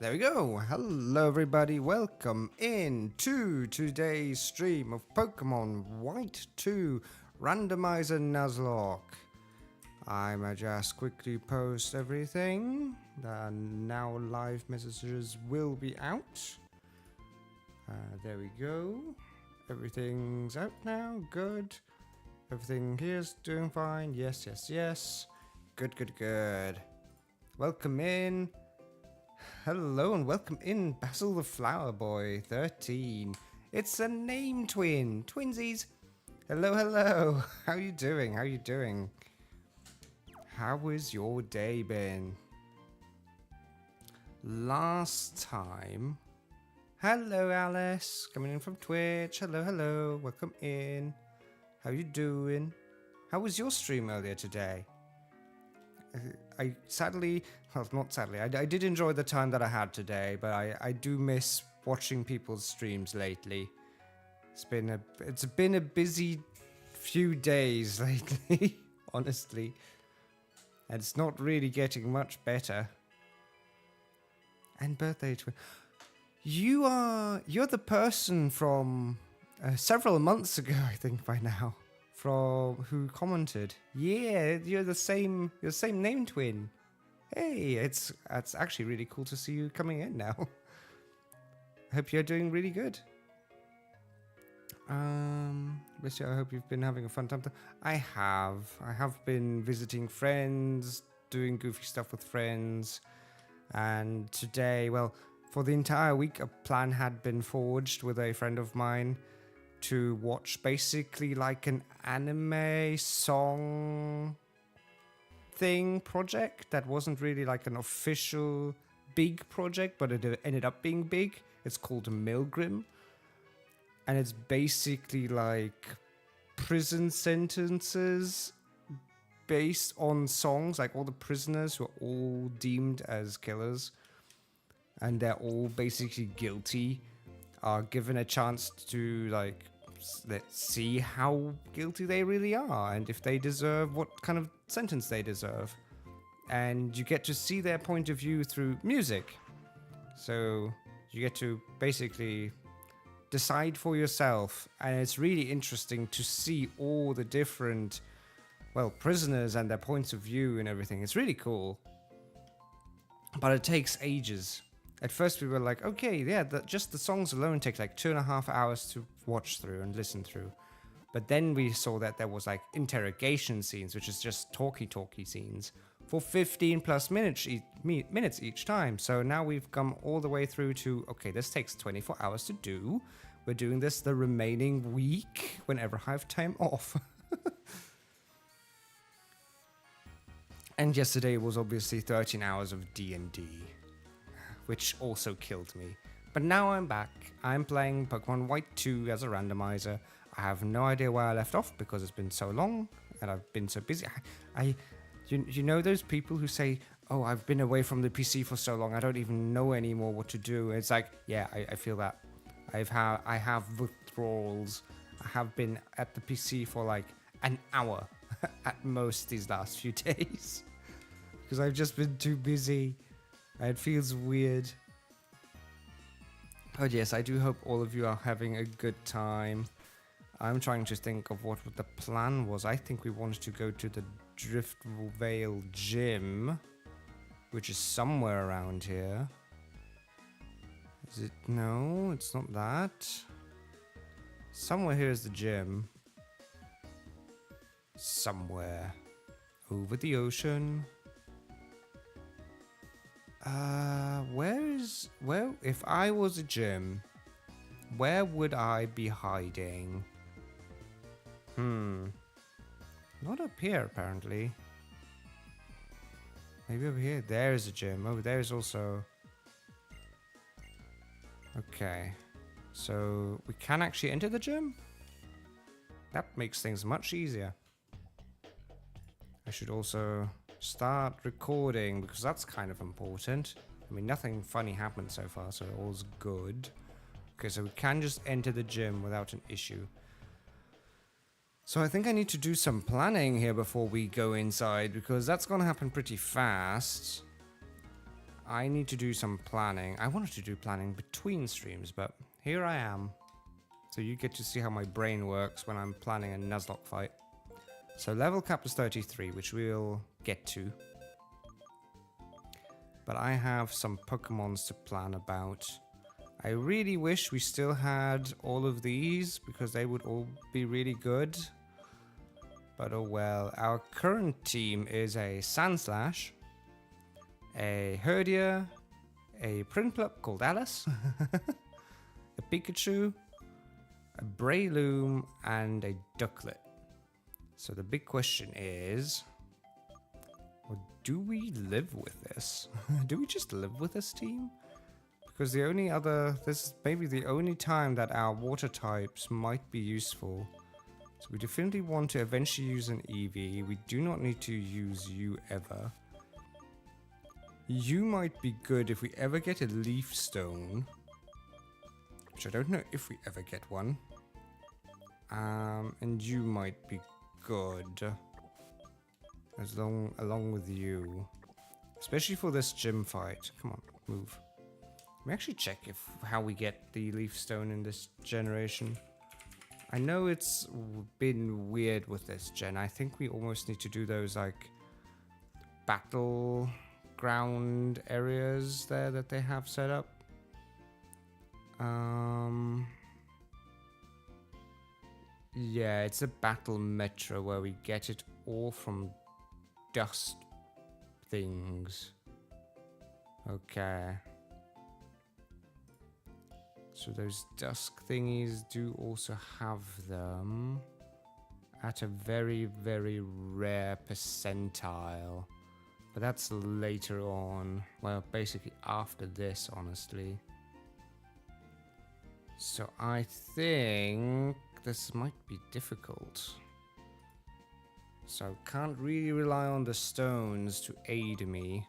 There we go. Hello everybody, welcome in to today's stream of Pokemon White2 Randomizer Nuzlocke. I might just quickly post everything. The now live messages will be out. There we go. Everything's out now, good. Everything here's doing fine, yes, yes, yes. Good, good, good. Welcome in. Hello and welcome in, Basil the Flower Boy, 13. It's a name twin, twinsies. Hello, hello. How you doing? How you doing? How has your day been? Last time. Hello, Alice. Coming in from Twitch. Hello, hello. Welcome in. How you doing? How was your stream earlier today? I did enjoy the time that I had today, but I do miss watching people's streams lately. It's been a busy few days lately, honestly. And it's not really getting much better. And birthday twin. You're the person from several months ago, I think by now. From who commented. Yeah, you're the same name twin. Hey, it's actually really cool to see you coming in now. I hope you're doing really good. Basically, I hope you've been having a fun time. I have been visiting friends, doing goofy stuff with friends, and today, well, for the entire week, a plan had been forged with a friend of mine to watch basically like an anime song thing project that wasn't really like an official big project, but it ended up being big. It's called Milgrim, and it's basically like prison sentences based on songs. Like all the prisoners were all deemed as killers, and they're all basically guilty, are given a chance to like let's see how guilty they really are and if they deserve what kind of sentence they deserve. And you get to see their point of view through music. So you get to basically decide for yourself, and it's really interesting to see all the different, well, prisoners and their points of view and everything. It's really cool. But it takes ages. At first we were like, okay, yeah, just the songs alone take like 2.5 hours to watch through and listen through. But then we saw that there was like interrogation scenes, which is just talky scenes, for 15 plus minutes each time. So now we've come all the way through to, okay, this takes 24 hours to do. We're doing this the remaining week whenever I have time off. And yesterday was obviously 13 hours of D&D. Which also killed me. But now I'm back. I'm playing Pokemon White2 as a randomizer. I have no idea where I left off because it's been so long and I've been so busy. You know those people who say, oh, I've been away from the PC for so long, I don't even know anymore what to do. It's like, yeah, I feel that. I have withdrawals. I have been at the PC for like an hour at most these last few days. Because I've just been too busy. It feels weird. But yes, I do hope all of you are having a good time. I'm trying to think of what the plan was. I think we wanted to go to the Driftvale Gym, which is somewhere around here. Is it? No, it's not that. Somewhere here is the gym. Somewhere. Over the ocean. If I was a gym, where would I be hiding? Not up here, apparently. Maybe over here. There's a gym. Oh, there's also... Okay. So, we can actually enter the gym? That makes things much easier. I should also start recording, because that's kind of important. I mean, nothing funny happened so far, so all's good. Okay, so we can just enter the gym without an issue. So I think I need to do some planning here before we go inside, because that's gonna happen pretty fast. I need to do some planning. I wanted to do planning between streams, but here I am. So you get to see how my brain works when I'm planning a Nuzlocke fight. So level cap is 33, which we'll get to. But I have some Pokemons to plan about. I really wish we still had all of these, because they would all be really good. But oh well. Our current team is a Sandslash, a Herdier, a Prinplup called Alice, a Pikachu, a Breloom, and a Ducklet. So the big question is, well, do we live with this? Do we just live with this team? Because this is maybe the only time that our water types might be useful. So we definitely want to eventually use an Eevee. We do not need to use you ever. You might be good if we ever get a Leaf Stone, which I don't know if we ever get one. And you might be good along with you, especially for this gym fight. Come on, move. Let me actually check how we get the Leaf Stone in this generation. I know it's been weird with this gen. I think we almost need to do those like battleground areas there that they have set up. Yeah, it's a battle metro where we get it all from dust things. Okay. So those dusk thingies do also have them at a very, very rare percentile. But that's later on. Well, basically after this, honestly. So I think this might be difficult. So can't really rely on the stones to aid me.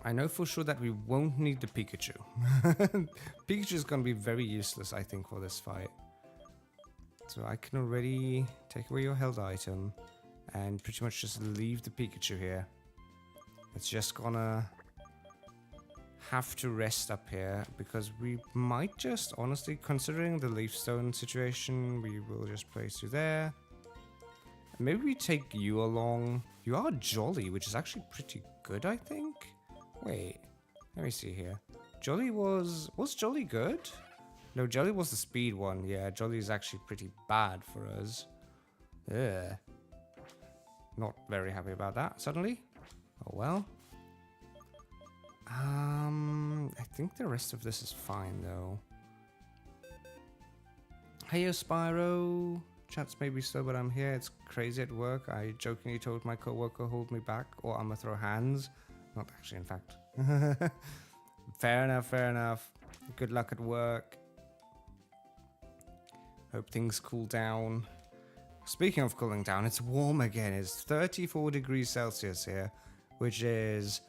I know for sure that we won't need the Pikachu. Pikachu is going to be very useless, I think, for this fight. So I can already take away your held item and pretty much just leave the Pikachu here. It's just gonna have to rest up here because we might just, honestly, considering the Leaf Stone situation, we will just place you there. Maybe we take you along. You are Jolly, which is actually pretty good, I think. Wait, let me see here. Jolly was Jolly good? No, Jolly was the speed one. Yeah, Jolly is actually pretty bad for us. Ugh. Not very happy about that, suddenly. Oh well. I think the rest of this is fine, though. Hey, Spyro. Chat's maybe slow, but I'm here. It's crazy at work. I jokingly told my coworker hold me back or I'ma throw hands. Not actually, in fact. Fair enough, fair enough. Good luck at work. Hope things cool down. Speaking of cooling down, it's warm again. It's 34 degrees Celsius here, which is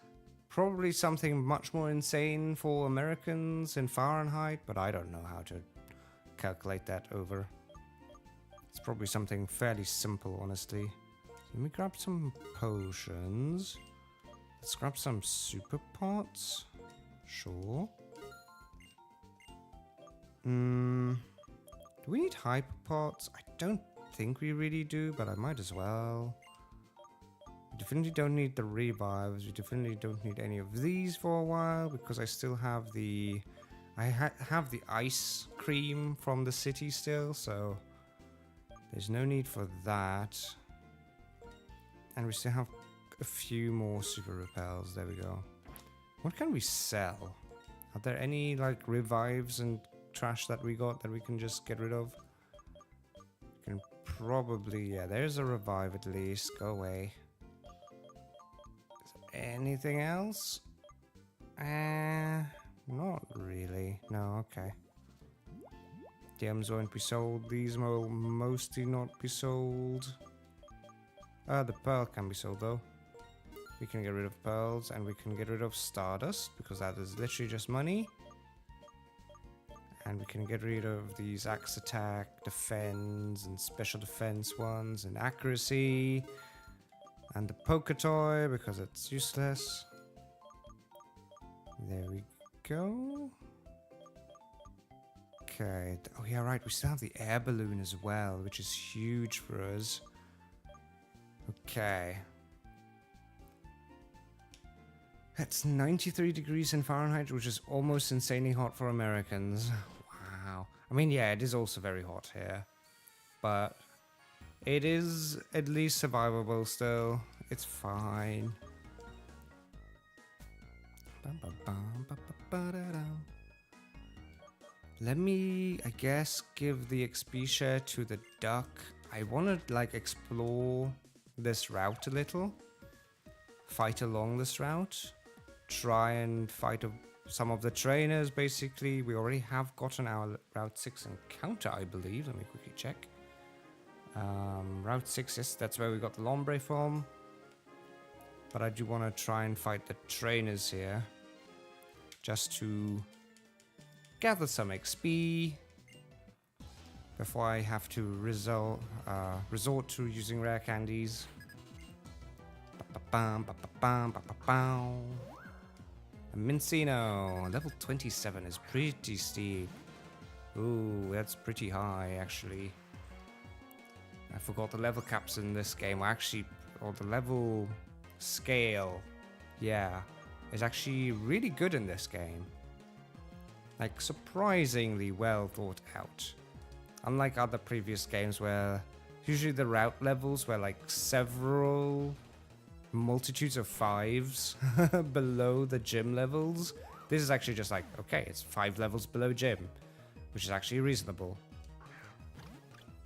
probably something much more insane for Americans in Fahrenheit, but I don't know how to calculate that over. It's probably something fairly simple, honestly. Let me grab some potions. Let's grab some super pots. Sure. Do we need hyper pots? I don't think we really do, but I might as well. We definitely don't need the revives. We definitely don't need any of these for a while because I still have the... I have the ice cream from the city still, so there's no need for that. And we still have a few more super repels. There we go. What can we sell? Are there any like revives and trash that we got that we can just get rid of? We can probably, yeah, there's a revive at least. Go away. Is there anything else? Not really. No, okay. DMs won't be sold. These will mostly not be sold. The pearl can be sold though. We can get rid of pearls and we can get rid of stardust because that is literally just money. And we can get rid of these axe attack, defense, and special defense ones, and accuracy. And the poker toy, because it's useless. There we go. Okay. Oh yeah, right. We still have the air balloon as well, which is huge for us. Okay. That's 93 degrees in Fahrenheit, which is almost insanely hot for Americans. Wow. I mean, yeah, it is also very hot here. But it is at least survivable still. It's fine. Let me, I guess, give the XP share to the duck. I want to, like, explore this route a little. Fight along this route. Try and fight some of the trainers, basically. We already have gotten our Route 6 encounter, I believe. Let me quickly check. Route 6, yes, that's where we got the Lombre from. But I do want to try and fight the trainers here. Just to gather some XP. Before I have to resort to using rare candies. Mincino, level 27 is pretty steep. Ooh, that's pretty high, actually. I forgot the level caps in this game. Actually, or the level scale, yeah, is actually really good in this game. Like, surprisingly well thought out. Unlike other previous games where usually the route levels were like several multitudes of 5s below the gym levels. This is actually just like, okay, it's 5 levels below gym, which is actually reasonable.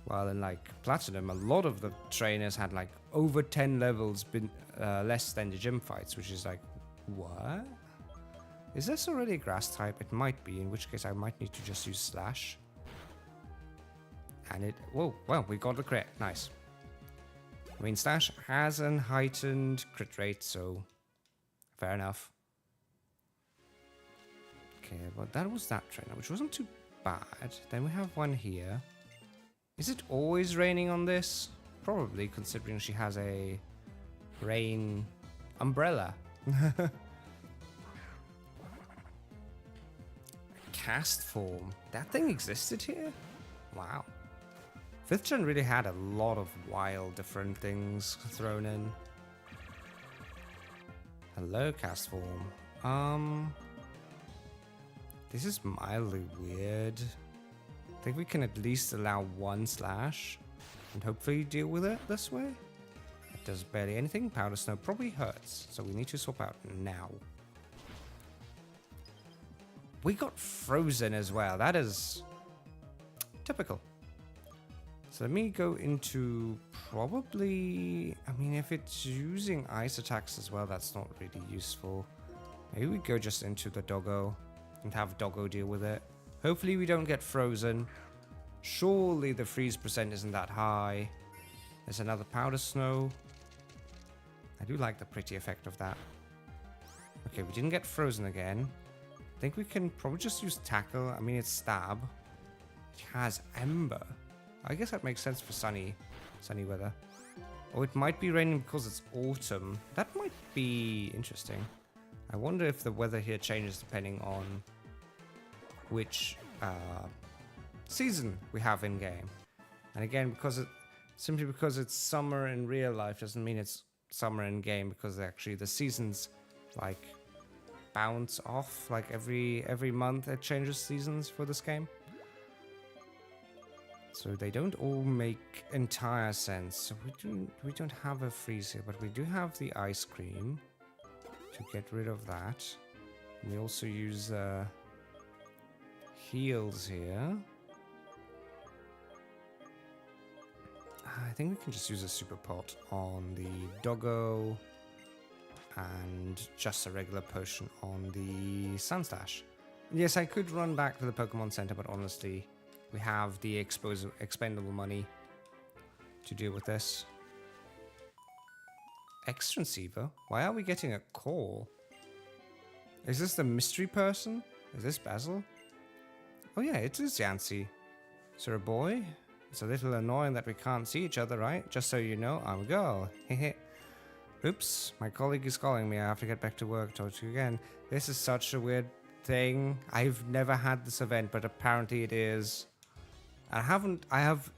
While in like Platinum, a lot of the trainers had like over 10 levels less than the gym fights, which is like, what? Is this already a grass type? It might be, in which case I might need to just use Slash. And it, whoa, well, we got the crit, nice. I mean, Slash has an heightened crit rate, so fair enough. Okay, well, that was that trainer, which wasn't too bad. Then we have one here. Is it always raining on this? Probably, considering she has a rain umbrella. Cast form. That thing existed here? Wow. 5th gen really had a lot of wild different things thrown in. Hello, cast form. This is mildly weird. I think we can at least allow 1 slash and hopefully deal with it this way. It does barely anything. Powder snow probably hurts, so we need to swap out now. We got frozen as well. That is typical. So let me go into probably, I mean, if it's using ice attacks as well, that's not really useful. Maybe we go just into the doggo and have doggo deal with it. Hopefully we don't get frozen. Surely the freeze percent isn't that high. There's another powder snow. I do like the pretty effect of that. Okay, we didn't get frozen again. I think we can probably just use tackle. I mean, it's stab. It has ember. I guess that makes sense for sunny weather. Or it might be raining because it's autumn. That might be interesting. I wonder if the weather here changes depending on which season we have in game. And again, simply because it's summer in real life doesn't mean it's summer in game, because actually the seasons like bounce off. Like every month it changes seasons for this game. So they don't all make entire sense. So we don't have a freeze here, but we do have the ice cream to get rid of that. And we also use heals here. I think we can just use a super pot on the doggo and just a regular potion on the Sunstash. Yes, I could run back to the Pokemon Center, but honestly, we have the expendable money to deal with this. Extra receiver? Why are we getting a call? Is this the mystery person? Is this Basil? Oh yeah, it is Yancy. Is there a boy? It's a little annoying that we can't see each other, right? Just so you know, I'm a girl. Hehe. Oops, my colleague is calling me. I have to get back to work. Talk to you again. This is such a weird thing. I've never had this event, but apparently it is. I have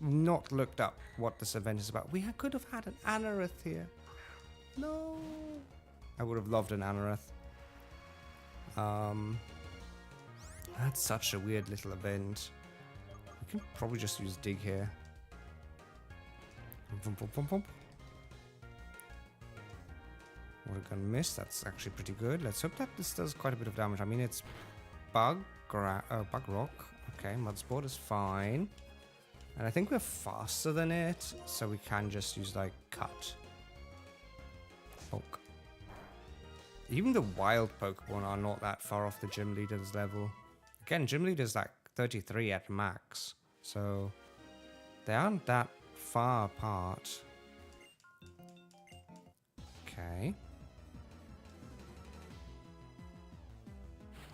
not looked up what this event is about. We could have had an Anorith here. No. I would have loved an Anorith. That's such a weird little event. We can probably just use dig here. We're gonna miss. That's actually pretty good. Let's hope that this does quite a bit of damage. I mean, it's bug rock. Okay, mud sport is fine. And I think we're faster than it, so we can just use like cut. Poke. Even the wild Pokemon are not that far off the gym leader's level. Again, gym leader's like 33 at max, so they aren't that far apart. Okay.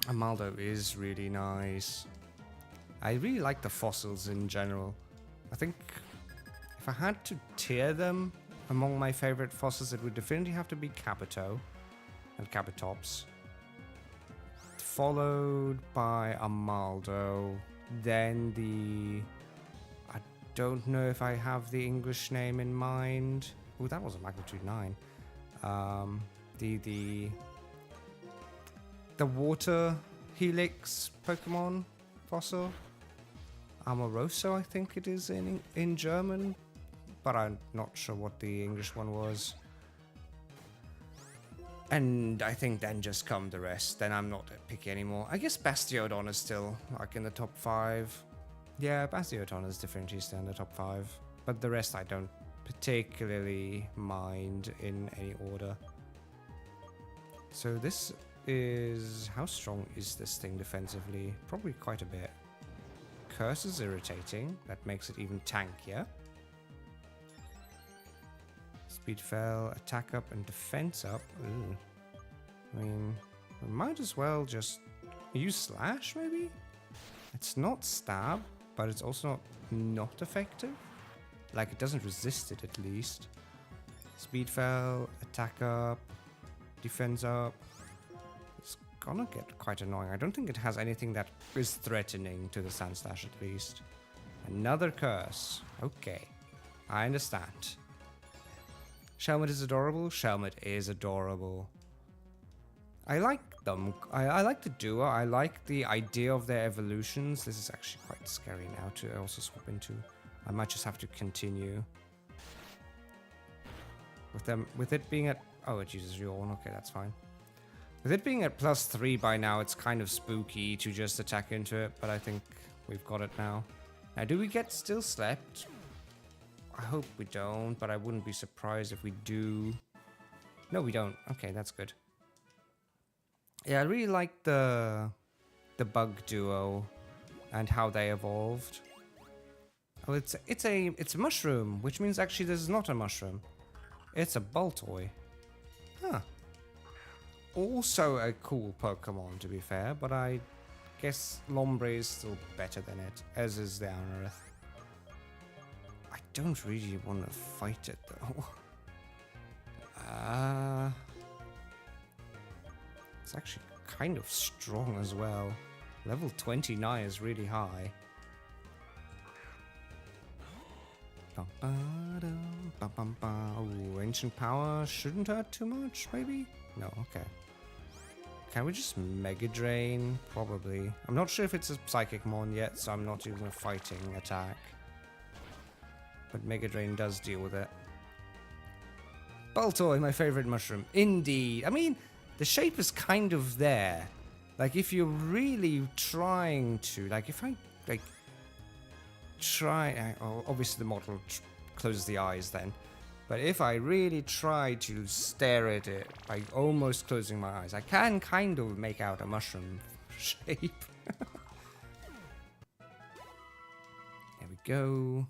Amaldo is really nice. I really like the fossils in general. I think if I had to tier them among my favorite fossils, it would definitely have to be Capito and Capitops, followed by Amaldo, then I don't know if I have the English name in mind. Oh, that was a magnitude 9. The water helix Pokemon fossil, Amoroso, I think it is in German, but I'm not sure what the English one was. And I think then just come the rest. Then I'm not picky anymore. I guess Bastiodon is still like in the top 5. Yeah, Bastiodon is definitely still in the top 5. But the rest I don't particularly mind in any order. So this is... How strong is this thing defensively? Probably quite a bit. Curse is irritating. That makes it even tankier. Speed fell, attack up, and defense up. Ooh. I mean, we might as well just use slash, maybe? It's not stab, but it's also not effective. Like, it doesn't resist it, at least. Speed fell, attack up, defense up. It's gonna get quite annoying. I don't think it has anything that is threatening to the Sandslash, at least. Another curse. Okay, I understand. Shelmet is adorable. Shelmet is adorable. I like them. I like the duo. I like the idea of their evolutions. This is actually quite scary now to also swap into. I might just have to continue. With it being at... Oh, it uses Yawn. Okay, that's fine. With it being at +3 by now, it's kind of spooky to just attack into it, but I think we've got it now. Now, do we get Still Slept? I hope we don't, but I wouldn't be surprised if we do. No, we don't. Okay, that's good. Yeah, I really like the bug duo and how they evolved. Oh, it's a mushroom, which means actually this is not a mushroom. It's a Baltoy. Huh. Also a cool Pokemon, to be fair, but I guess Lombre is still better than it, as is the Anorith. I don't really want to fight it, though. It's actually kind of strong as well. Level 29 is really high. Ooh, Ancient Power shouldn't hurt too much, maybe? No, okay. Can we just Mega Drain? Probably. I'm not sure if it's a Psychic Mon yet, so I'm not using a fighting attack. But Mega Drain does deal with it. Baltoy, my favorite mushroom. Indeed. I mean, the shape is kind of there. Like, if you're really trying to... Like, if I, like... Try... obviously, the model closes the eyes then. But if I really try to stare at it, by almost closing my eyes, I can kind of make out a mushroom shape. There we go.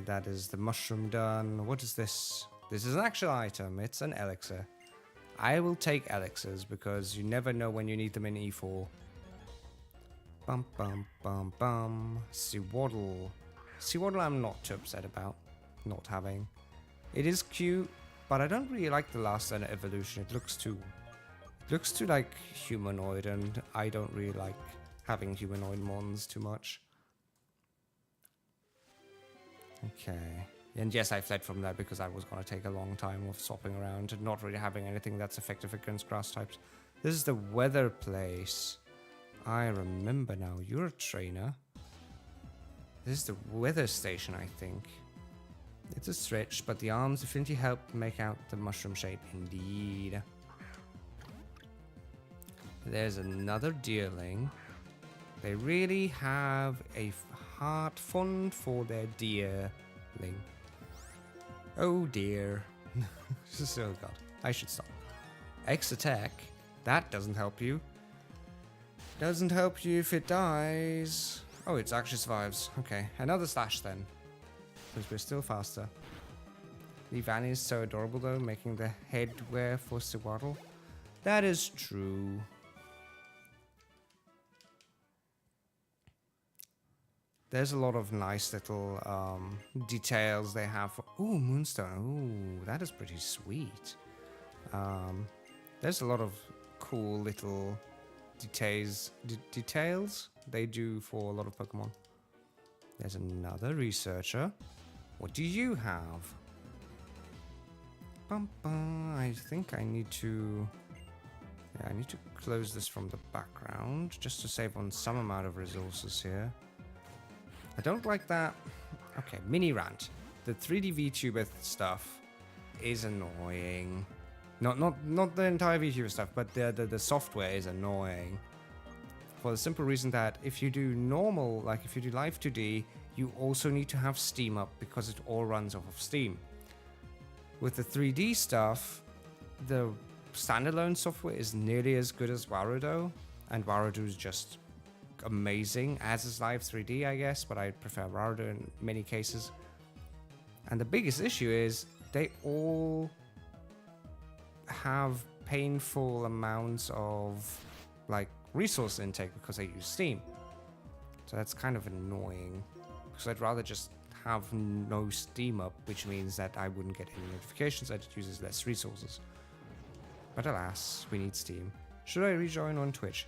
That is the mushroom done. What is this? This is an actual item. It's an elixir. I will take elixirs because you never know when you need them in E4. Bum bum bum bum. Sewaddle. Sewaddle I'm not too upset about not having. It is cute, but I don't really like the last evolution. It looks too like humanoid, and I don't really like having humanoid mons too much. Okay. And yes, I fled from that because I was going to take a long time of swapping around and not really having anything that's effective against grass types. This is the weather place. I remember now. You're a trainer. This is the weather station, I think. It's a stretch, but the arms definitely help make out the mushroom shape. Indeed. There's another deerling. They really have a heart fond for their deerling. Oh dear. Oh god. I should stop. X attack. That doesn't help you. Doesn't help you if it dies. Oh, it actually survives. Okay. Another slash then. Because we're still faster. Leavanny is so adorable though, making the headwear for Sewaddle. That is true. There's a lot of nice little details they have. Ooh, Moonstone. Ooh, that is pretty sweet. There's a lot of cool little details they do for a lot of Pokemon. There's another researcher. What do you have? I think I need to... Yeah, I need to close this from the background just to save on some amount of resources here. I don't like that. Okay, mini rant. The 3D VTuber stuff is annoying. Not the entire VTuber stuff, but the software is annoying. For the simple reason that if you do normal, like if you do live 2D, you also need to have Steam up because it all runs off of Steam. With the 3D stuff, the standalone software is nearly as good as Warudo, and Warudo is just amazing, as is Live 3D, I guess, but I prefer Warudo in many cases. And the biggest issue is they all have painful amounts of like resource intake because they use Steam. So that's kind of annoying, because I'd rather just have no Steam up, which means that I wouldn't get any notifications, that it uses less resources. But alas, we need Steam. Should I rejoin on Twitch?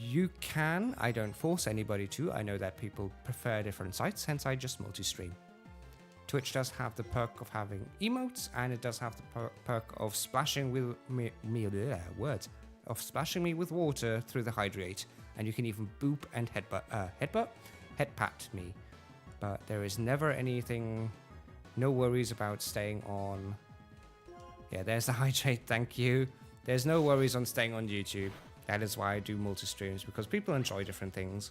You can. I don't force anybody to. I know that people prefer different sites, hence I just multi-stream. Twitch does have the perk of having emotes, and it does have the perk of splashing with splashing me with water through the hydrate, and you can even boop and headpat me. But there is never anything, no worries about staying on. Yeah, there's the hydrate. Thank you. There's no worries on staying on YouTube. That is why I do multi-streams, because people enjoy different things.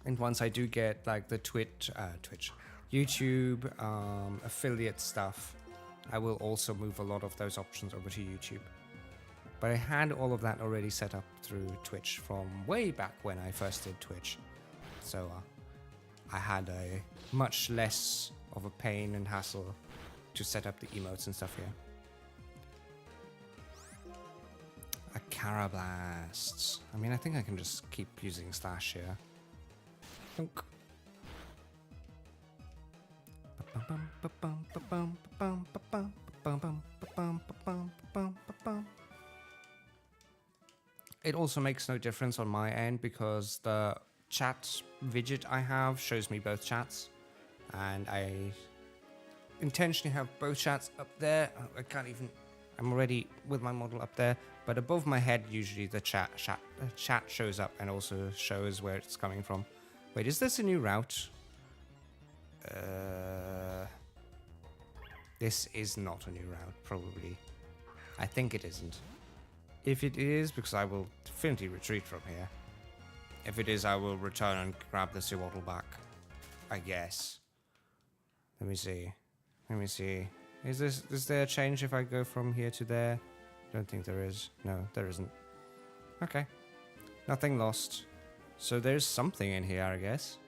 And once I do get like the YouTube affiliate stuff, I will also move a lot of those options over to YouTube. But I had all of that already set up through Twitch from way back when I first did Twitch. So I had a much less of a pain and hassle to set up the emotes and stuff here. A Carablast. I mean, I think I can just keep using Slash here. Dunk. It also makes no difference on my end because the chat widget I have shows me both chats, and I intentionally have both chats up there. I can't even, I'm already with my model up there, but above my head usually the chat shows up and also shows where it's coming from. Wait, is this a new route? This is not a new route, probably. I think it isn't. If it is, because I will definitely retreat from here. If it is, I will return and grab the Sewaddle back, I guess. Let me see. Let me see. Is there a change if I go from here to there? Don't think there is. No, there isn't. Okay. Nothing lost. So there's something in here, I guess.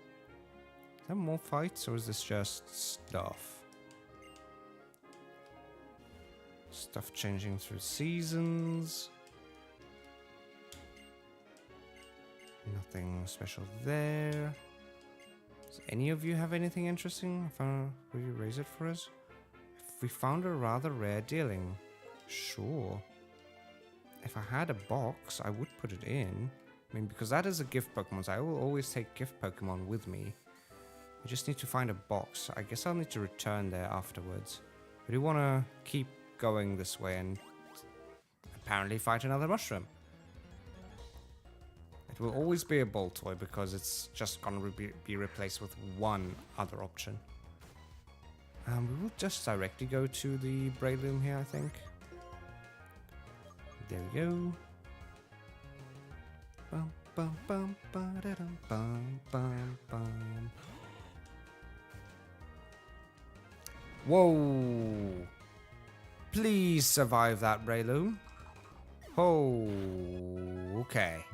Is there more fights, or is this just stuff? Stuff changing through seasons. Nothing special there. Does any of you have anything interesting? Will you raise it for us? If we found a rather rare dealing. Sure. If I had a box, I would put it in. I mean, because that is a gift Pokemon, so I will always take gift Pokemon with me. I just need to find a box. I guess I'll need to return there afterwards. I do want to keep going this way and apparently fight another mushroom. It will always be a Boltoy because it's just going to be replaced with one other option. We will just directly go to the Breloom here, I think. There we go. Bum, bum, bum, ba-da-dum, bum, bum, bum. Whoa! Please survive that, Breloom. Oh, okay.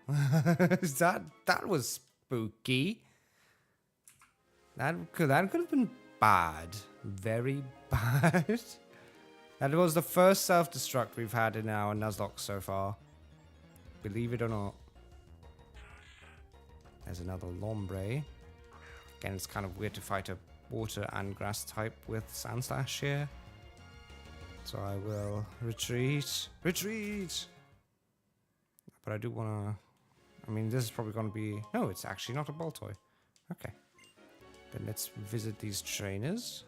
that was spooky. That could have been bad. Very bad. That was the first self-destruct we've had in our Nuzlocke so far. Believe it or not. There's another Lombre. Again, it's kind of weird to fight a water and grass type with Sandslash here. So I will retreat. Retreat! But I do want to... I mean, this is probably going to be... No, it's actually not a Boltoy. Okay. Then let's visit these trainers.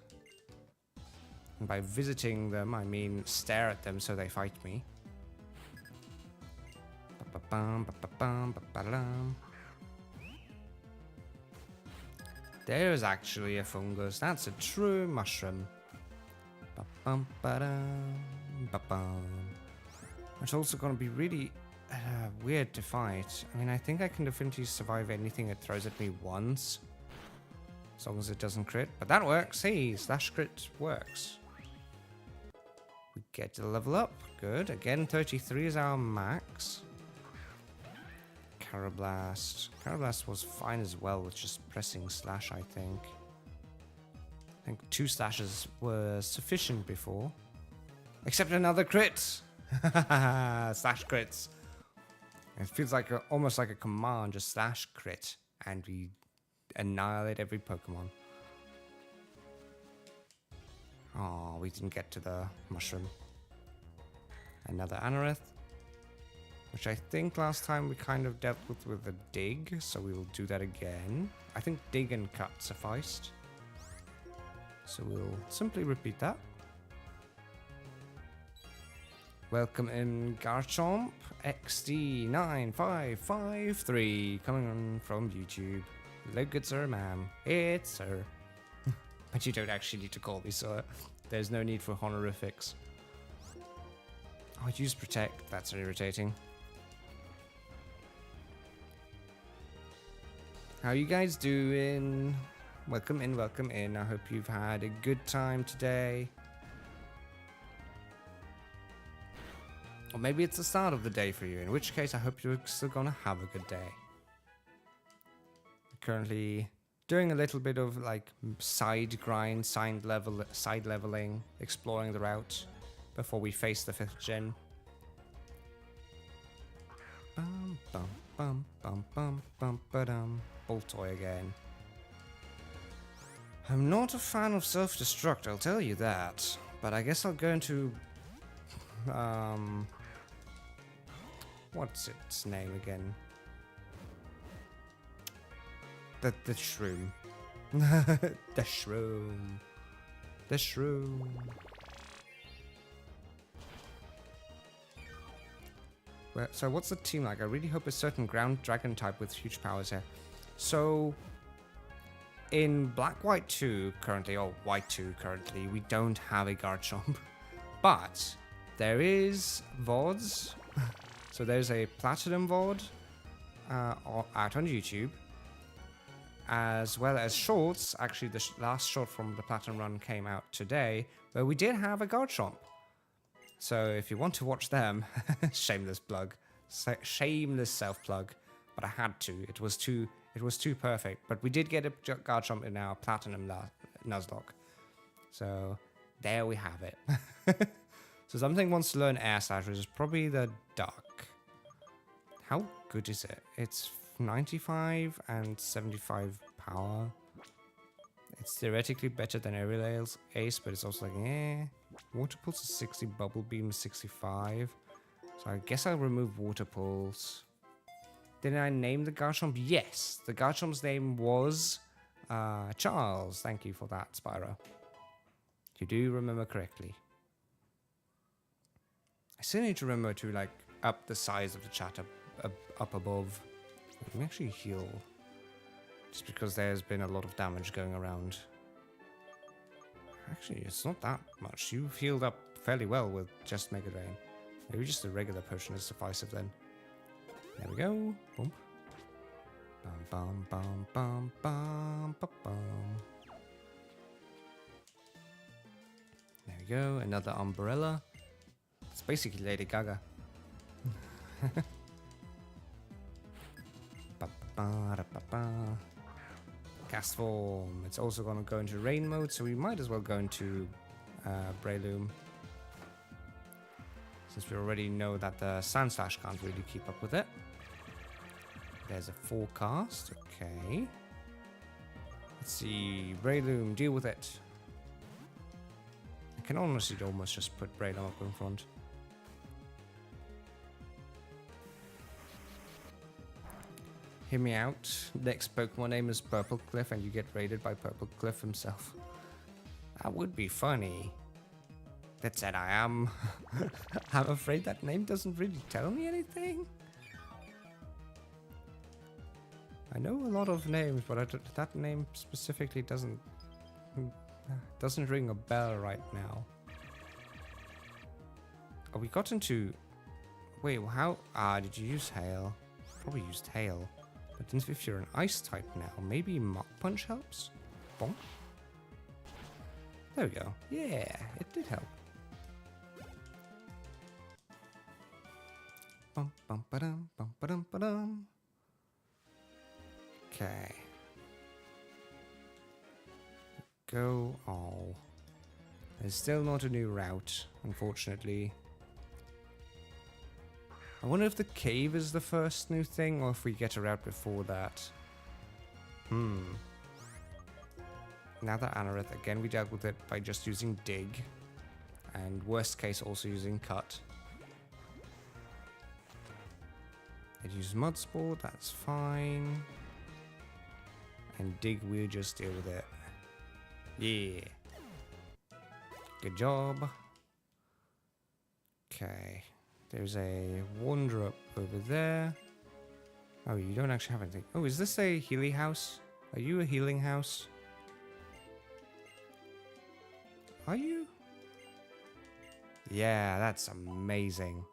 And by visiting them, I mean stare at them so they fight me. There's actually a fungus. That's a true mushroom. It's also going to be really weird to fight. I mean, I think I can definitely survive anything that throws at me once. As long as it doesn't crit. But that works. Hey, slash crit works. We get to level up. Good. Again, 33 is our max. Carablast. Carablast was fine as well with just pressing slash, I think. I think 2 slashes were sufficient before. Except another crit! Slash crits. It feels like almost like a command, just slash crit. And we annihilate every Pokemon. Oh, we didn't get to the mushroom. Another Anorith. Which I think last time we kind of dealt with a dig, so we will do that again. I think dig and cut sufficed. So we'll simply repeat that. Welcome in Garchomp XD9553, coming on from YouTube. Hello, good sir, ma'am. It's sir. But you don't actually need to call me sir. There's no need for honorifics. Oh, I use protect. That's irritating. How you guys doing? Welcome in, welcome in. I hope you've had a good time today. Or maybe it's the start of the day for you, in which case I hope you're still gonna have a good day. Currently doing a little bit of like side grind, side leveling, exploring the route before we face the 5th gen. Bum bum bum bum bum bum ba-dum. Boltoy again. I'm not a fan of self-destruct, I'll tell you that. But I guess I'll go into what's its name again? The shroom. The shroom. The shroom. Well, so what's the team like? I really hope a certain ground dragon type with huge powers here. So in Black White 2 currently, or White 2 currently, we don't have a Garchomp. But there is VODs. So there's a Platinum VOD out on YouTube. As well as shorts. Actually, the last short from the Platinum run came out today, where we did have a Garchomp. So if you want to watch them, shameless plug, shameless self-plug, but I had to. It was too perfect. But we did get a Garchomp in our Platinum Nuzlocke. So There we have it. So something wants to learn air slash, which is probably the duck. How good is it? It's 95 and 75 power. It's theoretically better than Aerial Ace, but it's also like, eh. Water Pulse is 60, Bubble Beam is 65. So I guess I'll remove Water Pulse. Did I name the Garchomp? Yes. The Garchomp's name was Charles. Thank you for that, Spyro. You do remember correctly. I still need to remember to, like, up the size of the chat up above. Let me actually heal. Just because there's been a lot of damage going around. Actually, it's not that much. You've healed up fairly well with just Mega Drain. Maybe just a regular potion is suffice then. There we go. Boom. Bum, bum, bum, bum, bum, bum. There we go. Another umbrella. It's basically Lady Gaga. Cast form. It's also going to go into rain mode, so we might as well go into Breloom. Since we already know that the Sand Slash can't really keep up with it. There's a forecast. Okay. Let's see. Breloom, deal with it. I can honestly almost just put Breloom up in front. Hear me out. Next Pokemon name is Purple Cliff and you get raided by Purple Cliff himself. That would be funny. That said, I'm afraid that name doesn't really tell me anything. I know a lot of names, but that name specifically doesn't ring a bell right now. Oh, we got into... Wait, how... did you use Hail? Probably used Hail. But if you're an Ice type now, maybe Mach Punch helps? Bonk. There we go. Yeah, it did help. Bum, bum, ba-dum, bum, ba-dum, ba-dum. Okay. Go. Oh. There's still not a new route, unfortunately. I wonder if the cave is the first new thing, or if we get a route before that. Now that Anorith, again, we dealt with it by just using Dig. And worst case, also using Cut. It used Mud Spore, that's fine. And Dig, we'll just deal with it. Yeah. Good job. Okay. There's a Wander up over there. Oh, you don't actually have anything. Oh, is this a Healy house? Are you a healing house? Are you? Yeah, that's amazing.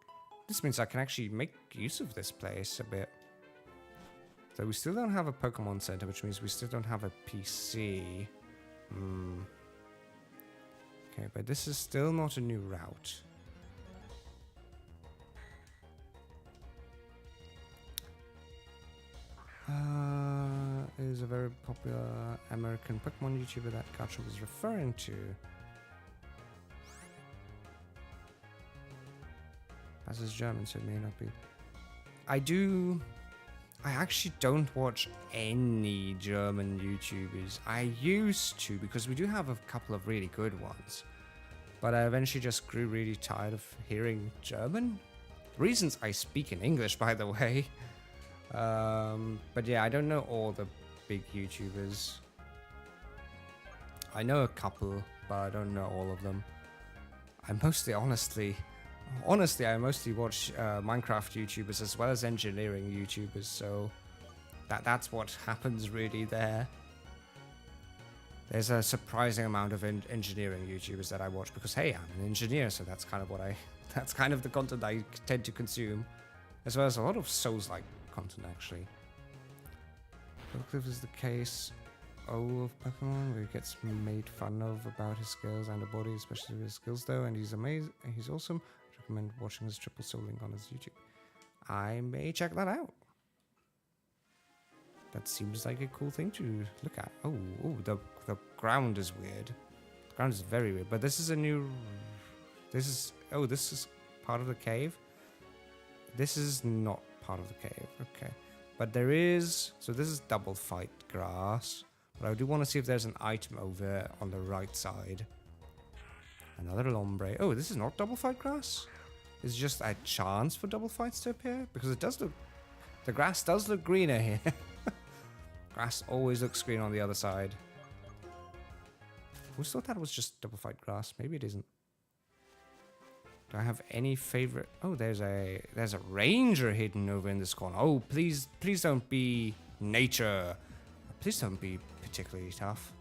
This means I can actually make use of this place a bit. So we still don't have a Pokemon Center, which means we still don't have a PC. Okay, but this is still not a new route. Is a very popular American Pokemon YouTuber that Garchomp is referring to. As is German, so it may not be. I actually don't watch any German YouTubers. I used to, because we do have a couple of really good ones. But I eventually just grew really tired of hearing German. Reasons I speak in English, by the way. But yeah, I don't know all the big YouTubers. I know a couple, but I don't know all of them. I mostly, honestly, I mostly watch Minecraft YouTubers as well as engineering YouTubers, so that's what happens really there. There's a surprising amount of engineering YouTubers that I watch because, hey, I'm an engineer, so that's kind of the content I tend to consume, as well as a lot of Souls-like content actually. Cliff is the case of Pokemon where he gets made fun of about his skills and the body, especially his skills though, and he's amazing. He's awesome. I recommend watching his Triple Soul link on his YouTube. I may check that out. That seems like a cool thing to look at. Oh, the ground is weird. Ground is very weird, but this is a new... This is part of the cave. This is not part of the cave. Okay. But there is... So this is double fight grass. But I do want to see if there's an item over on the right side. Another lombre. Oh, this is not double fight grass? It's just a chance for double fights to appear? Because it does look... The grass does look greener here. Grass always looks green on the other side. I always thought that was just double fight grass. Maybe it isn't. Do I have any favorite? Oh, there's a ranger hidden over in this corner. Oh, please don't be nature. Please don't be particularly tough.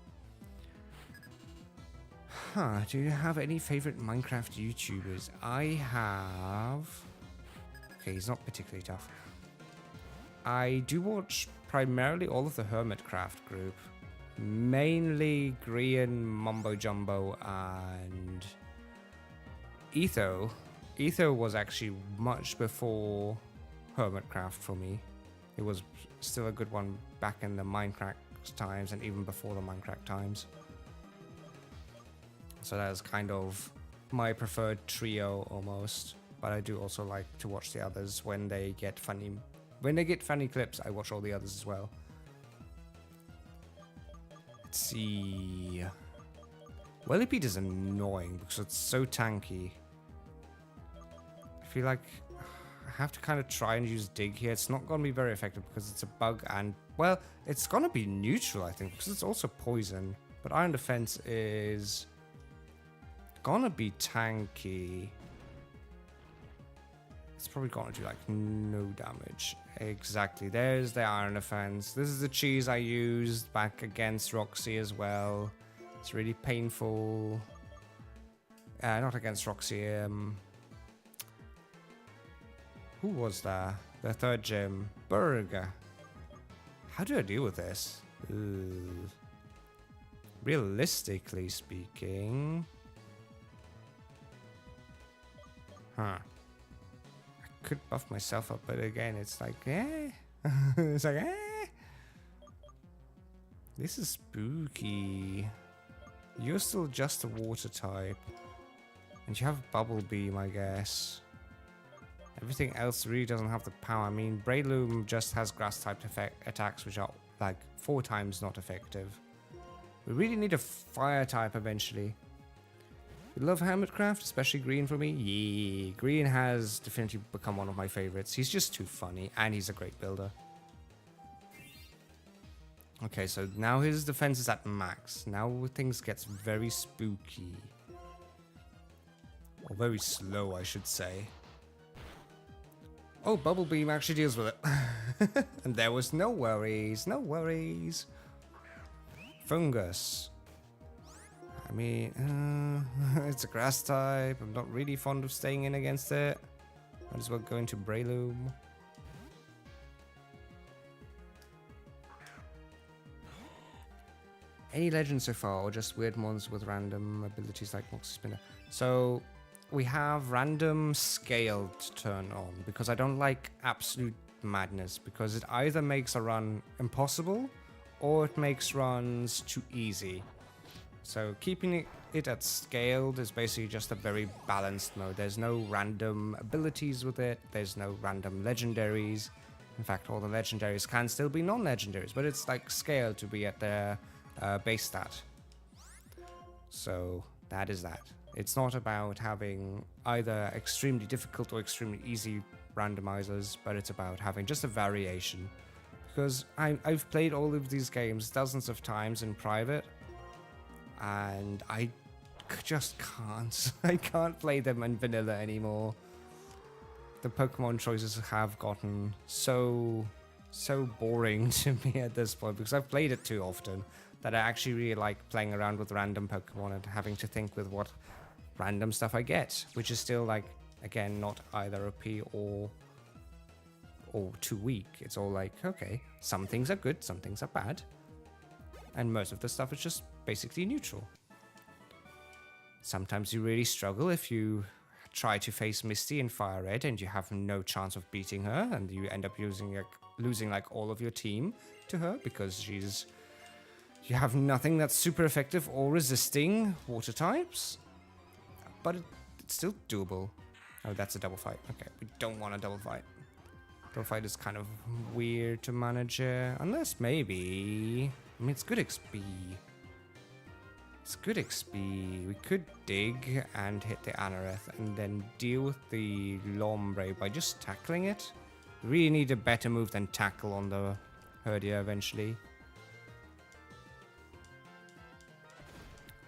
Huh, do you have any favorite Minecraft YouTubers? I have... Okay, he's not particularly tough. I do watch primarily all of the Hermitcraft group. Mainly Grian, Mumbo Jumbo, and Etho. Etho was actually much before Hermitcraft for me. It was still a good one back in the Minecraft times and even before the Minecraft times. So that is kind of my preferred trio almost. But I do also like to watch the others when they get funny. When they get funny clips, I watch all the others as well. Let's see. Wellipede is annoying because it's so tanky. I feel like I have to kind of try and use dig here. It's not going to be very effective because it's a bug and, well, it's going to be neutral, I think, because it's also poison. But Iron Defense is going to be tanky. It's probably going to do, like, no damage. Exactly. There's the Iron Defense. This is the cheese I used back against Roxy as well. It's really painful. Not against Roxy. Who was that? The third gym. Burger. How do I deal with this? Ooh. Realistically speaking... Huh. I could buff myself up, but again, it's like, eh. It's like, eh. This is spooky. You're still just a water type. And you have Bubble Beam, I guess. Everything else really doesn't have the power. I mean, Breloom just has grass type attacks, which are like 4 times not effective. We really need a fire type eventually. You love Hermitcraft, especially Green for me? Yeah, Green has definitely become one of my favorites. He's just too funny, and he's a great builder. Okay, so now his defense is at max. Now things gets very spooky. Or very slow, I should say. Oh, Bubble Beam actually deals with it. And there was no worries, no worries. Fungus. I mean, it's a grass type. I'm not really fond of staying in against it. Might as well go into Breloom. Any legends so far, or just weird ones with random abilities like Moxie Spinner? So, we have random scaled to turn on, because I don't like absolute madness, because it either makes a run impossible, or it makes runs too easy. So keeping it at scaled is basically just a very balanced mode. There's no random abilities with it. There's no random legendaries. In fact, all the legendaries can still be non-legendaries, but it's like scaled to be at their base stat. So that is that. It's not about having either extremely difficult or extremely easy randomizers, but it's about having just a variation. Because I've played all of these games dozens of times in private, and I just can't. I can't play them in vanilla anymore. The Pokemon choices have gotten so boring to me at this point, because I've played it too often that I actually really like playing around with random Pokemon and having to think with what random stuff I get, which is still, like, again, not either OP or too weak. It's all like, okay, some things are good, some things are bad, and most of the stuff is just basically neutral. Sometimes you really struggle if you try to face Misty in Fire Red and you have no chance of beating her, and you end up losing like all of your team to her because she's You have nothing that's super effective or resisting water types, but it's still doable. Oh, that's a double fight. Okay, we don't want a double fight. Double fight is kind of weird to manage here, unless maybe... I mean, it's good XP. It's good XP. We could dig and hit the Anoreth and then deal with the Lombre by just tackling it. We really need a better move than tackle on the Herdia eventually.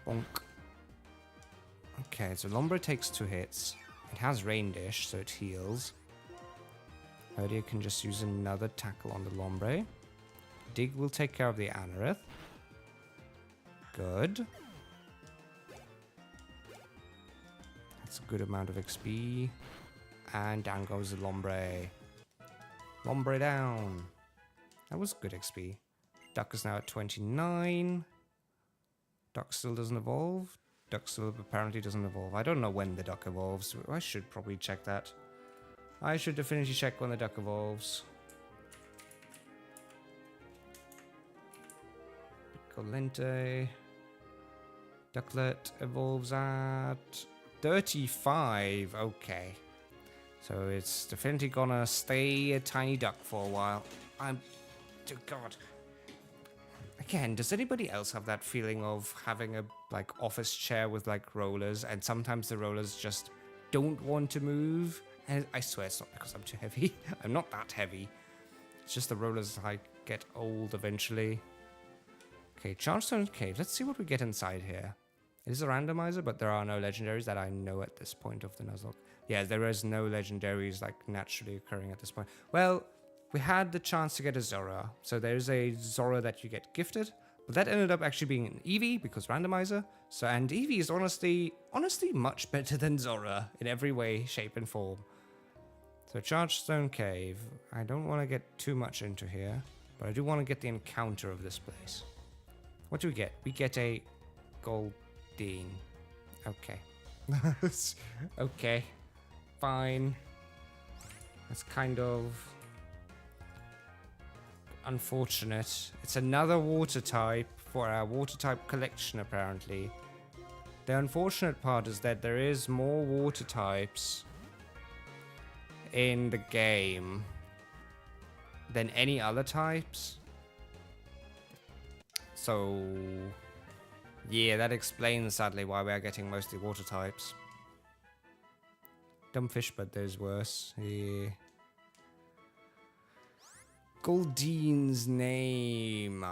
Bonk. Okay, so Lombre takes 2 hits. It has Rain Dish, so it heals. Herdia can just use another tackle on the Lombre. Dig will take care of the Anoreth. Good. That's a good amount of XP. And down goes the Lombre. Lombre down. That was good XP. Duck is now at 29. Duck still doesn't evolve. Duck still apparently doesn't evolve. I don't know when the duck evolves. I should probably check that. I should definitely check when the duck evolves. Piccolente. Ducklet evolves at 35. Okay. So it's definitely gonna stay a tiny duck for a while. Oh God. Again, does anybody else have that feeling of having a like office chair with like rollers, and sometimes the rollers just don't want to move? And I swear it's not because I'm too heavy. I'm not that heavy. It's just the rollers like get old eventually. Okay, Chargestone Cave. Let's see what we get inside here. It is a randomizer, but there are no legendaries that I know at this point of the Nuzlocke. Yeah, there is no legendaries like naturally occurring at this point. Well, we had the chance to get a Zora. So there's a Zora that you get gifted, but that ended up actually being an Eevee because randomizer. So, and Eevee is honestly much better than Zora in every way, shape, and form. So Chargestone Cave. I don't want to get too much into here, but I do want to get the encounter of this place. What do we get? We get a Goldeen. Okay. Okay. Fine. That's kind of unfortunate. It's another water type for our water type collection, apparently. The unfortunate part is that there is more water types in the game than any other types. So yeah, that explains sadly why we are getting mostly water types. Dumb fish, but there's worse. Yeah. Goldeen's name.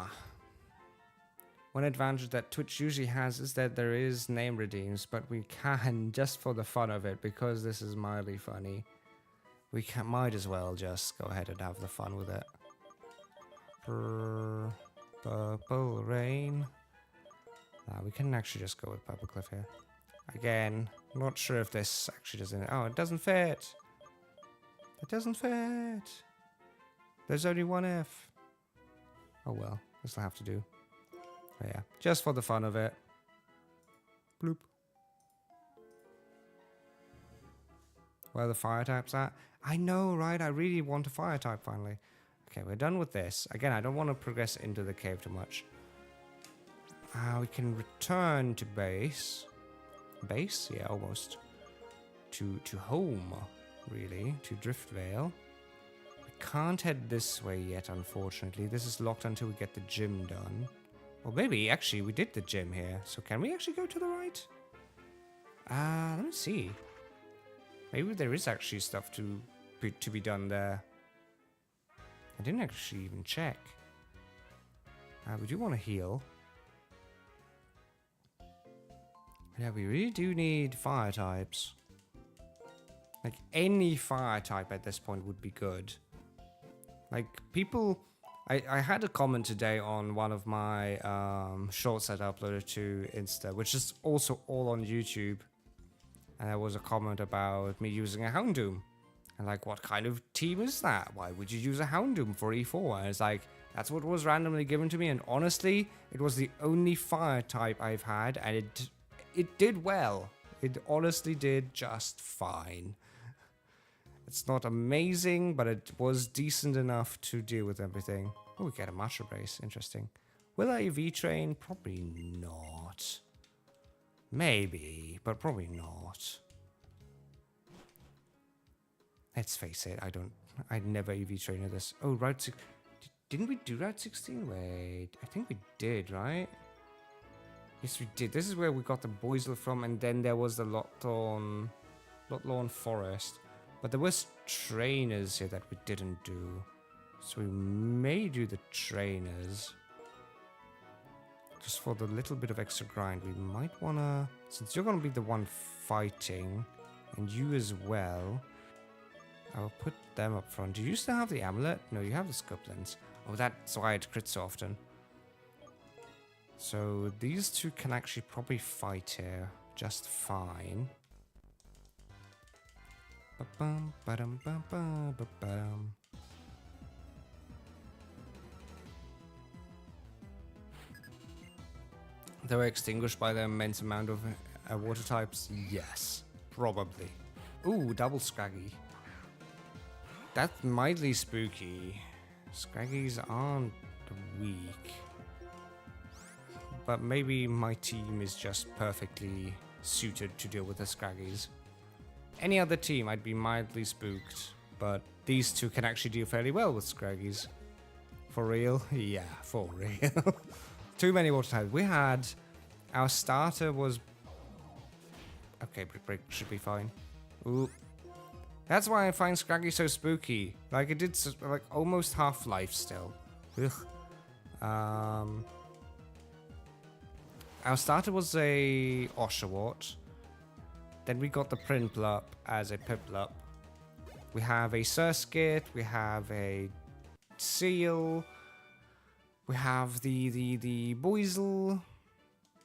One advantage that Twitch usually has is that there is name redeems, but we can, just for the fun of it, because this is mildly funny, we might as well just go ahead and have the fun with it. Purple Rain. We can actually just go with Purple Cliff here. Again, not sure if this actually doesn't... Oh, it doesn't fit. It doesn't fit. There's only one F. Oh well, this will have to do. But yeah, just for the fun of it. Bloop. Where are the fire types at? I know, right? I really want a fire type finally. Okay, we're done with this. Again, I don't want to progress into the cave too much. We can return to base. Base? Yeah, almost. To home, really. To Driftvale. We can't head this way yet, unfortunately. This is locked until we get the gym done. Or maybe, actually, we did the gym here. So can we actually go to the right? Let me see. Maybe there is actually stuff to be done there. I didn't actually even check. We do want to heal. Yeah, we really do need fire types. Like, any fire type at this point would be good. Like, people... I had a comment today on one of my shorts that I uploaded to Insta, which is also all on YouTube. And there was a comment about me using a Houndoom. And like, what kind of team is that? Why would you use a Houndoom for E4? And it's like, that's what was randomly given to me. And honestly, it was the only fire type I've had. And it did well. It honestly did just fine. It's not amazing, but it was decent enough to deal with everything. Oh, we get a Macho Brace. Interesting. Will I EV train? Probably not. Maybe, but probably not. Let's face it, I'd never EV train at this. Oh, Route 6. Didn't we do Route 16? Wait, I think we did, right? Yes, we did. This is where we got the Basil from, and then there was the Lotlawn Forest. But there was trainers here that we didn't do. So we may do the trainers. Just for the little bit of extra grind, we might want to... Since you're going to be the one fighting, and you as well, I'll put them up front. Do you still have the amulet? No, you have the scoplins. Oh, that's why it crits so often. So these two can actually probably fight here just fine. Ba-bum, ba-dum, ba-bum, ba-bum. They were extinguished by the immense amount of water types? Yes, probably. Ooh, double Scraggy. That's mildly spooky. Scraggies aren't weak. But maybe my team is just perfectly suited to deal with the Scraggies. Any other team, I'd be mildly spooked. But these two can actually deal fairly well with Scraggies. For real? Yeah, for real. Too many water types. We had... Our starter was... Okay, Brick Break should be fine. Ooh. That's why I find Scraggy so spooky. Like, it did like almost half-life still. Ugh. Our starter was a Oshawott. Then we got the Prinplup as a Piplup. We have a Surskit. We have a Seal. We have the Basil.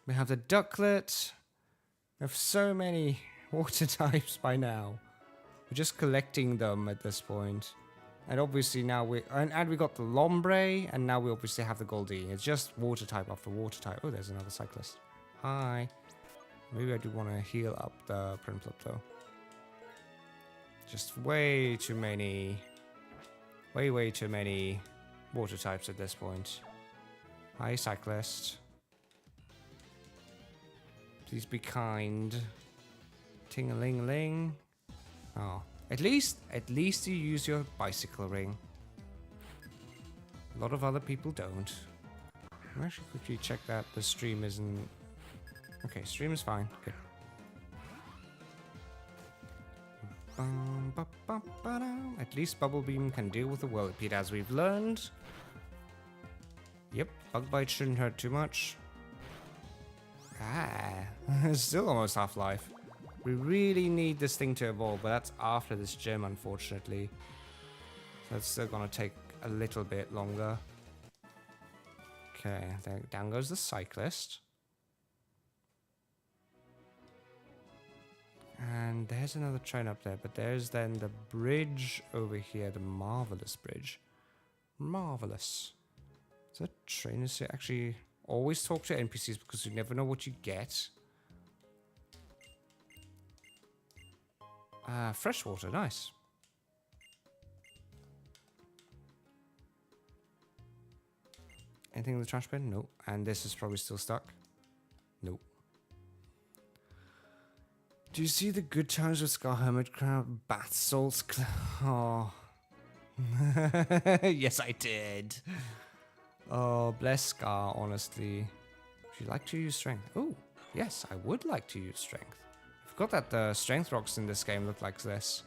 We have the Ducklet. We have so many water types by now. We're just collecting them at this point. And obviously now and we got the Lombre, and now we obviously have the Goldeen. It's just water type after water type. Oh, there's another cyclist. Hi. Maybe I do want to heal up the Prinplup though. Just way too many. Way too many water types at this point. Hi, cyclist. Please be kind. Ting-a-ling-a-ling. Oh, at least you use your bicycle ring. A lot of other people don't. I'm actually quickly check that the stream isn't... Okay, stream is fine. Good. At least Bubble Beam can deal with the Whirlipede, as we've learned. Yep, Bug Bite shouldn't hurt too much. It's still almost half-life. We really need this thing to evolve, but that's after this gym, unfortunately. So it's still gonna take a little bit longer. Okay, down goes the cyclist. And there's another train up there, but there's then the bridge over here, the Marvelous Bridge. Marvelous. So trainers actually always talk to NPCs because you never know what you get. Freshwater, nice. Anything in the trash bin? Nope. And this is probably still stuck? Nope. Do you see the good times with Scar Hermit Crab? Bath salts? Oh. Yes, I did. Oh, bless Scar, honestly. Would you like to use strength? Oh, yes, I would like to use strength. I forgot that the strength rocks in this game look like this.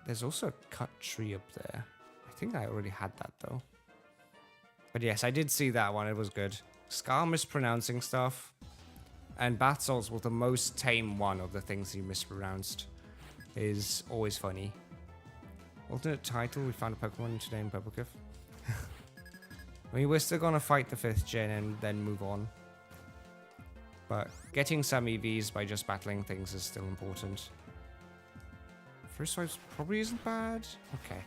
There's also a cut tree up there. I think I already had that, though. But yes, I did see that one. It was good. Scar mispronouncing stuff. And bath salts was the most tame one of the things he mispronounced. Is always funny. Alternate title, we found a Pokemon today in Purple Cliff. I mean, we're still gonna fight the 5th gen and then move on. But getting some EVs by just battling things is still important. First swipes probably isn't bad. Okay.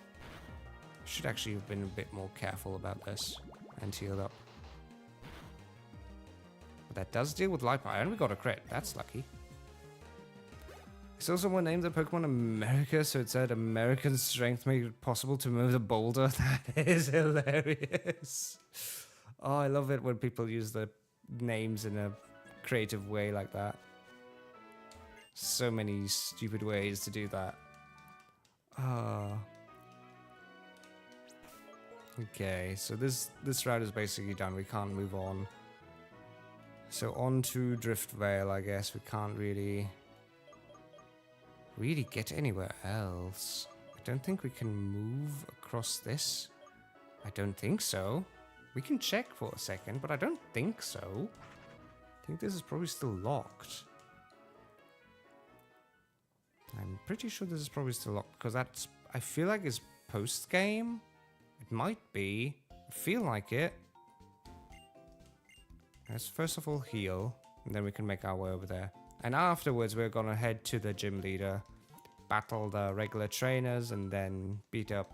Should actually have been a bit more careful about this and healed up. But that does deal with light power, and we got a crit. That's lucky. It's also one named the Pokemon America, so it said American strength made it possible to move the boulder. That is hilarious. Oh, I love it when people use the names in a creative way like that. So many stupid ways to do that. Okay, so this route is basically done. We can't move on. So on to Drift Vale, I guess. We can't really get anywhere else. I don't think we can move across this. I don't think so. We can check for a second, but I don't think so. I think this is probably still locked. I'm pretty sure this is probably still locked because that's, I feel like it's post-game. It might be. I feel like it. Let's first of all heal, and then we can make our way over there. And afterwards, we're gonna head to the gym leader, battle the regular trainers, and then beat up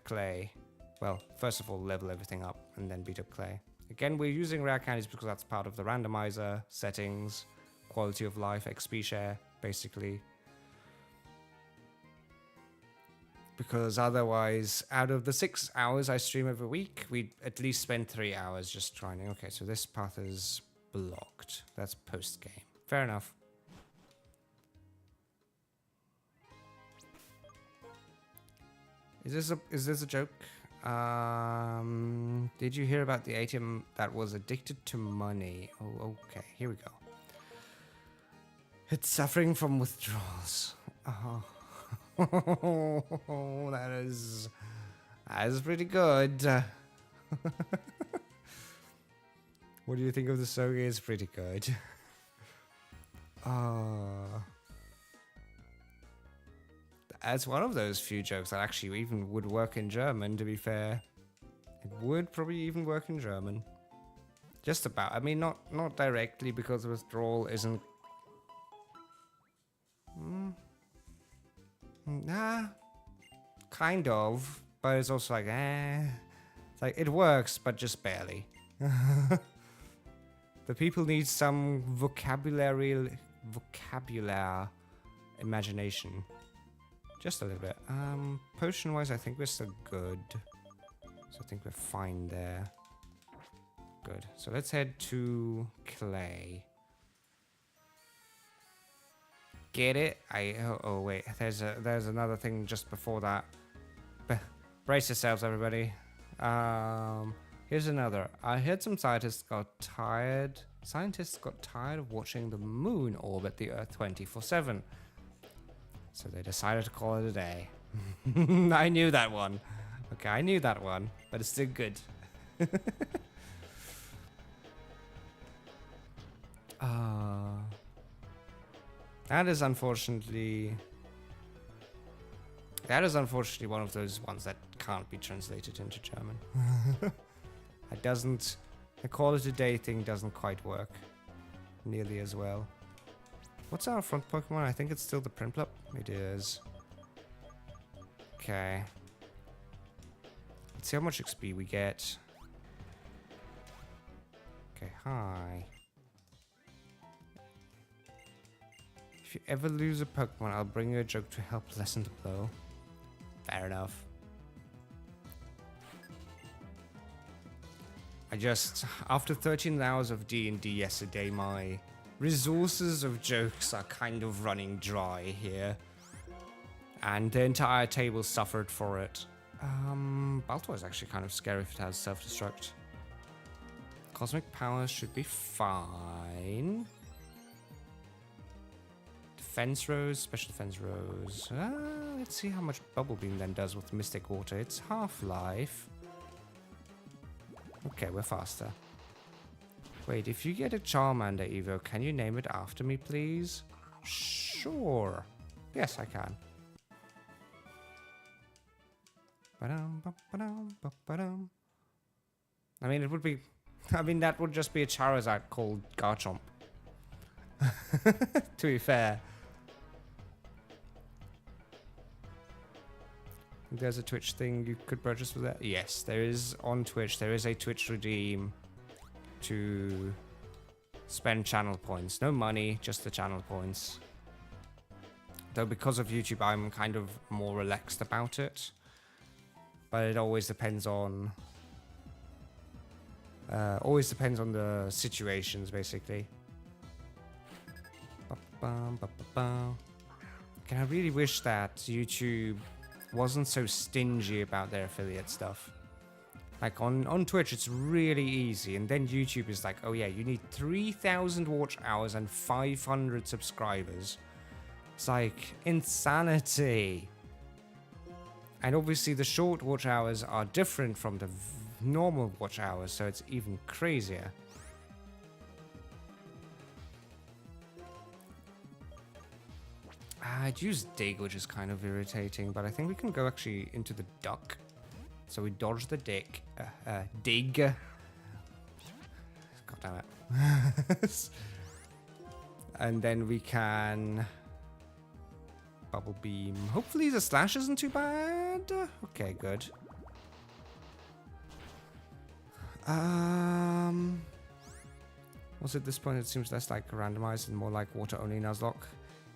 Clay. Well, first of all, level everything up, and then beat up Clay. Again, we're using rare candies because that's part of the randomizer settings, quality of life, XP share, basically. Because otherwise, out of the 6 hours I stream every week, we'd at least spend 3 hours just trying. Okay, so this path is blocked. That's post-game. Fair enough. Is this a joke? Did you hear about the ATM that was addicted to money? Oh, okay. Here we go. It's suffering from withdrawals. Oh, that is pretty good. What do you think of the Soge? It's pretty good. That's one of those few jokes that actually even would work in German, to be fair. It would probably even work in German. Just about. I mean, not directly, because withdrawal isn't... Nah. Kind of. But it's also like, It's like, it works, but just barely. The people need some vocabulary imagination. Just a little bit. Potion-wise, I think we're still good. So I think we're fine there. Good. So let's head to Clay. Get it? Oh wait. There's another thing just before that. Brace yourselves, everybody. Here's another. I heard some scientists got tired of watching the moon orbit the Earth 24/7. So they decided to call it a day. I knew that one. Okay, I knew that one, but it's still good. That is unfortunately one of those ones that can't be translated into German. The call it a day thing doesn't quite work nearly as well. What's our front Pokemon? I think it's still the Prinplup. It is. Okay. Let's see how much XP we get. Okay, hi. If you ever lose a Pokemon, I'll bring you a joke to help lessen the blow. Fair enough. After 13 hours of D&D yesterday, my resources of jokes are kind of running dry here. And the entire table suffered for it. Baltoy is actually kind of scary if it has self-destruct. Cosmic powers should be fine. Defense Rose, Special Defense Rose. Let's see how much Bubble Beam then does with Mystic Water. It's half-life. Okay, we're faster. Wait, if you get a Charmander Evo, can you name it after me, please? Sure. Yes, I can. I mean, that would just be a Charizard called Garchomp. To be fair. There's a Twitch thing you could purchase with that. Yes, there is on Twitch. There is a Twitch redeem to spend channel points. No money, just the channel points. Though because of YouTube, I'm kind of more relaxed about it. But it always depends on... the situations, basically. Can I really wish that YouTube wasn't so stingy about their affiliate stuff. Like on Twitch, it's really easy. And then YouTube is like, oh yeah, you need 3,000 watch hours and 500 subscribers. It's like insanity. And obviously the short watch hours are different from the normal watch hours, so it's even crazier. I'd use dig, which is kind of irritating, but I think we can go actually into the duck. So we dodge the dig. God damn it. And then we can... bubble beam. Hopefully the slash isn't too bad. Okay, good. Also at this point it seems less like randomized and more like water only Nuzlocke.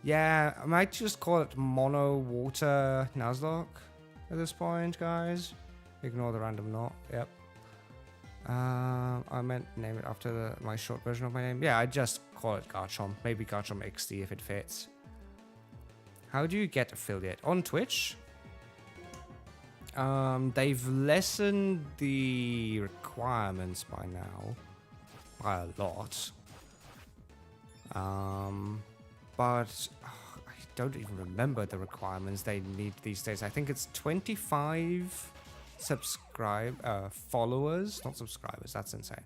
Yeah, I might just call it mono water Nuzlocke at this point, guys. Ignore the random knot. Yep. I meant name it after my short version of my name. Yeah, I just call it Garchomp. Maybe Garchomp XD if it fits. How do you get affiliate? On Twitch? They've lessened the requirements by now. By a lot. But I don't even remember the requirements they need these days. I think it's 25 followers, not subscribers, that's insane.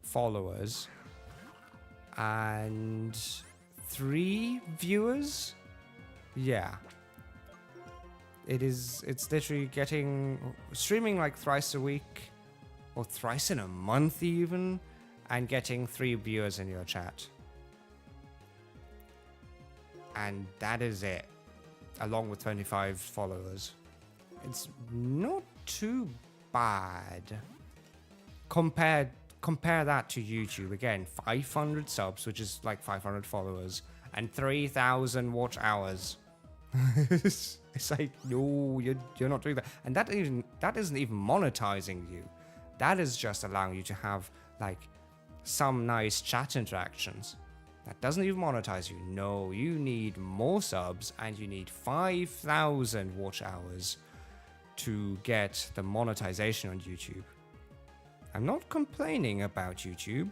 Followers. And 3 viewers? Yeah. It's literally streaming like thrice a week, or thrice in a month even, and getting 3 viewers in your chat. And that is it, along with 25 followers. It's not too bad. Compare that to YouTube. Again, 500 subs, which is like 500 followers, and 3,000 watch hours. It's like, no, you're not doing that. And that isn't even monetizing you. That is just allowing you to have like some nice chat interactions. That doesn't even monetize you. No, you need more subs and you need 5,000 watch hours to get the monetization on YouTube. I'm not complaining about YouTube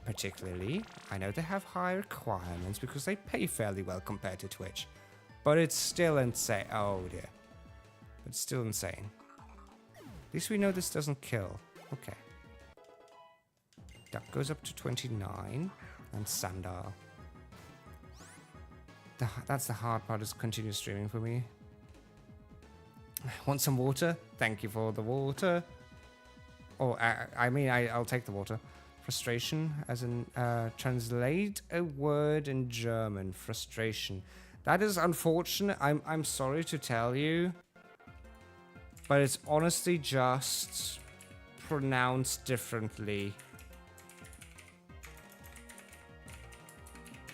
particularly. I know they have high requirements because they pay fairly well compared to Twitch. But it's still insane. Oh dear. It's still insane. At least we know this doesn't kill. Okay. Duck goes up to 29. And Sandar. That's the hard part, is continue streaming for me. Want some water? Thank you for the water. Oh, I'll take the water. Frustration, as in translate a word in German. Frustration. That is unfortunate. I'm sorry to tell you, but it's honestly just pronounced differently.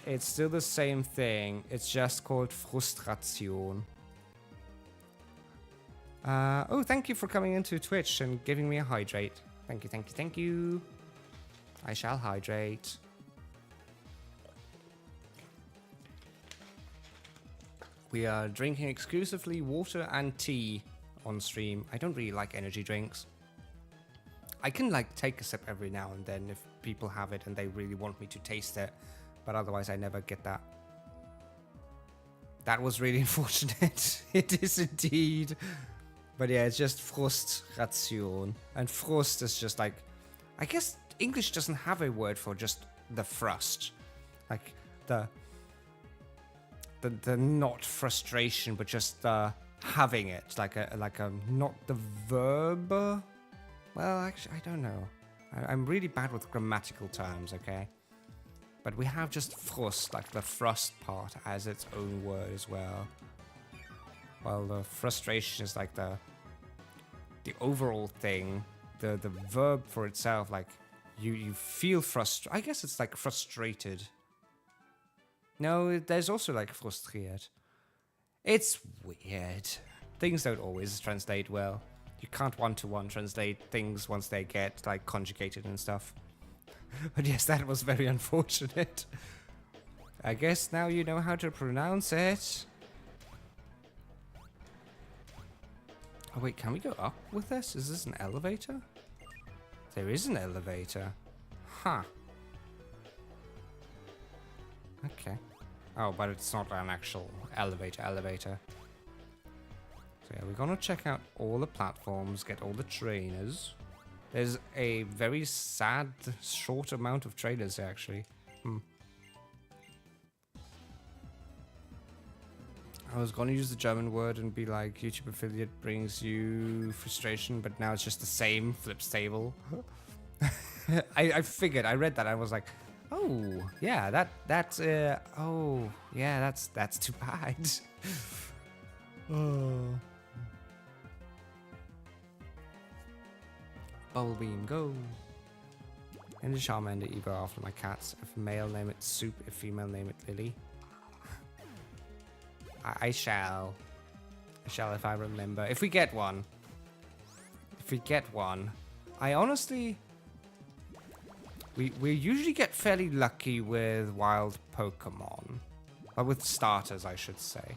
It's still the same thing. It's just called Frustration. Oh, thank you for coming into Twitch and giving me a hydrate. Thank you, thank you, thank you. I shall hydrate. We are drinking exclusively water and tea on stream. I don't really like energy drinks. I can like take a sip every now and then if people have it and they really want me to taste it. But otherwise, I never get that. That was really unfortunate. It is indeed. But yeah, it's just Frustration. And Frust is just like... I guess English doesn't have a word for just the frust. Like, the not frustration, but just the having it. Like a not the verb. Well, actually, I don't know. I'm really bad with grammatical terms, okay? But we have just frust, like the frust part, as its own word as well. While the frustration is like the overall thing, the verb for itself, like you feel frustrated. I guess it's like frustrated. No, there's also like frustriert. It's weird. Things don't always translate well. You can't one-to-one translate things once they get, like, conjugated and stuff. But yes, that was very unfortunate. I guess now you know how to pronounce it. Oh wait, can we go up with this? Is this an elevator? There is an elevator. Huh. Okay. Oh, but it's not an actual elevator. So yeah, we're gonna check out all the platforms, get all the trainers. There's a very sad, short amount of trainers here, actually. I was gonna use the German word and be like, YouTube affiliate brings you frustration, but now it's just the same flips table. I figured, I read that, I was like, oh, yeah, that's oh, yeah, that's too bad. Oh. Bubble beam, go. And the Charmander Evo after my cats. If male, name it Soup. If female, name it Lily. I shall if I remember. If we get one. I honestly... We usually get fairly lucky with wild Pokemon. But with starters, I should say.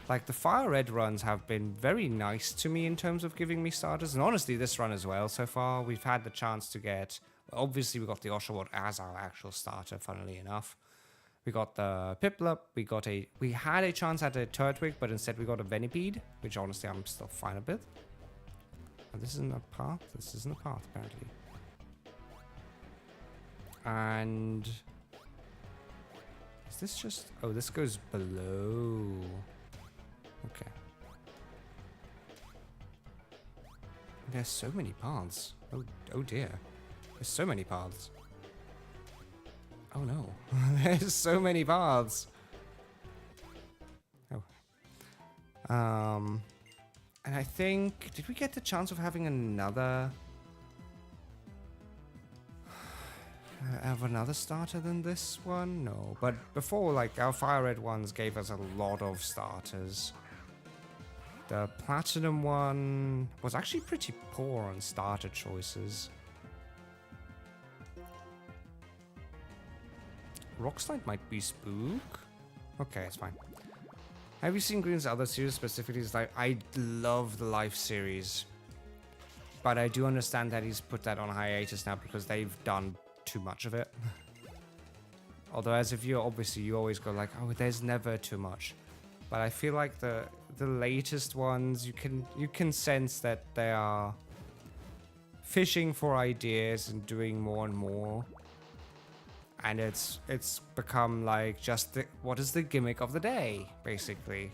Like, the Fire Red runs have been very nice to me in terms of giving me starters. And honestly, this run as well so far. We've had the chance to get... Obviously, we got the Oshawott as our actual starter, funnily enough. We got the Piplup, we had a chance at a Turtwig, but instead we got a Venipede, which honestly I'm still fine with. Oh, this isn't a path? This isn't a path, apparently. And... is this just... oh, this goes below. Okay. There's so many paths. Oh dear. There's so many paths. Oh no. There's so many paths. Oh. And I think... did we get the chance of having another... have another starter than this one? No. But before, like, our Fire Red ones gave us a lot of starters. The Platinum one was actually pretty poor on starter choices. Rockslide might be Spook. Okay, it's fine. Have you seen Green's other series, specifically? Like, I love the Life series. But I do understand that he's put that on hiatus now because they've done too much of it. Although as if you're obviously, you always go like, oh, there's never too much. But I feel like the latest ones, you can sense that they are fishing for ideas and doing more and more. And it's become like just what is the gimmick of the day, basically,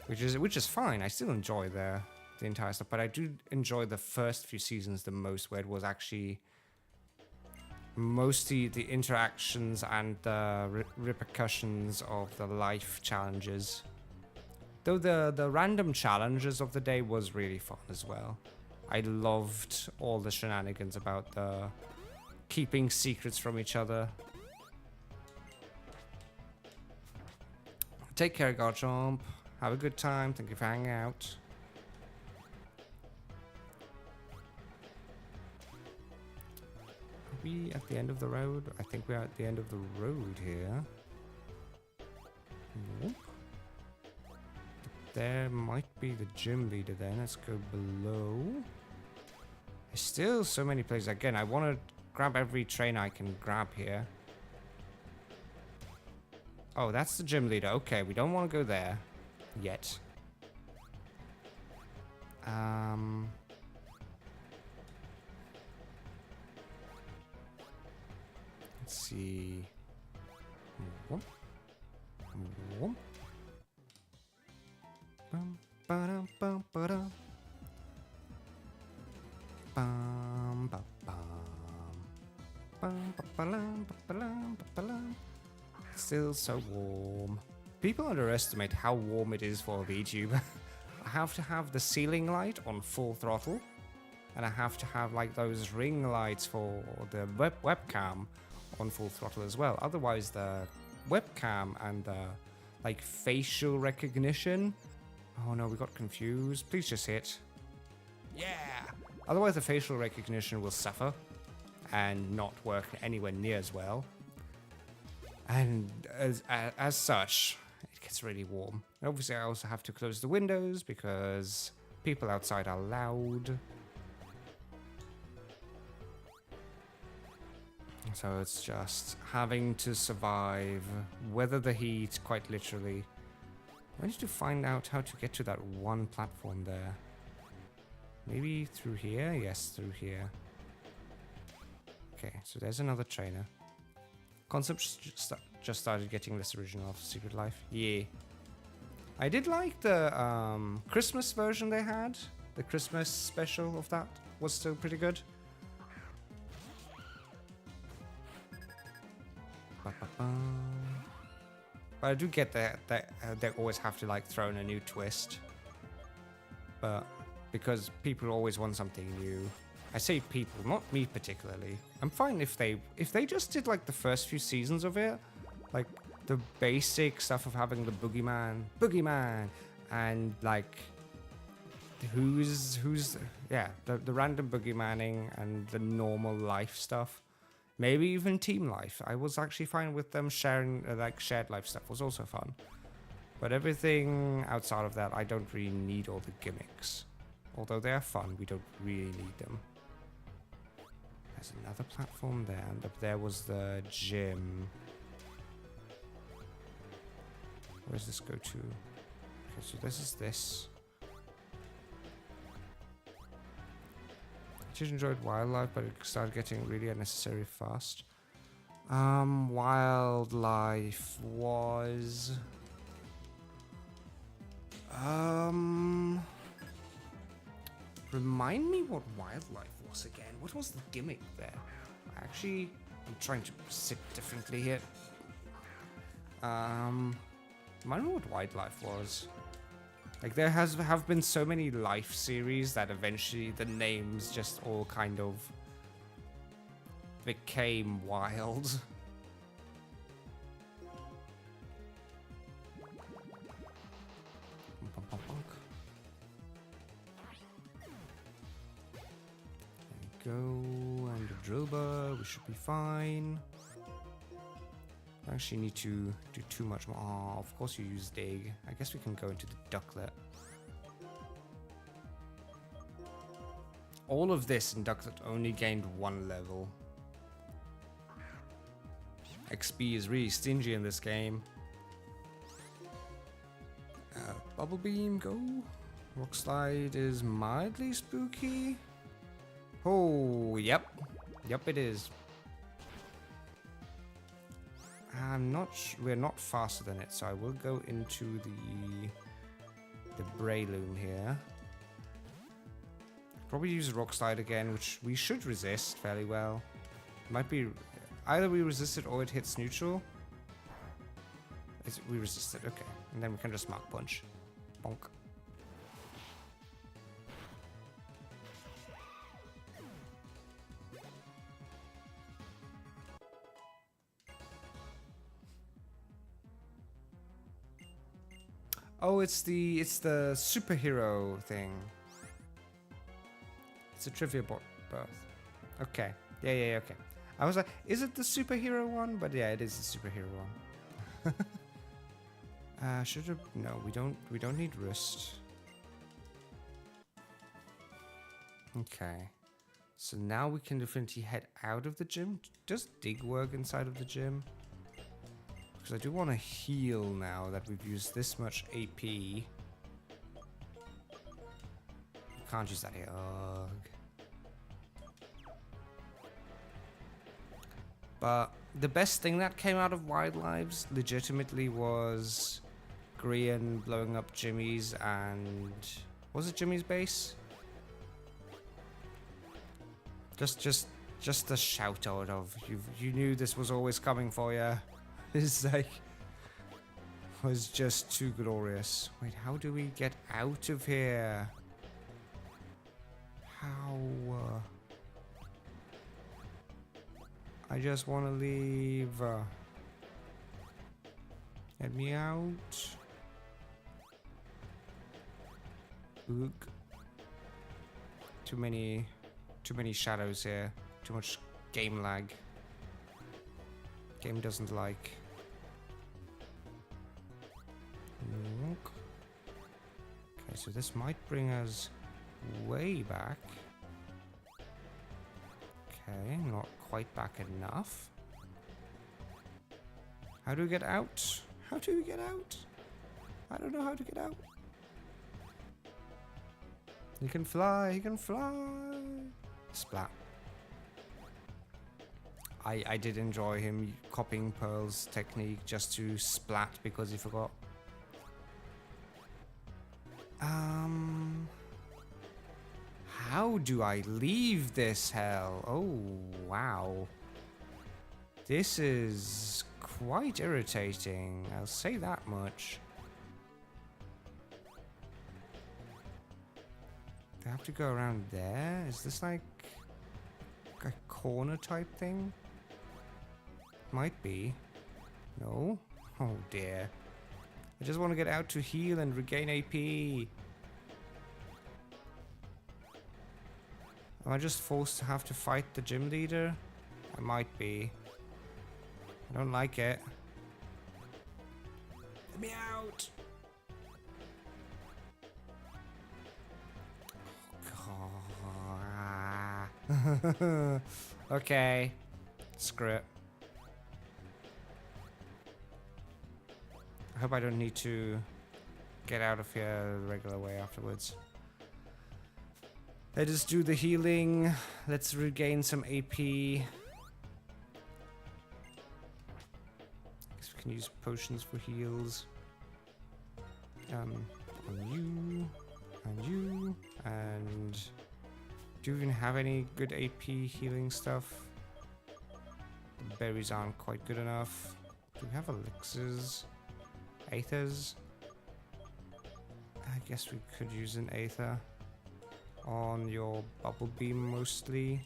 which is fine. I still enjoy the entire stuff, but I do enjoy the first few seasons the most, where it was actually mostly the interactions and the repercussions of the life challenges. Though the random challenges of the day was really fun as well. I loved all the shenanigans about the keeping secrets from each other. Take care, Garchomp. Have a good time. Thank you for hanging out. Are we at the end of the road? I think we're at the end of the road here. Nope. There might be the gym leader then. Let's go below. There's still so many places. Again, I want to grab every train I can grab here. Oh, that's the gym leader. Okay, we don't want to go there yet. Let's see. Whoop. Whoop. Bum, ba-dum, bum, ba-dum. Bum, ba, bum. Bum, ba, ba-lam, ba, ba-lam, ba, ba-lam. Still so warm. People underestimate how warm it is for a VTuber. I have to have the ceiling light on full throttle, and I have to have like those ring lights for the webcam on full throttle as well. Otherwise, the webcam and the like facial recognition. Oh no, we got confused. Please just hit. Yeah! Otherwise the facial recognition will suffer and not work anywhere near as well. And as such, it gets really warm. And obviously I also have to close the windows because people outside are loud. So it's just having to survive, weather the heat, quite literally. I need to find out how to get to that one platform there. Maybe through here? Yes, through here. Okay, so there's another trainer. Concepts just started getting this original of Secret Life. Yeah. I did like the Christmas version they had. The Christmas special of that was still pretty good. But I do get that they always have to like throw in a new twist. But because people always want something new. I say people, not me particularly. I'm fine if they just did like the first few seasons of it, like the basic stuff of having the boogeyman, and like who's yeah, the random boogeymanning and the normal life stuff. Maybe even team life. I was actually fine with them sharing, like shared life stuff was also fun. But everything outside of that, I don't really need all the gimmicks. Although they are fun, we don't really need them. There's another platform there, and up there was the gym. Where does this go to? Okay, so this is this. I just enjoyed wildlife, but it started getting really unnecessary fast. Wildlife was... Remind me what wildlife was again. What was the gimmick there? I'm trying to sit differently here. Remind me what wildlife was. Like, there have been so many life series that eventually the names just all kind of became wild. There we go, and the drill bar, we should be fine. I actually need to do too much more. Oh, of course you use dig. I guess we can go into the ducklet. All of this in ducklet only gained 1 level. XP is really stingy in this game. Bubble beam, go. Rock slide is mildly spooky. Oh, yep. Yep, it is. We're not faster than it, so I will go into the Brayloom here. Probably use Rock Slide again, which we should resist fairly well. Might be either we resist it or it hits neutral. We resist it, okay. And then we can just Mach Punch. Bonk. Oh, it's the superhero thing. It's a trivia birth. Okay. Yeah, okay. I was like, is it the superhero one? But yeah, it is the superhero one. Should have no, we don't need wrist. Okay. So now we can definitely head out of the gym. Does dig work inside of the gym? Because I do want to heal now that we've used this much AP. Can't use that here. Ugh. But the best thing that came out of Wild Lives legitimately was Grian blowing up Jimmy's and... Was it Jimmy's base? Just the shout out of you knew this was always coming for you. It's like, was just too glorious. Wait, how do we get out of here? How? I just want to leave. Let me out. Oog. Too many shadows here. Too much game lag. Game doesn't like. Look. Okay, so this might bring us way back. Okay, not quite back enough. How do we get out? How do we get out? I don't know how to get out. He can fly, he can fly. Splat. I did enjoy him copying Pearl's technique just to splat because he forgot. How do I leave this hell? Oh, wow. This is quite irritating. I'll say that much. Do I have to go around there? Is this like a corner type thing? Might be. No? Oh dear. I just want to get out to heal and regain AP. Am I just forced to have to fight the gym leader? I might be. I don't like it. Let me out! Oh, okay. Screw it. I hope I don't need to get out of here the regular way afterwards. Let us do the healing. Let's regain some AP. Guess we can use potions for heals. On you, and you, and do you even have any good AP healing stuff? The berries aren't quite good enough. Do we have elixirs? Aethers? I guess we could use an aether on your bubble beam mostly.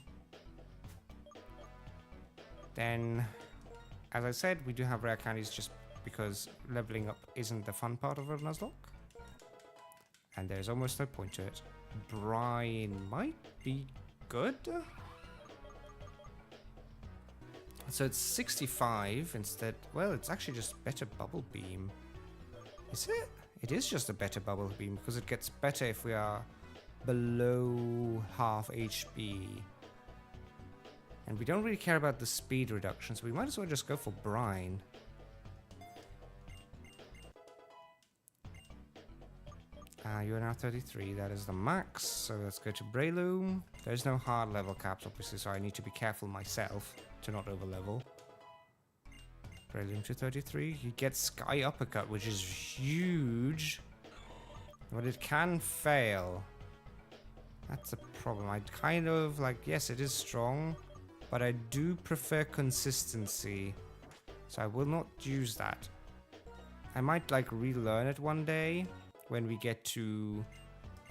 Then, as I said, we do have rare candies just because leveling up isn't the fun part of a Nuzlocke. And there's almost no point to it. Brine might be good. So it's 65 instead. Well, it's actually just better bubble beam. Is it? It is just a better bubble beam because it gets better if we are below half HP. And we don't really care about the speed reduction, so we might as well just go for brine. You are now 33, that is the max, so let's go to Breloom. There's no hard level caps, obviously, so I need to be careful myself to not over level. Breloom to 33, he gets Sky Uppercut, which is huge, but it can fail. That's a problem. I kind of like, yes, it is strong, but I do prefer consistency, so I will not use that. I might like relearn it one day. When we get to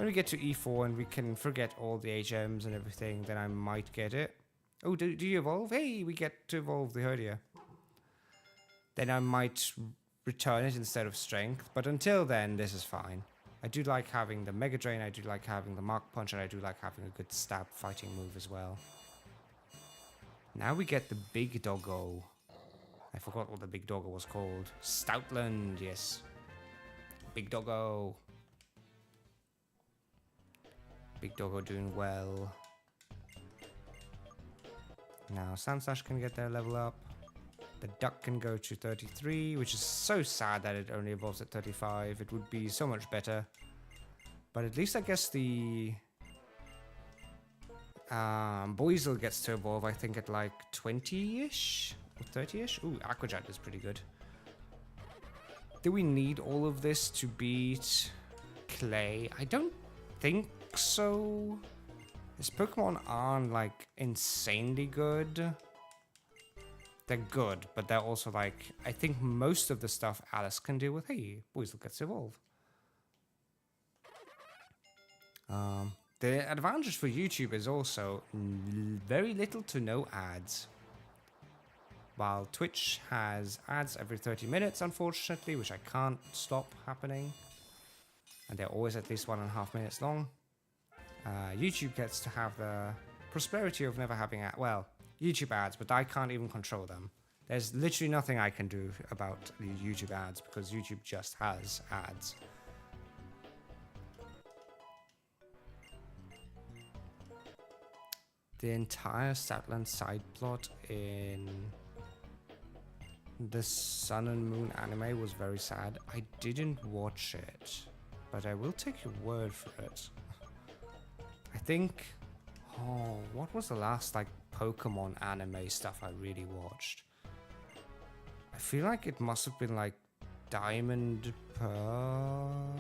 E4 and we can forget all the HMs and everything, then I might get it. Oh, do you evolve? Hey, we get to evolve the Herdia. Then I might return it instead of strength, but until then, this is fine. I do like having the Mega Drain, I do like having the Mark Punch, and I do like having a good stab fighting move as well. Now we get the Big Doggo. I forgot what the Big Doggo was called. Stoutland, yes. Big Doggo. Big Doggo doing well. Now Sandslash can get their level up. The Duck can go to 33, which is so sad that it only evolves at 35. It would be so much better. But at least I guess the Basil gets to evolve, I think, at like 20-ish? Or 30-ish? Ooh, Aquajet is pretty good. Do we need all of this to beat Clay? I don't think so. His Pokemon aren't like insanely good. They're good, but they're also like, I think most of the stuff Alice can deal with. Hey, Basil gets to evolve. The advantage for YouTube is also very little to no ads. while Twitch has ads every 30 minutes, unfortunately, which I can't stop happening. And they're always at least 1.5 minutes long. YouTube gets to have the prosperity of never having well, YouTube ads, but I can't even control them. There's literally nothing I can do about the YouTube ads because YouTube just has ads. The entire Statland side plot in the Sun and Moon anime was very sad. I didn't watch it, but I will take your word for it. I think, oh, what was the last like Pokemon anime stuff I really watched? I feel like it must have been like Diamond Pearl.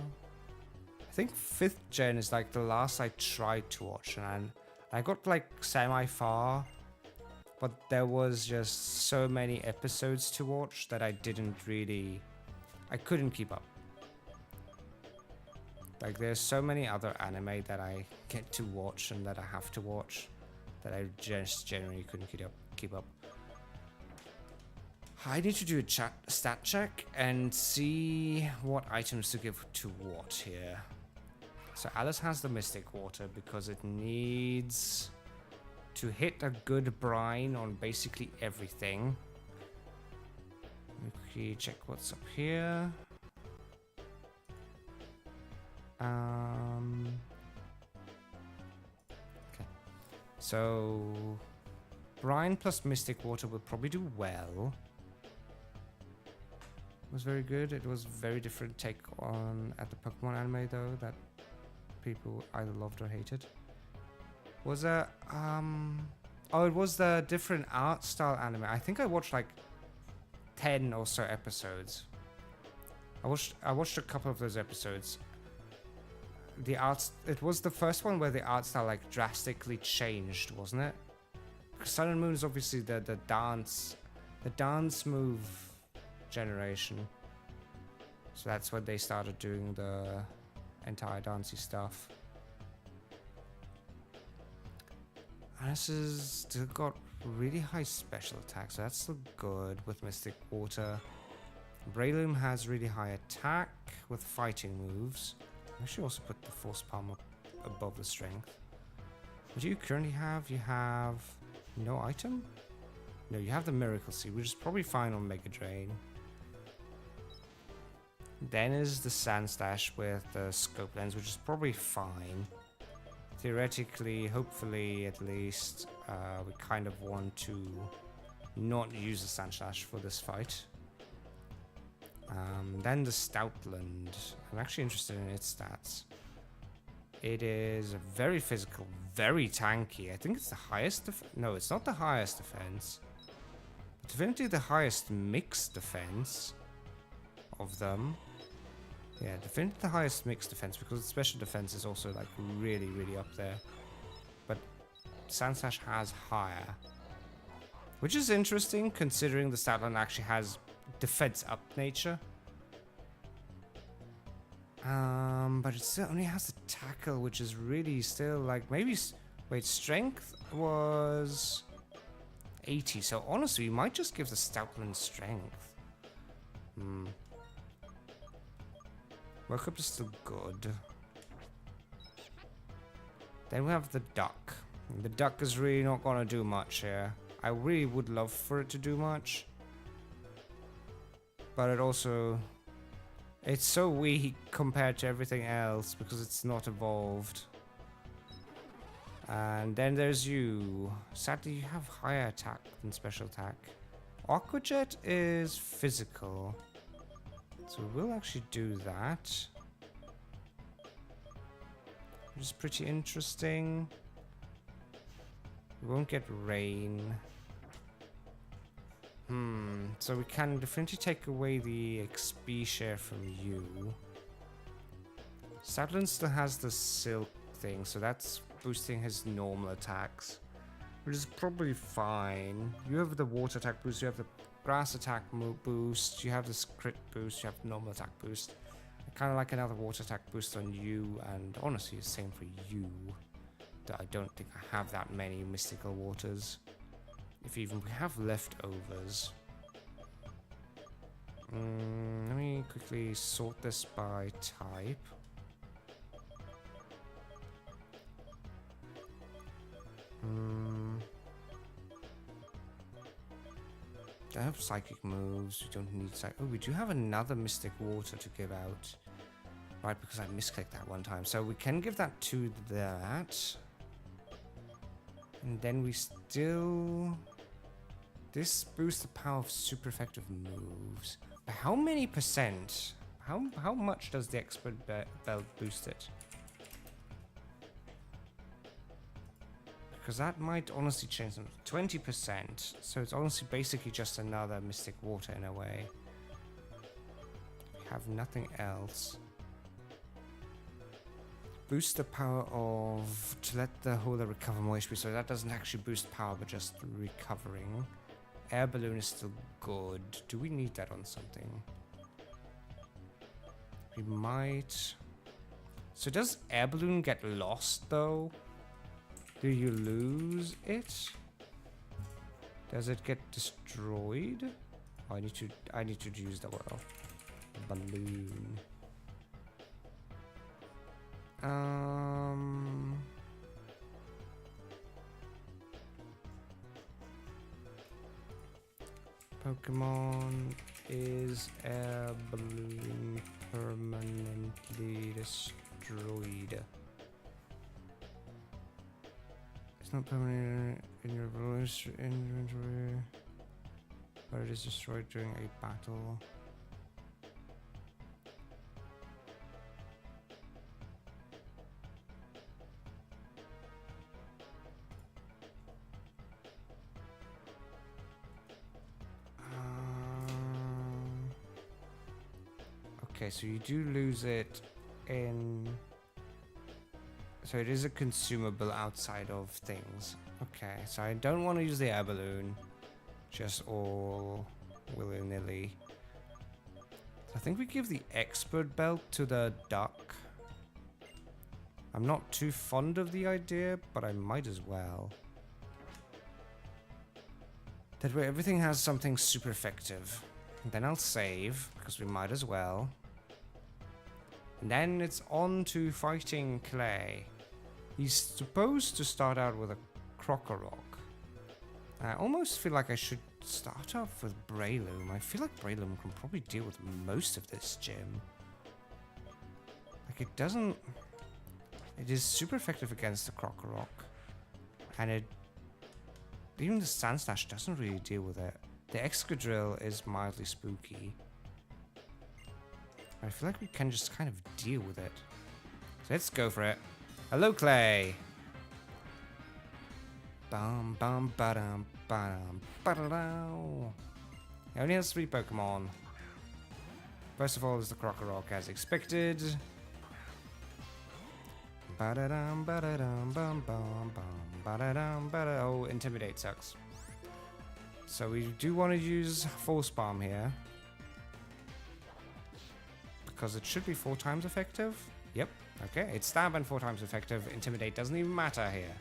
I think 5th gen is like the last I tried to watch, and I got like semi-far, but there was just so many episodes to watch that I couldn't keep up. Like there's so many other anime that I get to watch and that I have to watch that I just generally couldn't keep up. I need to do a stat check and see what items to give to what here. So Alice has the Mystic Water because it needs to hit a good brine on basically everything. Okay, check what's up here. Okay. So brine plus Mystic Water will probably do well. It was very good. It was very different take on at the Pokemon anime though that people either loved or hated. Was it was the different art style anime. I think I watched like 10 or so episodes. I watched a couple of those episodes. It was the first one where the art style like drastically changed, wasn't it? Sun and Moon is obviously the dance move generation. So that's when they started doing the entire dancey stuff. And this is still got really high special attacks, so that's still good with Mystic Water. Breloom has really high attack with fighting moves. I should also put the Force Palm up above the strength. What do you currently have? You have no item? No, you have the Miracle Seed, which is probably fine on Mega Drain. Then is the Sandslash with the Scope Lens, which is probably fine. Theoretically, hopefully at least, we kind of want to not use the Sandslash for this fight. Then the Stoutland. I'm actually interested in its stats. It is very physical, very tanky. I think it's the highest no, it's not the highest defense. But definitely the highest mixed defense of them. Yeah, definitely the highest mixed defense because its special defense is also like really, really up there. But Sandslash has higher. Which is interesting considering the Stoutland actually has defense up nature. But it still only has the tackle, which is really still like maybe. Wait, strength was 80. So honestly, we might just give the Stoutland strength. Workup is still good. Then we have the duck. The duck is really not gonna do much here. I really would love for it to do much. But it's so weak compared to everything else because it's not evolved. And then there's you. Sadly, you have higher attack than special attack. Aqua Jet is physical. So we'll actually do that. Which is pretty interesting. We won't get rain. So we can definitely take away the XP share from you. Stoutland still has the silk thing, so that's boosting his normal attacks, which is probably fine. You have the water attack boost, you have the grass attack boost, you have this crit boost, you have the normal attack boost. Kind of like another water attack boost on you, and honestly, the same for you. I don't think I have that many mystical waters. If even we have leftovers. Let me quickly sort this by type. I have psychic moves. We don't need psychic. Oh, we do have another mystic water to give out. Right, because I misclicked that one time. So we can give that to that. And then we still... This boosts the power of super effective moves. But how many percent? How much does the expert belt boost it? Because that might honestly change them. 20%. So it's honestly basically just another mystic water in a way. We have nothing else. Boost the power of... To let the holder recover more HP. So that doesn't actually boost power, but just recovering. Air balloon is still good. Do we need that on something? We might... So does air balloon get lost though? Do you lose it? Does it get destroyed? Oh, I need to use the balloon. Pokemon is air balloon permanently destroyed. It's not permanent in your inventory, but it is destroyed during a battle. Okay, so you do lose it in... So it is a consumable outside of things. Okay, so I don't want to use the air balloon. Just all willy-nilly. So I think we give the expert belt to the duck. I'm not too fond of the idea, but I might as well. That way everything has something super effective. And then I'll save, because we might as well. And then it's on to fighting Clay. He's supposed to start out with a Krokorok. I almost feel like I should start off with Breloom. I feel like Breloom can probably deal with most of this gym. Like it doesn't... It is super effective against the Krokorok. And it... Even the Sandslash doesn't really deal with it. The Excadrill is mildly spooky. I feel like we can just kind of deal with it. So let's go for it. Hello, Clay. Bum bum ba-dum ba-dum ba-da-dow. He only has 3 Pokemon. First of all is the Krokorok as expected. Ba-da-dum ba-da-dum bum bum bum ba-da-dum ba-da. Oh, Intimidate sucks. So we do want to use Force Palm here. Because it should be 4 times effective. Yep. Okay, it's stab and 4 times effective. Intimidate doesn't even matter here.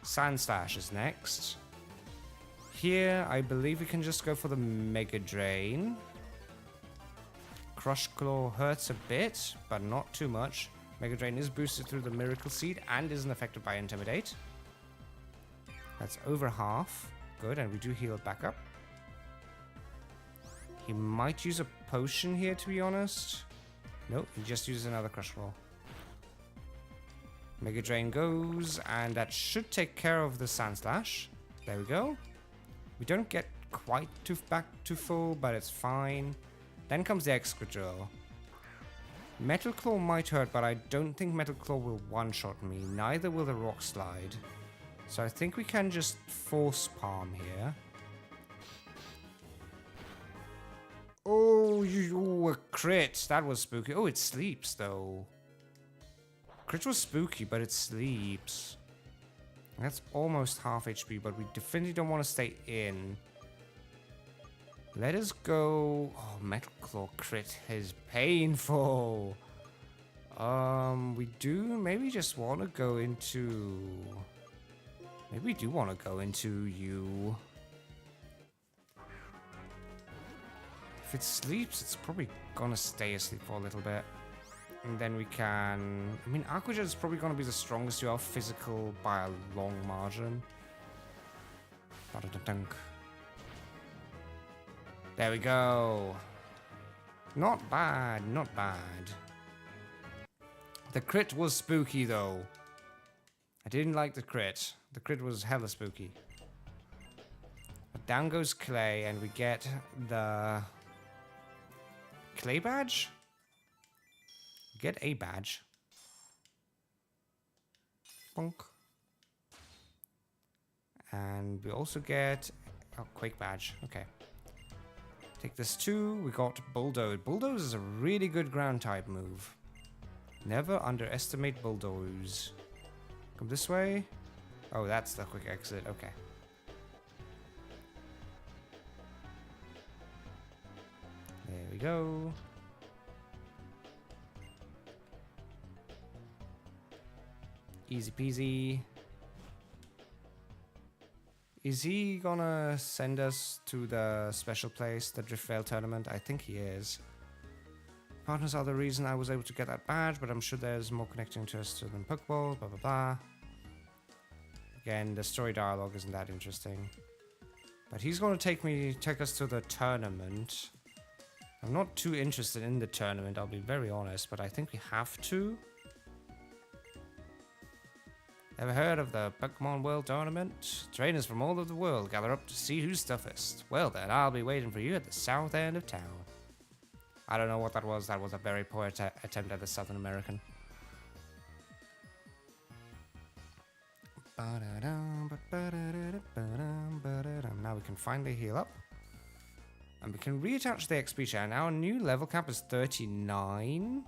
Sandslash is next. Here, I believe we can just go for the Mega Drain. Crush Claw hurts a bit, but not too much. Mega Drain is boosted through the Miracle Seed and isn't affected by Intimidate. That's over half. Good, and we do heal it back up. He might use a potion here, to be honest. Nope, he just uses another Crush Claw. Mega Drain goes, and that should take care of the Sandslash. There we go. We don't get quite back to full, but it's fine. Then comes the Excadrill. Metal Claw might hurt, but I don't think Metal Claw will one-shot me. Neither will the Rock Slide. So I think we can just Force Palm here. Oh, a crit. That was spooky. Oh, it sleeps, though. Crit was spooky, but it sleeps. That's almost half HP, but we definitely don't want to stay in. Let us go... Oh, Metal Claw crit is painful. We do maybe just want to go into... Maybe we do want to go into you. If it sleeps, it's probably gonna stay asleep for a little bit. And then we can... I mean, Aquajet is probably gonna be the strongest you are physical by a long margin. Ba-da-da-dunk. There we go. Not bad, not bad. The crit was spooky, though. I didn't like the crit. The crit was hella spooky. But down goes Clay, and we get the... Clay badge? We get a badge. Bonk. And we also get... Oh, Quake badge. Okay. Take this too. We got Bulldoze. Bulldoze is a really good ground type move. Never underestimate Bulldoze. Come this way. Oh, that's the quick exit. Okay. There we go. Easy peasy. Is he gonna send us to the special place, the Driftveil tournament? I think he is. Partners are the reason I was able to get that badge, but I'm sure there's more connecting to us than Pokeball, blah blah blah. Again, the story dialogue isn't that interesting. But he's gonna take us to the tournament. I'm not too interested in the tournament, I'll be very honest, but I think we have to. Ever heard of the Pokemon World Tournament? Trainers from all over the world gather up to see who's toughest. Well then, I'll be waiting for you at the south end of town. I don't know what that was. That was a very poor attempt at the Southern American. Now we can finally heal up. And we can reattach the XP share. Now our new level cap is 39.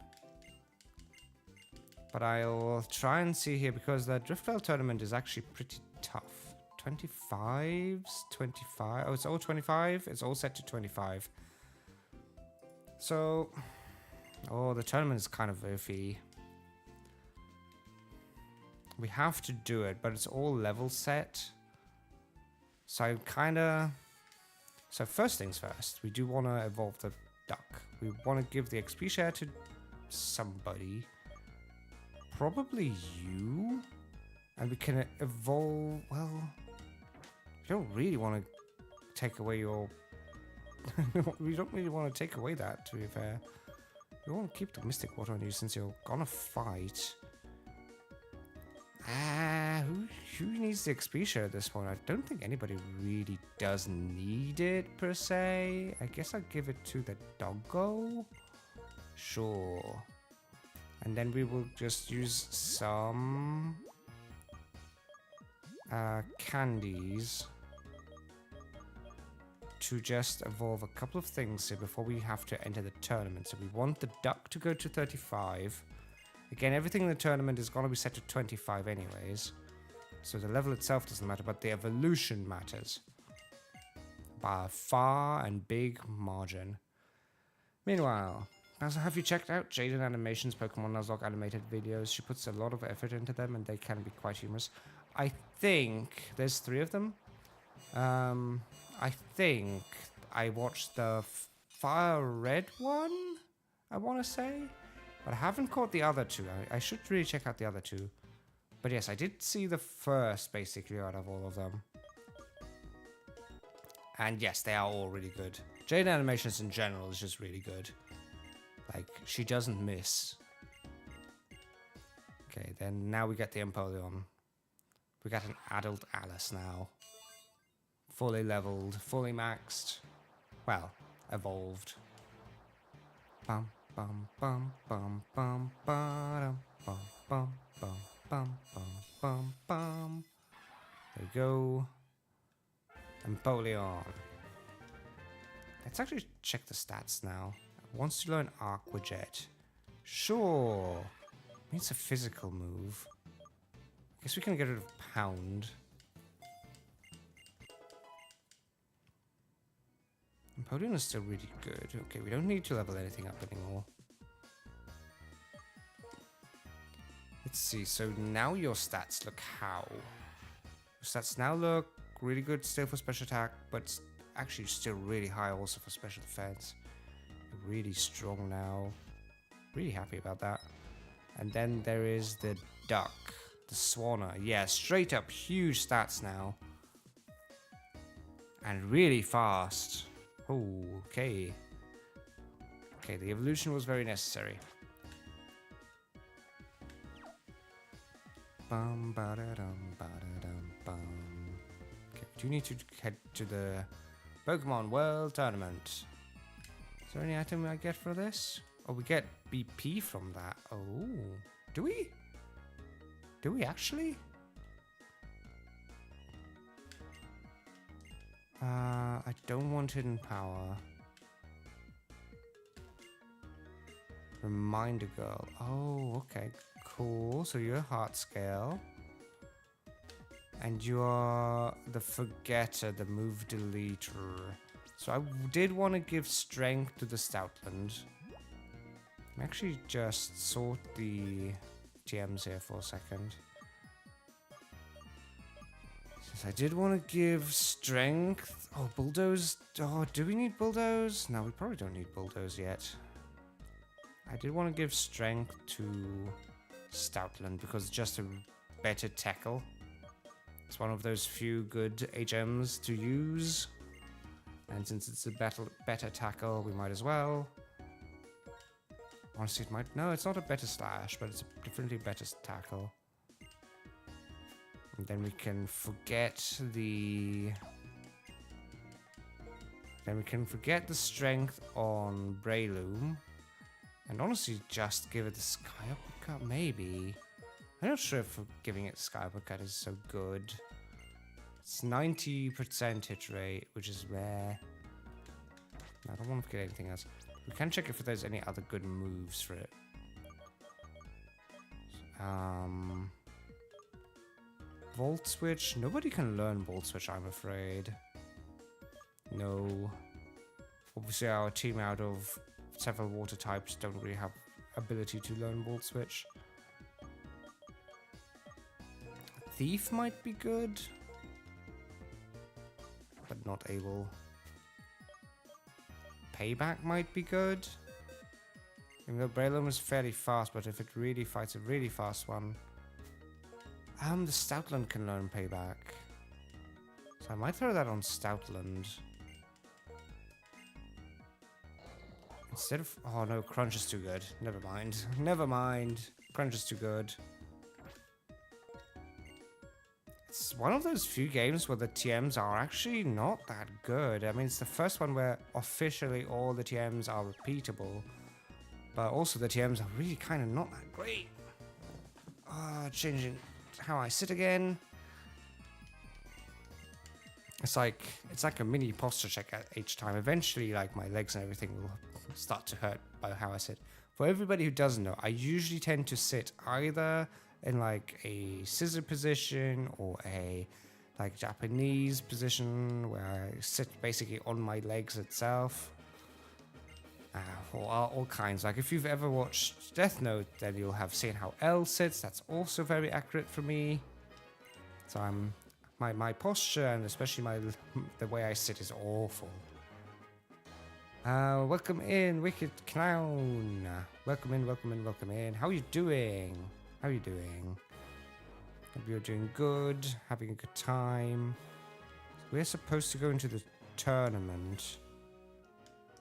But I'll try and see here because the Driftveil tournament is actually pretty tough. 25s, 25. Oh, it's all 25. It's all set to 25. So, oh, the tournament is kind of iffy. We have to do it, but it's all level set. So I kind of... So first things first, we do want to evolve the duck. We want to give the XP share to somebody. Probably you, and we can evolve. Well, we don't really want to take away your. We don't really want to take away that. To be fair, we want to keep the Mystic Water on you since you're gonna fight. Who needs the XP share at this point? I don't think anybody really does need it per se. I guess I'll give it to the doggo. Sure. And then we will just use some candies to just evolve a couple of things here before we have to enter the tournament. So we want the duck to go to 35. Again, everything in the tournament is going to be set to 25 anyways. So the level itself doesn't matter, but the evolution matters. By a far and big margin. Meanwhile... Basil, have you checked out Jaden Animation's Pokemon Nuzlocke animated videos? She puts a lot of effort into them and they can be quite humorous. I think there's 3 of them. I think I watched the Fire Red one, I want to say. But I haven't caught the other 2. I should really check out the other 2. But yes, I did see the first basically out of all of them. And yes, they are all really good. Jaden Animations in general is just really good. Like, she doesn't miss. Okay, then now we get the Empoleon. We got an adult Alice now. Fully leveled, fully maxed. Well, evolved. Bum bum bum bum bum bum bum bum bum bum bum bum. There we go. Empoleon. Let's actually check the stats now. Wants to learn Aquajet. Sure. It's a physical move. I guess we can get rid of Pound. Empoleon is still really good. Okay, we don't need to level anything up anymore. Let's see. So now your stats look how? Stats now look really good still for special attack, but actually still really high also for special defense. Really strong now. Really happy about that. And then there is the duck, the swanner. Yeah, straight up huge stats now. And really fast. Oh, okay. Okay, the evolution was very necessary. Bum ba da dum ba da dum bum. Okay, we do need to head to the Pokemon World Tournament. Is there any item I get for this? Oh, we get BP from that. Oh, do we? Do we actually? I don't want hidden power. Reminder girl. Oh, okay, cool. So you're heart scale. And you are the forgetter, the move deleter. So I did want to give strength to the Stoutland. Let me actually just sort the TMs here for a second. Since I did want to give strength. Oh, bulldoze. Oh, do we need bulldoze? No, we probably don't need bulldoze yet. I did want to give strength to Stoutland because it's just a better tackle. It's one of those few good HMs to use. And since it's a better tackle, we might as well. Honestly, it might... No, it's not a better slash, but it's a definitely better tackle. And then we can forget the... Then we can forget the strength on Breloom. And honestly, just give it the Sky Uppercut, maybe. I'm not sure if giving it Sky Uppercut is so good. It's 90% hit rate, which is rare. I don't want to forget anything else. We can check if there's any other good moves for it. Volt Switch. Nobody can learn Volt Switch, I'm afraid. No. Obviously, our team out of several water types don't really have ability to learn Volt Switch. Thief might be good, but not able. Payback might be good. Even though Breloom is fairly fast, but if it really fights a really fast one. The Stoutland can learn Payback. So I might throw that on Stoutland. Instead of... Oh no, Crunch is too good. Never mind. Never mind. Crunch is too good. It's one of those few games where the TMs are actually not that good. I mean, it's the first one where officially all the TMs are repeatable. But also the TMs are really kind of not that great. Changing how I sit again. It's like a mini posture check at each time. Eventually, like, my legs and everything will start to hurt by how I sit. For everybody who doesn't know, I usually tend to sit either in like a scissor position or a like Japanese position where I sit basically on my legs itself. Or all kinds. Like if you've ever watched Death Note, then you'll have seen how L sits. That's also very accurate for me. So my posture and especially the way I sit is awful. Welcome in, Wicked Clown. Welcome in, welcome in, welcome in. How are you doing? How are you doing? Hope you're doing good, having a good time. We're supposed to go into the tournament.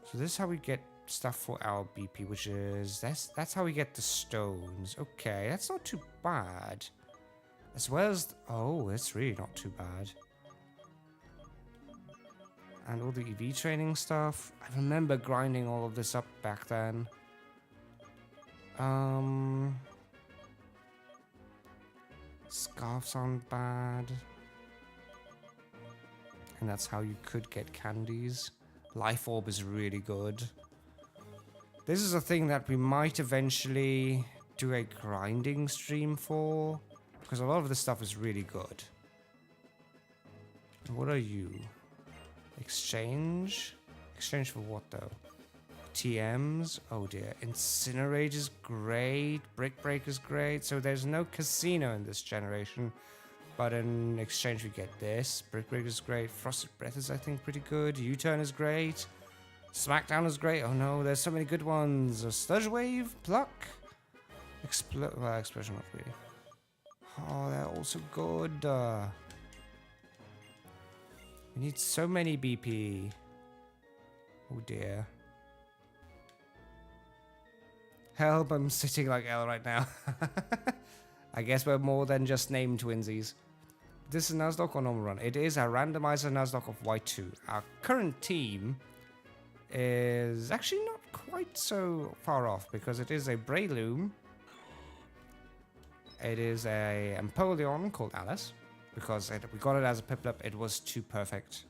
So this is how we get stuff for our BP, which is... That's how we get the stones. Okay, that's not too bad. As well as... Oh, it's really not too bad. And all the EV training stuff. I remember grinding all of this up back then. Scarves aren't bad. And that's how you could get candies. Life Orb is really good. This is a thing that we might eventually do a grinding stream for. Because a lot of this stuff is really good. What are you? Exchange? Exchange for what though? TMs? Oh dear. Incinerate is great. Brick Break is great. So there's no casino in this generation. But in exchange, we get this. Brick Break is great. Frosted Breath is, I think, pretty good. U-Turn is great. Smackdown is great. Oh no, there's so many good ones. A Sludge Wave, Pluck, Explosion, not really. Oh, they're also good. We need so many BP. Oh dear. Help, I'm sitting like L right now. I guess we're more than just name twinsies. This is Nuzlocke or normal run? It is a randomizer Nuzlocke of White2. Our current team is actually not quite so far off because it is a Breloom. It is a Empoleon called Alice because we got it as a Piplup. It was too perfect.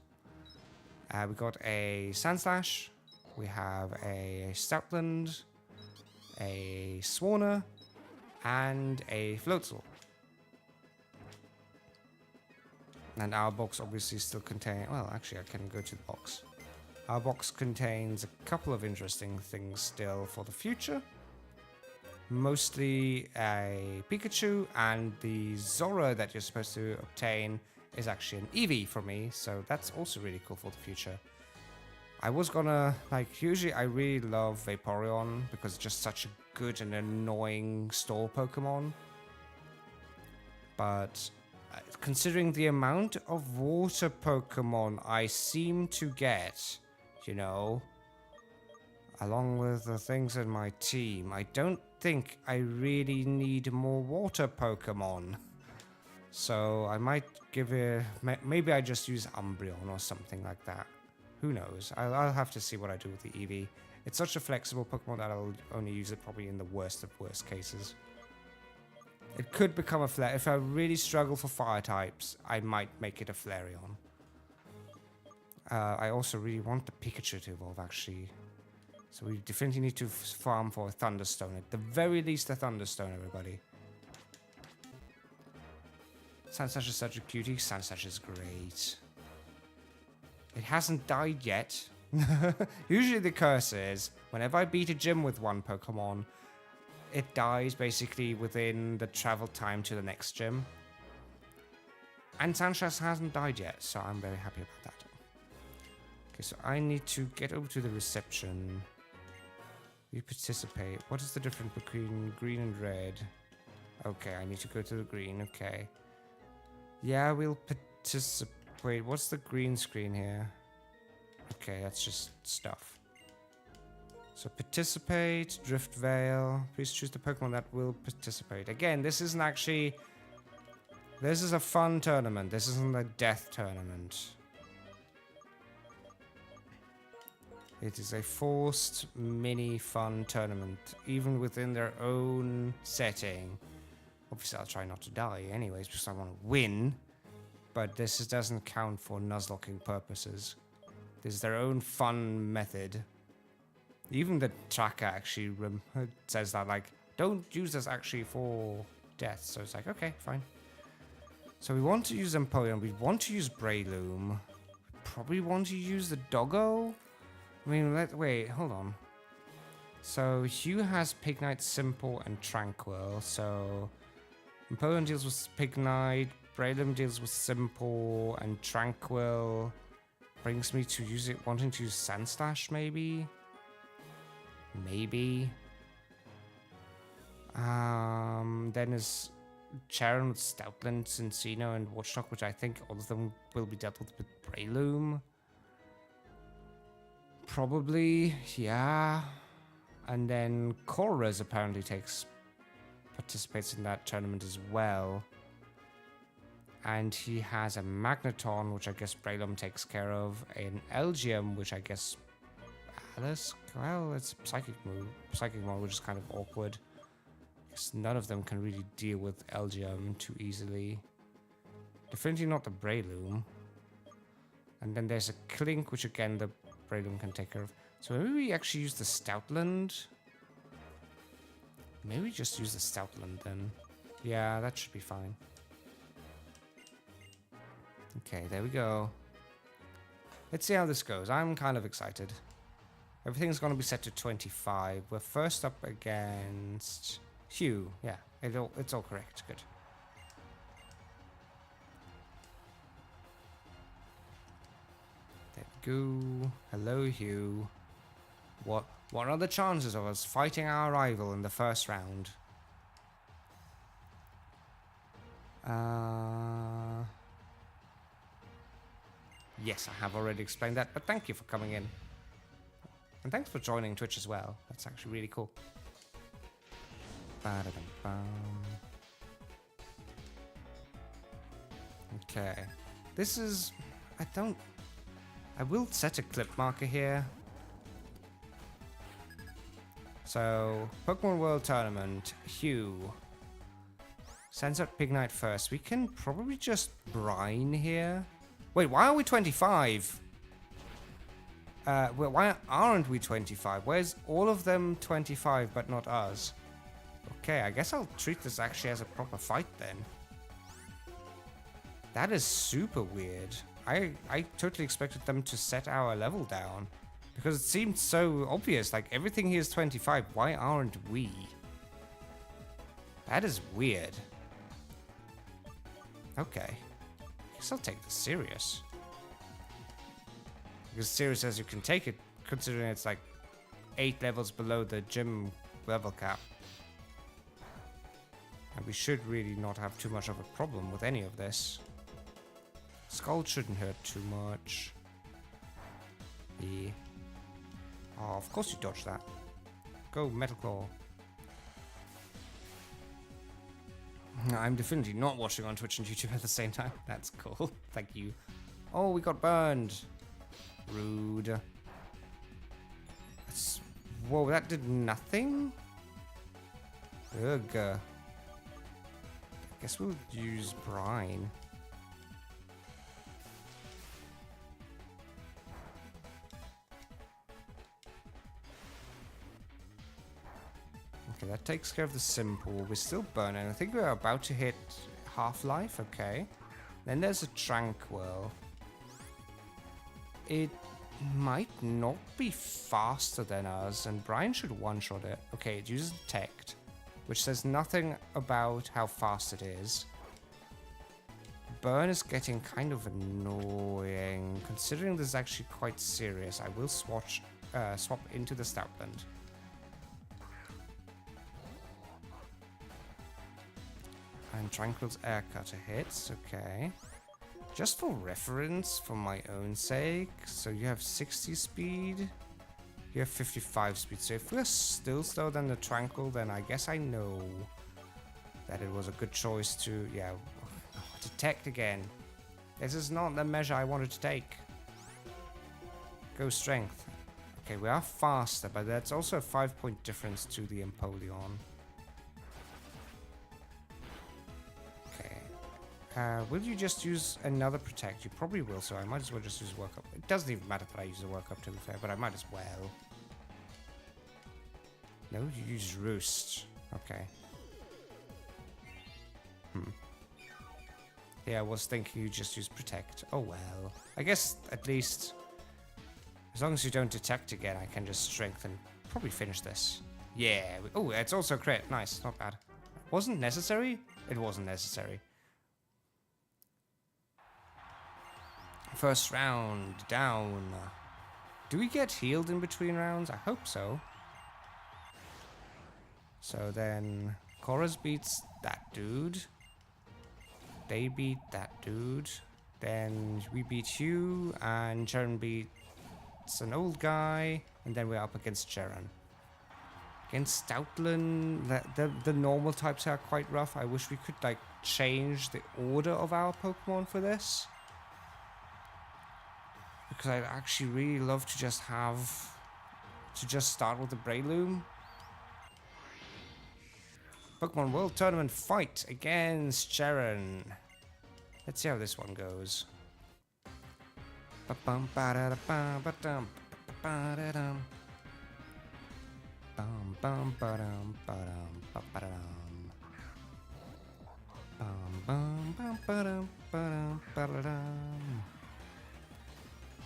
We got a Sandslash. We have a Stoutland, a Swarner, and a Floatzel. And our box obviously still contains... Well, actually, I can go to the box. Our box contains a couple of interesting things still for the future. Mostly a Pikachu, and the Zora that you're supposed to obtain is actually an Eevee for me, so that's also really cool for the future. I was gonna... usually I really love Vaporeon because it's just such a good and annoying store Pokemon. But... considering the amount of water Pokemon I seem to get, you know, along with the things in my team, I don't think I really need more water Pokemon. So I might give it... maybe I just use Umbreon or something like that. Who knows? I'll have to see what I do with the Eevee. It's such a flexible Pokemon that I'll only use it probably in the worst of worst cases. It could become a Flare. If I really struggle for fire types, I might make it a Flareon. I also really want the Pikachu to evolve, actually. So we definitely need to farm for a Thunderstone. At the very least, a Thunderstone, everybody. Sandslash is such a cutie. Sandslash is great. It hasn't died yet. Usually the curse is, whenever I beat a gym with one Pokemon, it dies basically within the travel time to the next gym. And Sandslash hasn't died yet, so I'm very happy about that. Okay, so I need to get over to the reception. You participate. What is the difference between green and red? Okay, I need to go to the green, okay. Yeah, we'll participate. What's the green screen here? Okay, that's just stuff. So participate, Drift Veil. Please choose the Pokemon that will participate. Again, this isn't actually... this is a fun tournament. This isn't a death tournament. It is a forced mini fun tournament, even within their own setting. Obviously, I'll try not to die anyways, because I want to win. But this doesn't count for Nuzlocking purposes. This is their own fun method. Even the tracker actually says that, like, don't use this actually for death. So it's like, okay, fine. So we want to use Empoleon. We want to use Breloom. Probably want to use the Doggo. I mean, wait, hold on. So Hugh has Pignite, Simple, and Tranquil. So Empoleon deals with Pignite. Breloom deals with Simple, and Tranquil brings me to wanting to use Sandslash, maybe? Maybe. Then is Charon with Stoutland, Cincino, and Watchdog, which I think all of them will be dealt with Breloom. Probably, yeah. And then Korras apparently participates in that tournament as well. And he has a Magneton, which I guess Breloom takes care of. An Elgium, which I guess Alice? Well, it's Psychic mode, which is kind of awkward. Because none of them can really deal with Elgium too easily. Definitely not the Breloom. And then there's a Clink, which again the Breloom can take care of. So maybe we actually use the Stoutland. Maybe we just use the Stoutland then. Yeah, that should be fine. Okay, there we go. Let's see how this goes. I'm kind of excited. Everything's going to be set to 25. We're first up against Hugh. Yeah, it's all correct. Good. Goo. Hello, Hugh. What are the chances of us fighting our rival in the first round? Yes, I have already explained that, but thank you for coming in. And thanks for joining Twitch as well. That's actually really cool. Okay. This is... I will set a clip marker here. So, Pokemon World Tournament, Hugh. Sends out Pignite first. We can probably just brine here. Wait, why are we 25? Well, why aren't we 25? Where's all of them 25 but not us? Okay, I guess I'll treat this actually as a proper fight then. That is super weird. I totally expected them to set our level down. Because it seemed so obvious, like everything here is 25, why aren't we? That is weird. Okay. Guess I'll take this serious. As serious as you can take it, considering it's like 8 levels below the gym level cap. And we should really not have too much of a problem with any of this. Skull shouldn't hurt too much. Yeah. Oh, of course you dodged that. Go, Metal Claw. I'm definitely not watching on Twitch and YouTube at the same time. That's cool. Thank you. Oh, we got burned. Rude. Whoa, that did nothing? Ugh. I guess we'll use brine. Okay, that takes care of the simple. We're still burning. I think we're about to hit half-life. Okay. Then there's a tranquil. It might not be faster than us, and Brian should one-shot it. Okay, it uses detect, which says nothing about how fast it is. Burn is getting kind of annoying. Considering this is actually quite serious, I will swap into the Stoutland. And Tranquil's Air Cutter hits, okay. Just for reference, for my own sake, so you have 60 speed, you have 55 speed, so if we're still slower than the Tranquil, then I guess I know that it was a good choice to, yeah, detect again. This is not the measure I wanted to take. Go Strength. Okay, we are faster, but that's also a 5-point difference to the Empoleon. Will you just use another Protect? You probably will, so I might as well just use Work Up. It doesn't even matter that I use a Work Up, to be fair, but I might as well. No, you use Roost. Okay. Yeah, I was thinking you just use Protect. Oh well. I guess, at least, as long as you don't Detect again, I can just Strengthen. Probably finish this. Yeah. Oh, it's also crit. Nice. Not bad. Wasn't necessary? It wasn't necessary. First round, down. Do we get healed in between rounds? I hope so. So then, Chorus beats that dude. They beat that dude. Then we beat Hugh, and Sharon beats an old guy, and then we're up against Sharon. Against Stoutland, the normal types are quite rough. I wish we could like change the order of our Pokemon for this. Because I'd actually really love to just start with the Breloom. Pokemon World Tournament fight against Sharon. Let's see how this one goes.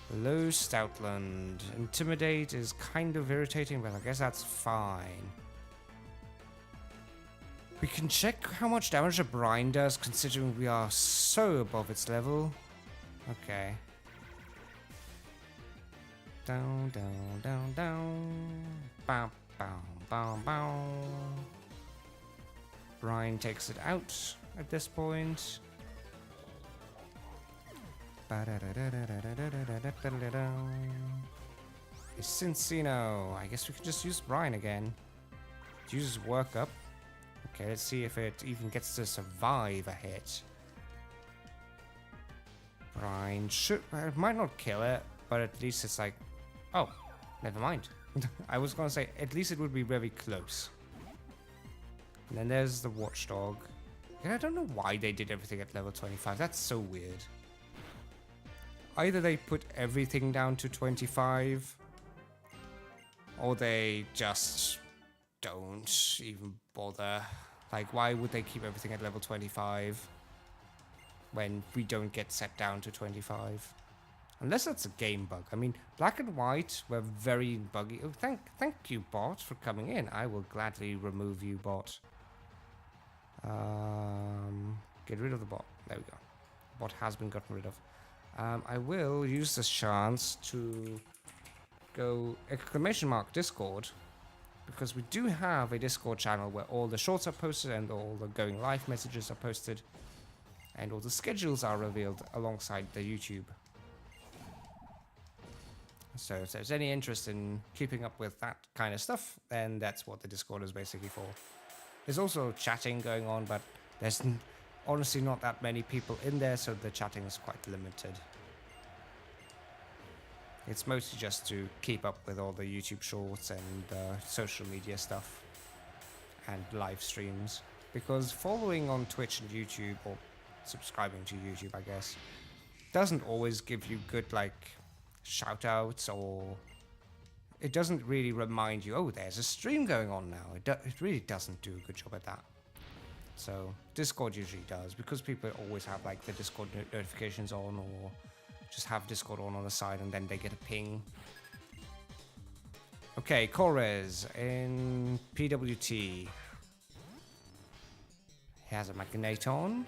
Hello, Stoutland. Intimidate is kind of irritating, but I guess that's fine. We can check how much damage a Brine does, considering we are so above its level. Okay. Down, down, down, down. Bow, bow, bow, bow. Brian takes it out at this point. It's Cincino. I guess we can just use Brian again. It uses work up. Okay, let's see if it even gets to survive a hit. Brian should... It might not kill it, but at least it's like... Oh, never mind. I was gonna say, at least it would be very close. And then there's the Watchdog. Yeah, I don't know why they did everything at level 25. That's so weird. Either they put everything down to 25, or they just don't even bother. Like, why would they keep everything at level 25 when we don't get set down to 25? Unless that's a game bug. I mean, Black and White were very buggy. Oh, thank you, bot, for coming in. I will gladly remove you, bot. Get rid of the bot. There we go. The bot has been gotten rid of. I will use this chance to go !Discord, because we do have a Discord channel where all the shorts are posted and all the going live messages are posted and all the schedules are revealed alongside the YouTube. So if there's any interest in keeping up with that kind of stuff, then that's what the Discord is basically for. There's also chatting going on, but there's honestly not that many people in there, so the chatting is quite limited. It's mostly just to keep up with all the YouTube shorts and social media stuff and live streams. Because following on Twitch and YouTube, or subscribing to YouTube, I guess, doesn't always give you good, like, shout-outs, or it doesn't really remind you, oh, there's a stream going on now. It really doesn't do a good job at that. So Discord usually does, because people always have like the Discord notifications on, or just have Discord on the side and then they get a ping. Okay, Corez in PWT. He has a Magneton.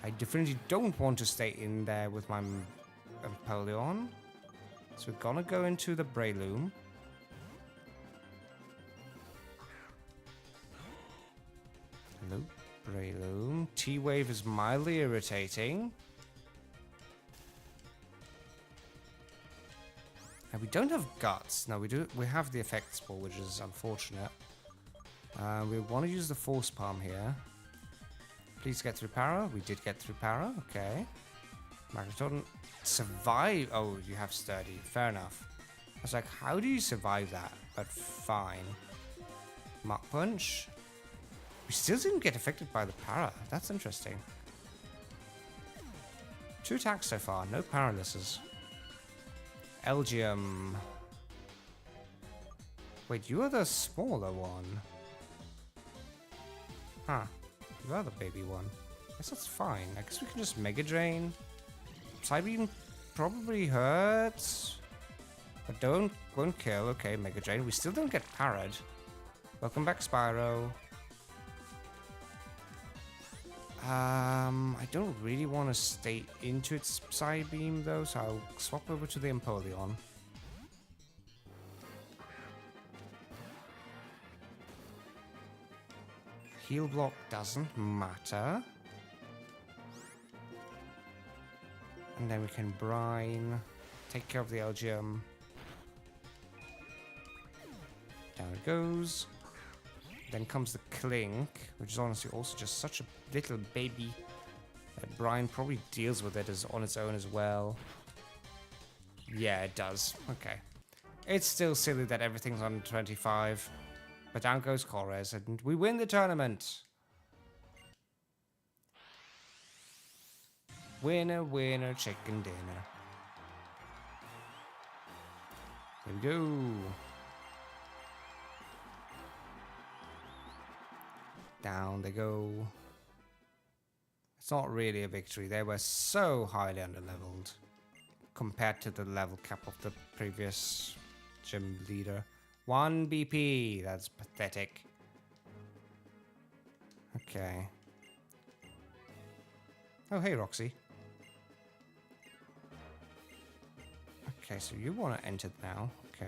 I definitely don't want to stay in there with my Empoleon. So we're gonna go into the Breloom. Hello, Breloom. T-Wave is mildly irritating. And we don't have Guts. No, we do. We have the Effect Spore, which is unfortunate. We want to use the Force Palm here. Please get through Para. We did get through Para. Okay. Magneton survive. Oh, you have Sturdy. Fair enough. I was like, how do you survive that? But fine. Mach Punch. We still didn't get affected by the Para. That's interesting. 2 attacks so far. No paralysis. Elgium. Wait, you are the smaller one. Huh. You are the baby one. I guess that's fine. I guess we can just Mega Drain. Psybeam probably hurts, but won't kill. Okay, Mega Drain. We still don't get parried. Welcome back, Spyro. I don't really want to stay into its Psybeam though, so I'll swap over to the Empoleon. Heal block doesn't matter. And then we can Brine, take care of the Elgium. Down it goes. Then comes the Clink, which is honestly also just such a little baby that Brine probably deals with it on its own as well. Yeah, it does. Okay. It's still silly that everything's on 25. But down goes Corez, and we win the tournament. Winner, winner, chicken dinner. Here we go. Down they go. It's not really a victory. They were so highly underleveled compared to the level cap of the previous gym leader. 1 BP. That's pathetic. Okay. Oh, hey, Roxy. Okay, so you want to enter now. Okay.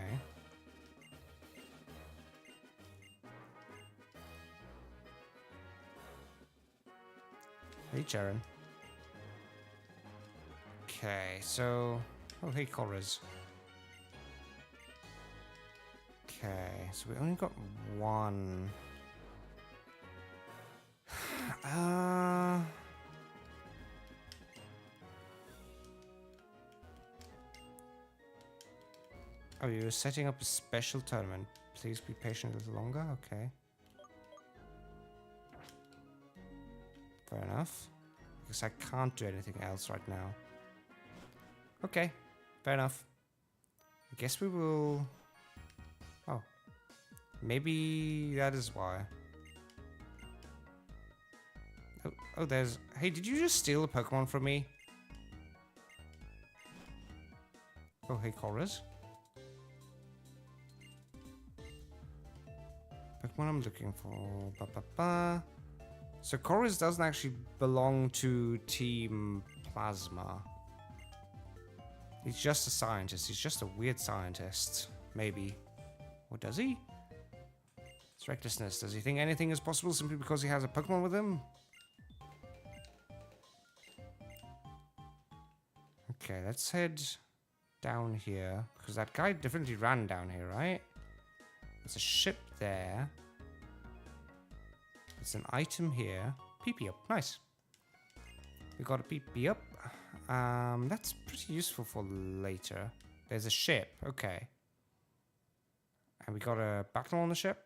Hey, Charon. Okay, so... Oh, hey, Corers. Okay, so we only got one. Oh, you're setting up a special tournament. Please be patient a little longer. Okay. Fair enough. Because I can't do anything else right now. Okay. Fair enough. I guess we will... Oh. Maybe that is why. Oh, there's... Hey, did you just steal a Pokemon from me? Oh, hey, Corers. Pokemon I'm looking for. So Corus doesn't actually belong to Team Plasma. He's just a scientist. He's just a weird scientist. Maybe. Or does he? It's recklessness. Does he think anything is possible simply because he has a Pokemon with him? Okay, let's head down here. Because that guy definitely ran down here, right? There's a ship there. There's an item here. PP up. Nice. We got a PP up. That's pretty useful for later. There's a ship. Okay. And we got a battle on the ship.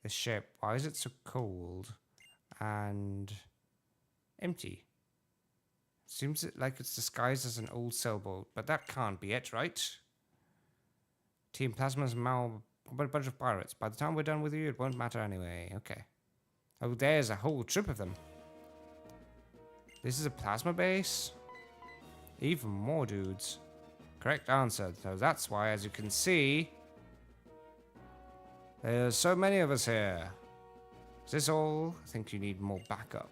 The ship. Why is it so cold? And empty. Seems like it's disguised as an old sailboat. But that can't be it, right? Team Plasma's a bunch of pirates. By the time we're done with you, it won't matter anyway. Okay. Oh, there's a whole trip of them. This is a plasma base? Even more dudes. Correct answer. So that's why, as you can see, there's so many of us here. Is this all? I think you need more backup.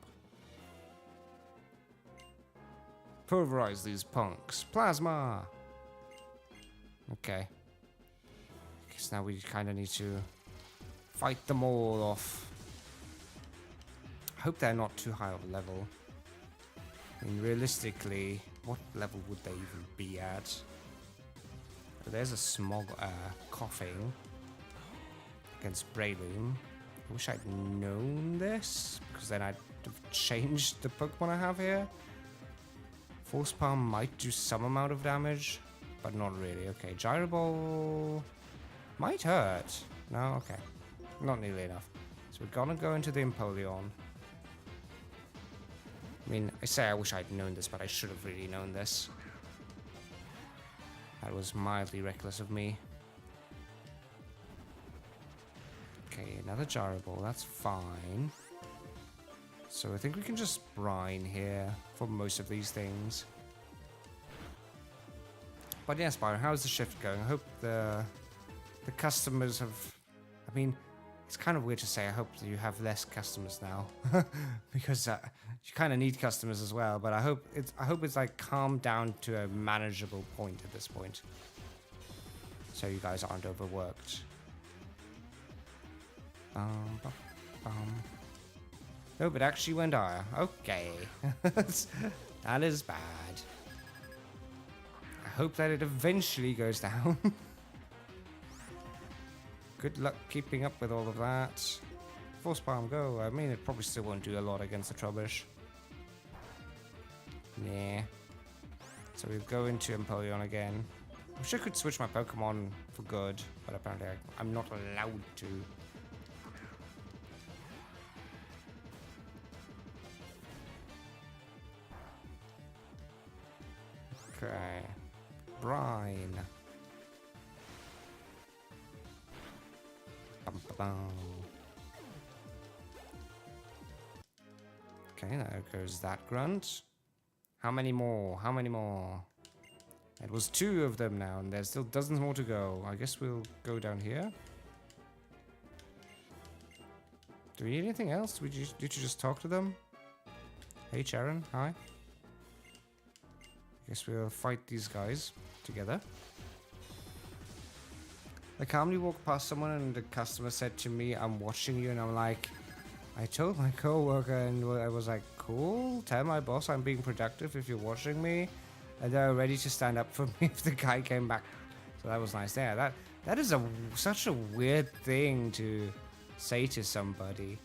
Pulverize these punks. Plasma! Okay. Guess now we kind of need to fight them all off. I hope they're not too high of a level. I mean, realistically, what level would they even be at? Oh, there's a smog coughing against Breloom. I wish I'd known this, because then I'd have changed the Pokemon I have here. Force Palm might do some amount of damage, but not really. Okay, Gyro Ball might hurt. No, okay. Not nearly enough. So we're gonna go into the Empoleon. I mean, I say I wish I'd known this, but I should have really known this. That was mildly reckless of me. Okay, another Gyro Ball, that's fine. So I think we can just brine here for most of these things. But yes, Byron, how's the shift going? I hope the customers have... I mean, it's kind of weird to say I hope that you have less customers now. Because you kind of need customers as well. But I hope it's like calmed down to a manageable point at this point. So you guys aren't overworked. Nope, it actually went higher. Okay. That is bad. I hope that it eventually goes down. Good luck keeping up with all of that. Force Palm, go. I mean, it probably still won't do a lot against the Trubbish. Nah. So we'll go into Empoleon again. I wish I could switch my Pokemon for good, but apparently I'm not allowed to. Okay. Brine. Bum, ba, bum. Okay, there goes that grunt. How many more? How many more? It was 2 of them now, and there's still dozens more to go. I guess we'll go down here. Do we need anything else? Did you just talk to them? Hey, Sharon. Hi. I guess we'll fight these guys. together. I calmly walked past someone and the customer said to me, "I'm watching you," and I'm like, I told my coworker and I was like, cool, tell my boss I'm being productive if you're watching me. And they're ready to stand up for me if the guy came back. So that was nice there. That is such a weird thing to say to somebody.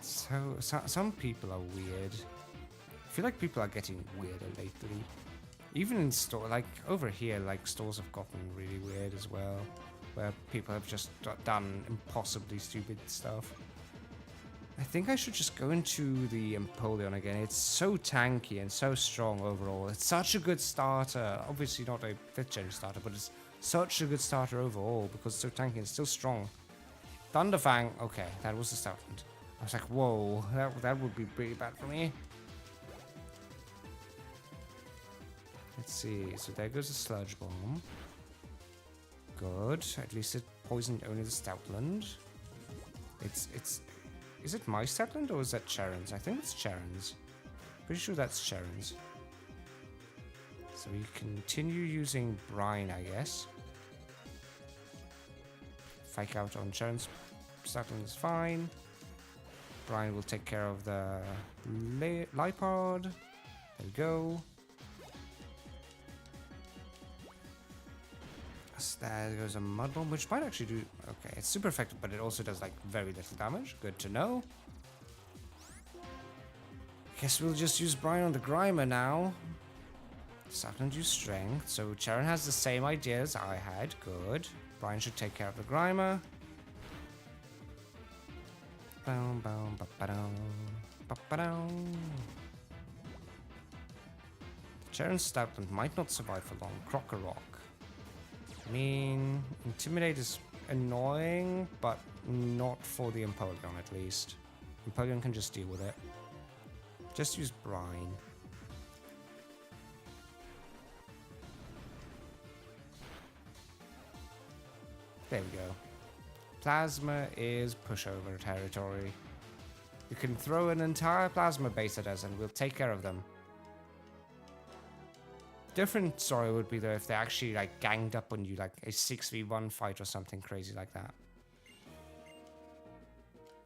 So some people are weird. I feel like people are getting weirder lately. Even in store, like over here, like stores have gotten really weird as well, where people have just done impossibly stupid stuff. I think I should just go into the Empoleon again. It's so tanky and so strong overall. It's such a good starter. Obviously not a 5th gen starter, but it's such a good starter overall because it's so tanky and still strong. Thunderfang. Okay, that was the Stoutland. I was like, whoa, that would be pretty bad for me. Let's see. So there goes the Sludge Bomb. Good. At least it poisoned only the Stoutland. Is it my Stoutland or is that Charon's? I think it's Charon's. Pretty sure that's Charon's. So we continue using Brine, I guess. Fake out on Charon's Stoutland is fine. Brine will take care of the Lipard. There we go. There goes a Mud Bomb, which might actually do... Okay, it's super effective, but it also does, like, very little damage. Good to know. Guess we'll just use Brine on the Grimer now. Stoutland use Strength, so Charon has the same idea as I had. Good. Brine should take care of the Grimer. Boom, boom, ba-ba-dum, ba-ba-dum. Charon's Stoutland might not survive for long. Crocker Rock. I mean, Intimidate is annoying, but not for the Empoleon at least. Empoleon can just deal with it. Just use Brine. There we go. Plasma is pushover territory. You can throw an entire Plasma base at us and we'll take care of them. Different story would be though if they actually like ganged up on you, like a 6v1 fight or something crazy like that.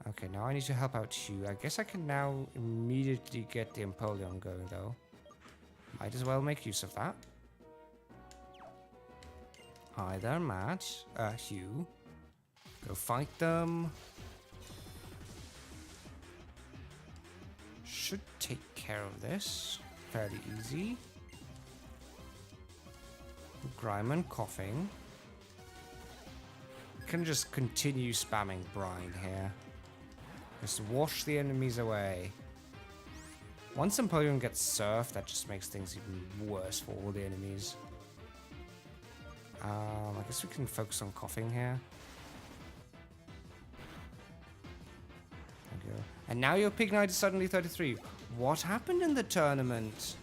Okay, now I need to help out Hugh. I guess I can now immediately get the Empoleon going though. Might as well make use of that. Hi there, Matt. Hugh. Go fight them. Should take care of this. Fairly easy. Grimer coughing. Can just continue spamming Brine here. Just wash the enemies away. Once Empoleon gets surfed, that just makes things even worse for all the enemies. I guess we can focus on coughing here. There we go. And now your Pig Knight is suddenly 33. What happened in the tournament?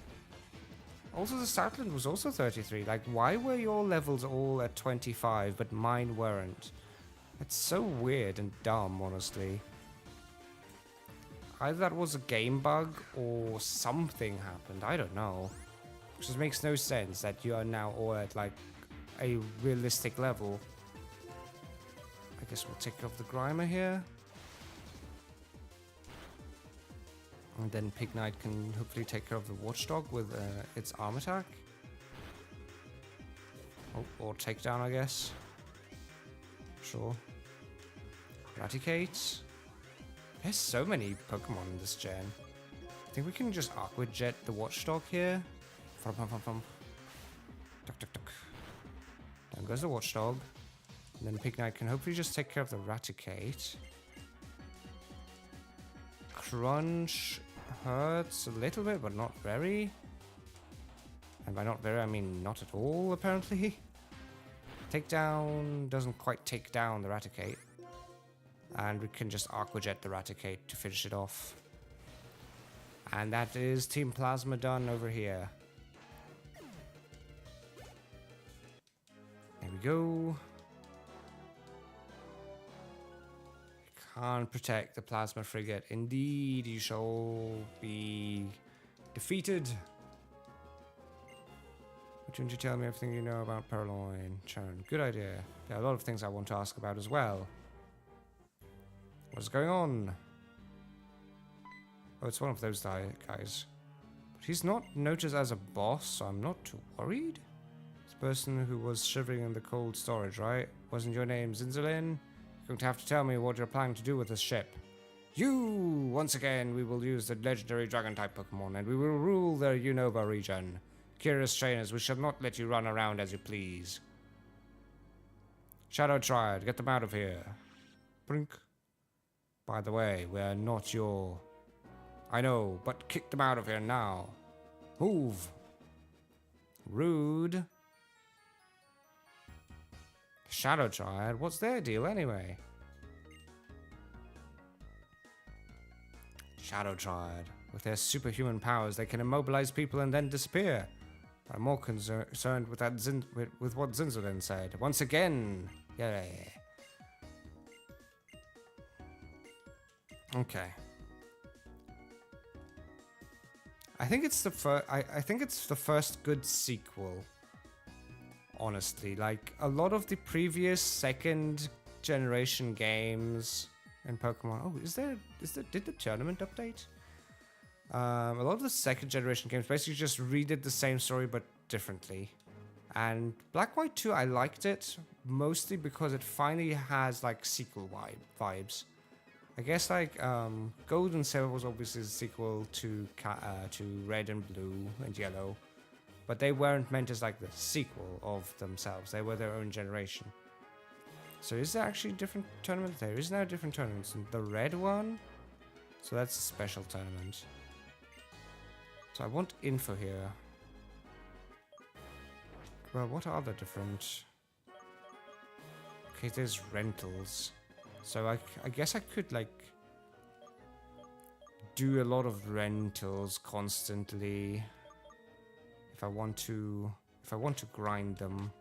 Also, the Stoutland was also 33. Like, why were your levels all at 25, but mine weren't? It's so weird and dumb, honestly. Either that was a game bug, or something happened. I don't know. Which just makes no sense that you are now all at, like, a realistic level. I guess we'll take off the Grimer here. And then Pig Knight can hopefully take care of the Watchdog with its arm attack. Oh, or takedown, I guess. Sure. Eradicate. There's so many Pokemon in this gen. I think we can just Aqua Jet the Watchdog here. Fum, fum, fum, fum. Duck, duck, duck. Down goes the Watchdog. And then Pig Knight can hopefully just take care of the Eradicate. Crunch hurts a little bit, but not very. And by not very, I mean not at all, apparently. Takedown doesn't quite take down the Eradicate. And we can just Aqua Jet the Eradicate to finish it off. And that is Team Plasma done over here. There we go. Can't protect the Plasma Frigate. Indeed, you shall be defeated. Why don't you tell me everything you know about Purloin? Sharon, good idea. There are a lot of things I want to ask about as well. What's going on? Oh, it's one of those guys. But he's not noticed as a boss, so I'm not too worried. This person who was shivering in the cold storage, right? Wasn't your name Zinzalin? You're going to have to tell me what you're planning to do with this ship. You! Once again, we will use the legendary dragon-type Pokemon, and we will rule the Unova region. Curious trainers, we shall not let you run around as you please. Shadow Triad, get them out of here. Brink. By the way, we're not your... I know, but kick them out of here now. Move. Rude. Shadow Triad, what's their deal anyway? Shadow Triad. With their superhuman powers, they can immobilize people and then disappear. But I'm more concerned with that with what Zinzalin said. Once again. Yeah. Okay. I think it's the first. I think it's the first good sequel. Honestly, like a lot of the previous second generation games in Pokemon. Oh, did the tournament update? A lot of the second generation games basically just redid the same story but differently. And White 2, I liked it mostly because it finally has like sequel vibes. I guess like Gold and Silver was obviously the sequel to Red and Blue and Yellow, but they weren't meant as like the sequel of themselves. They were their own generation. So is there actually different tournaments? There is now different tournaments. The red one, so that's a special tournament. So I want info here. Well, what are the different... Okay, there's rentals. So I guess I could like do a lot of rentals constantly if I want to grind them.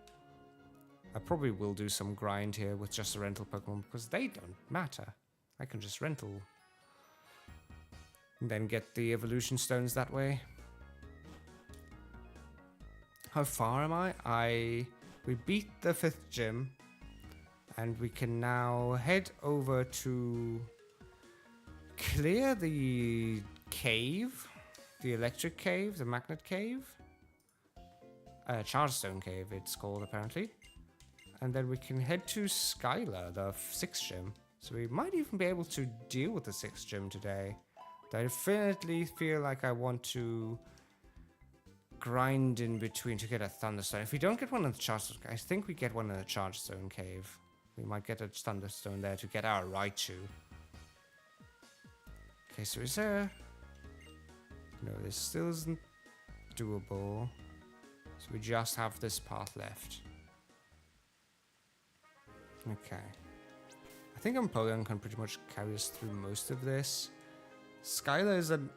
I probably will do some grind here with just a rental Pokemon because they don't matter. I can just rental and then get the evolution stones that way. How far am I? We beat the 5th gym. And we can now head over to clear the cave, the electric cave, the magnet cave. Chargestone Cave, it's called apparently. And then we can head to Skylar, the 6th gym. So we might even be able to deal with the 6th gym today. I definitely feel like I want to grind in between to get a Thunderstone. If we don't get one in the Chargestone, I think we get one in the Chargestone Cave. We might get a Thunderstone there to get our Raichu. Okay, so is there... No, this still isn't doable. So we just have this path left. Okay. I think Empoleon can pretty much carry us through most of this. Skylar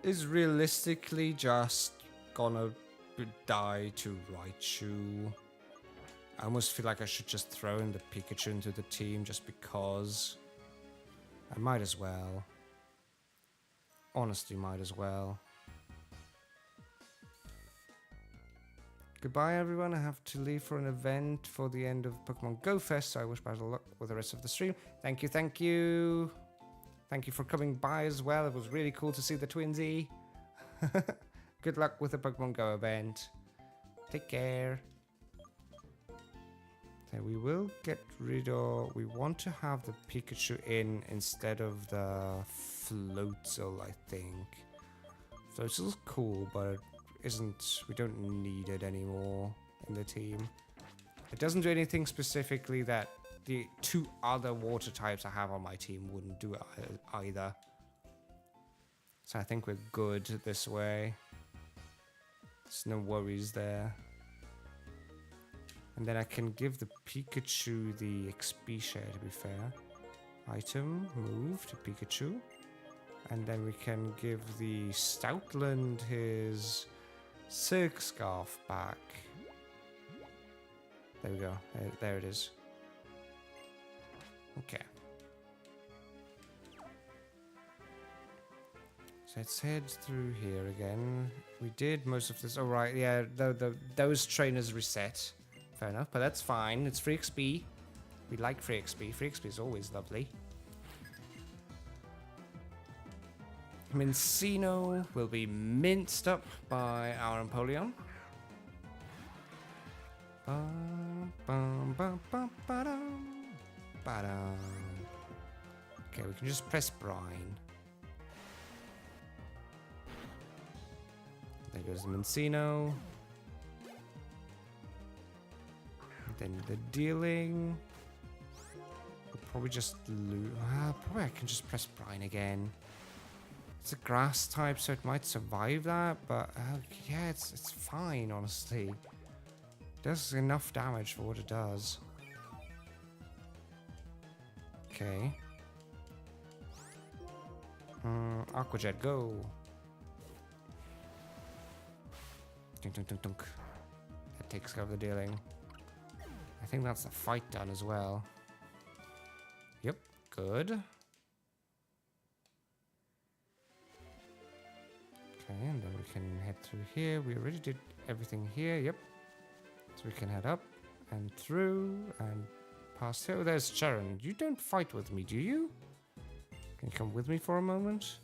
is realistically just gonna die to Raichu. I almost feel like I should just throw in the Pikachu into the team just because. I might as well. Honestly, might as well. Goodbye, everyone. I have to leave for an event for the end of Pokemon Go Fest, so I wish Basil luck with the rest of the stream. Thank you, thank you. Thank you for coming by as well. It was really cool to see the Twinsy. Good luck with the Pokemon Go event. Take care. Okay, we will get rid of... We want to have the Pikachu in instead of the Floatzel, I think. Floatzel's cool, but we don't need it anymore in the team. It doesn't do anything specifically that the 2 other water types I have on my team wouldn't do either. So I think we're good this way. There's no worries there. And then I can give the Pikachu the XP share, to be fair. Item, move to Pikachu. And then we can give the Stoutland his Silk Scarf back. There we go. There it is. Okay. let's head through here again. We did most of this. Oh, right, yeah, those trainers reset. Fair enough, but that's fine. It's free XP. We like free XP. Free XP is always lovely. Mincino will be minced up by our Empoleon. Okay, we can just press Brine. There goes the Mincino. Then the dealing. We'll probably just lose. Probably I can just press Brine again. It's a grass type, so it might survive that, but yeah, it's fine, honestly. It does enough damage for what it does. Okay. Aqua Jet, go! Dunk, dunk, dunk, dunk. That takes care of the dealing. I think that's the fight done as well. Yep, good. Okay, and then we can head through here. We already did everything here, yep. So we can head up and through and past here. Oh, there's Sharon. You don't fight with me, do you? Can you come with me for a moment?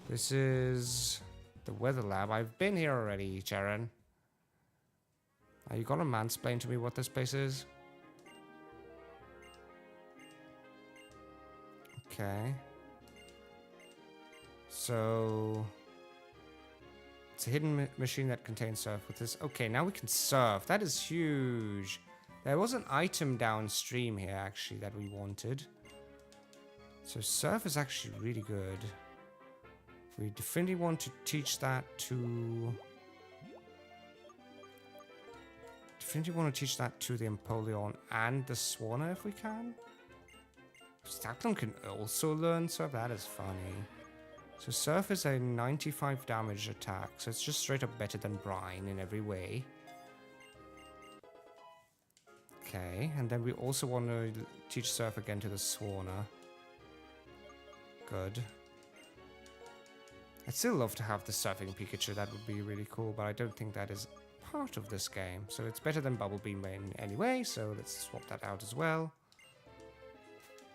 This is the weather lab. I've been here already, Sharon. Are you gonna mansplain to me what this place is? Okay. So... it's a hidden machine that contains surf with this. Okay, now we can surf. That is huge. There was an item downstream here, actually, that we wanted. So surf is actually really good. We definitely want to teach that to... definitely want to teach that to the Empoleon and the Swanna if we can. Stacklon can also learn surf. That is funny. So surf is a 95 damage attack, so it's just straight up better than Brine in every way. Okay, and then we also want to teach surf again to the Swanna. Good. I'd still love to have the surfing Pikachu, that would be really cool, but I don't think that is part of this game. So it's better than Bubble Beam in anyway, so let's swap that out as well.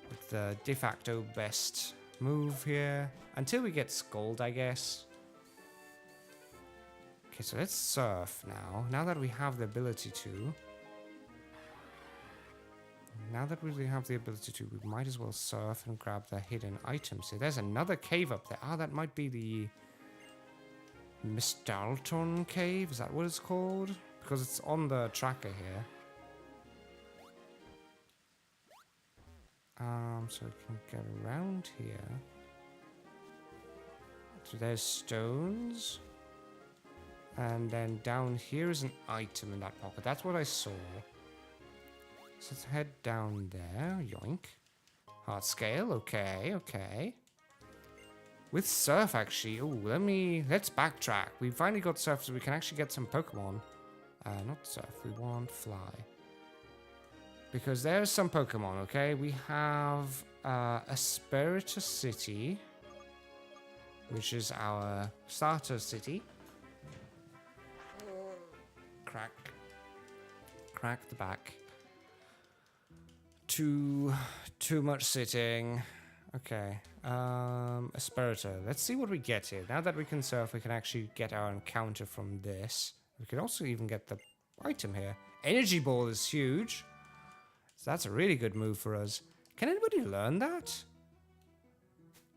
With the de facto best move here. Until we get Scald, I guess. Okay, so let's surf now. Now that we have the ability to. Now that we have the ability to, we might as well surf and grab the hidden items here. There's another cave up there. Ah, that might be the Mistalton Cave. Is that what it's called? Because it's on the tracker here. So we can get around here. So there's stones. And then down here is an item in that pocket. That's what I saw. So let's head down there. Yoink. Heart scale. Okay, okay. With surf, actually. Oh, let's backtrack. We finally got surf, so we can actually get some Pokemon. Not surf. We want fly. Because there's some Pokemon, okay? We have Asperitor City, which is our starter city. Crack the back. Too much sitting. Okay. Asperitor. Let's see what we get here. Now that we can surf, we can actually get our encounter from this. We can also even get the item here. Energy Ball is huge. So that's a really good move for us. Can anybody learn that?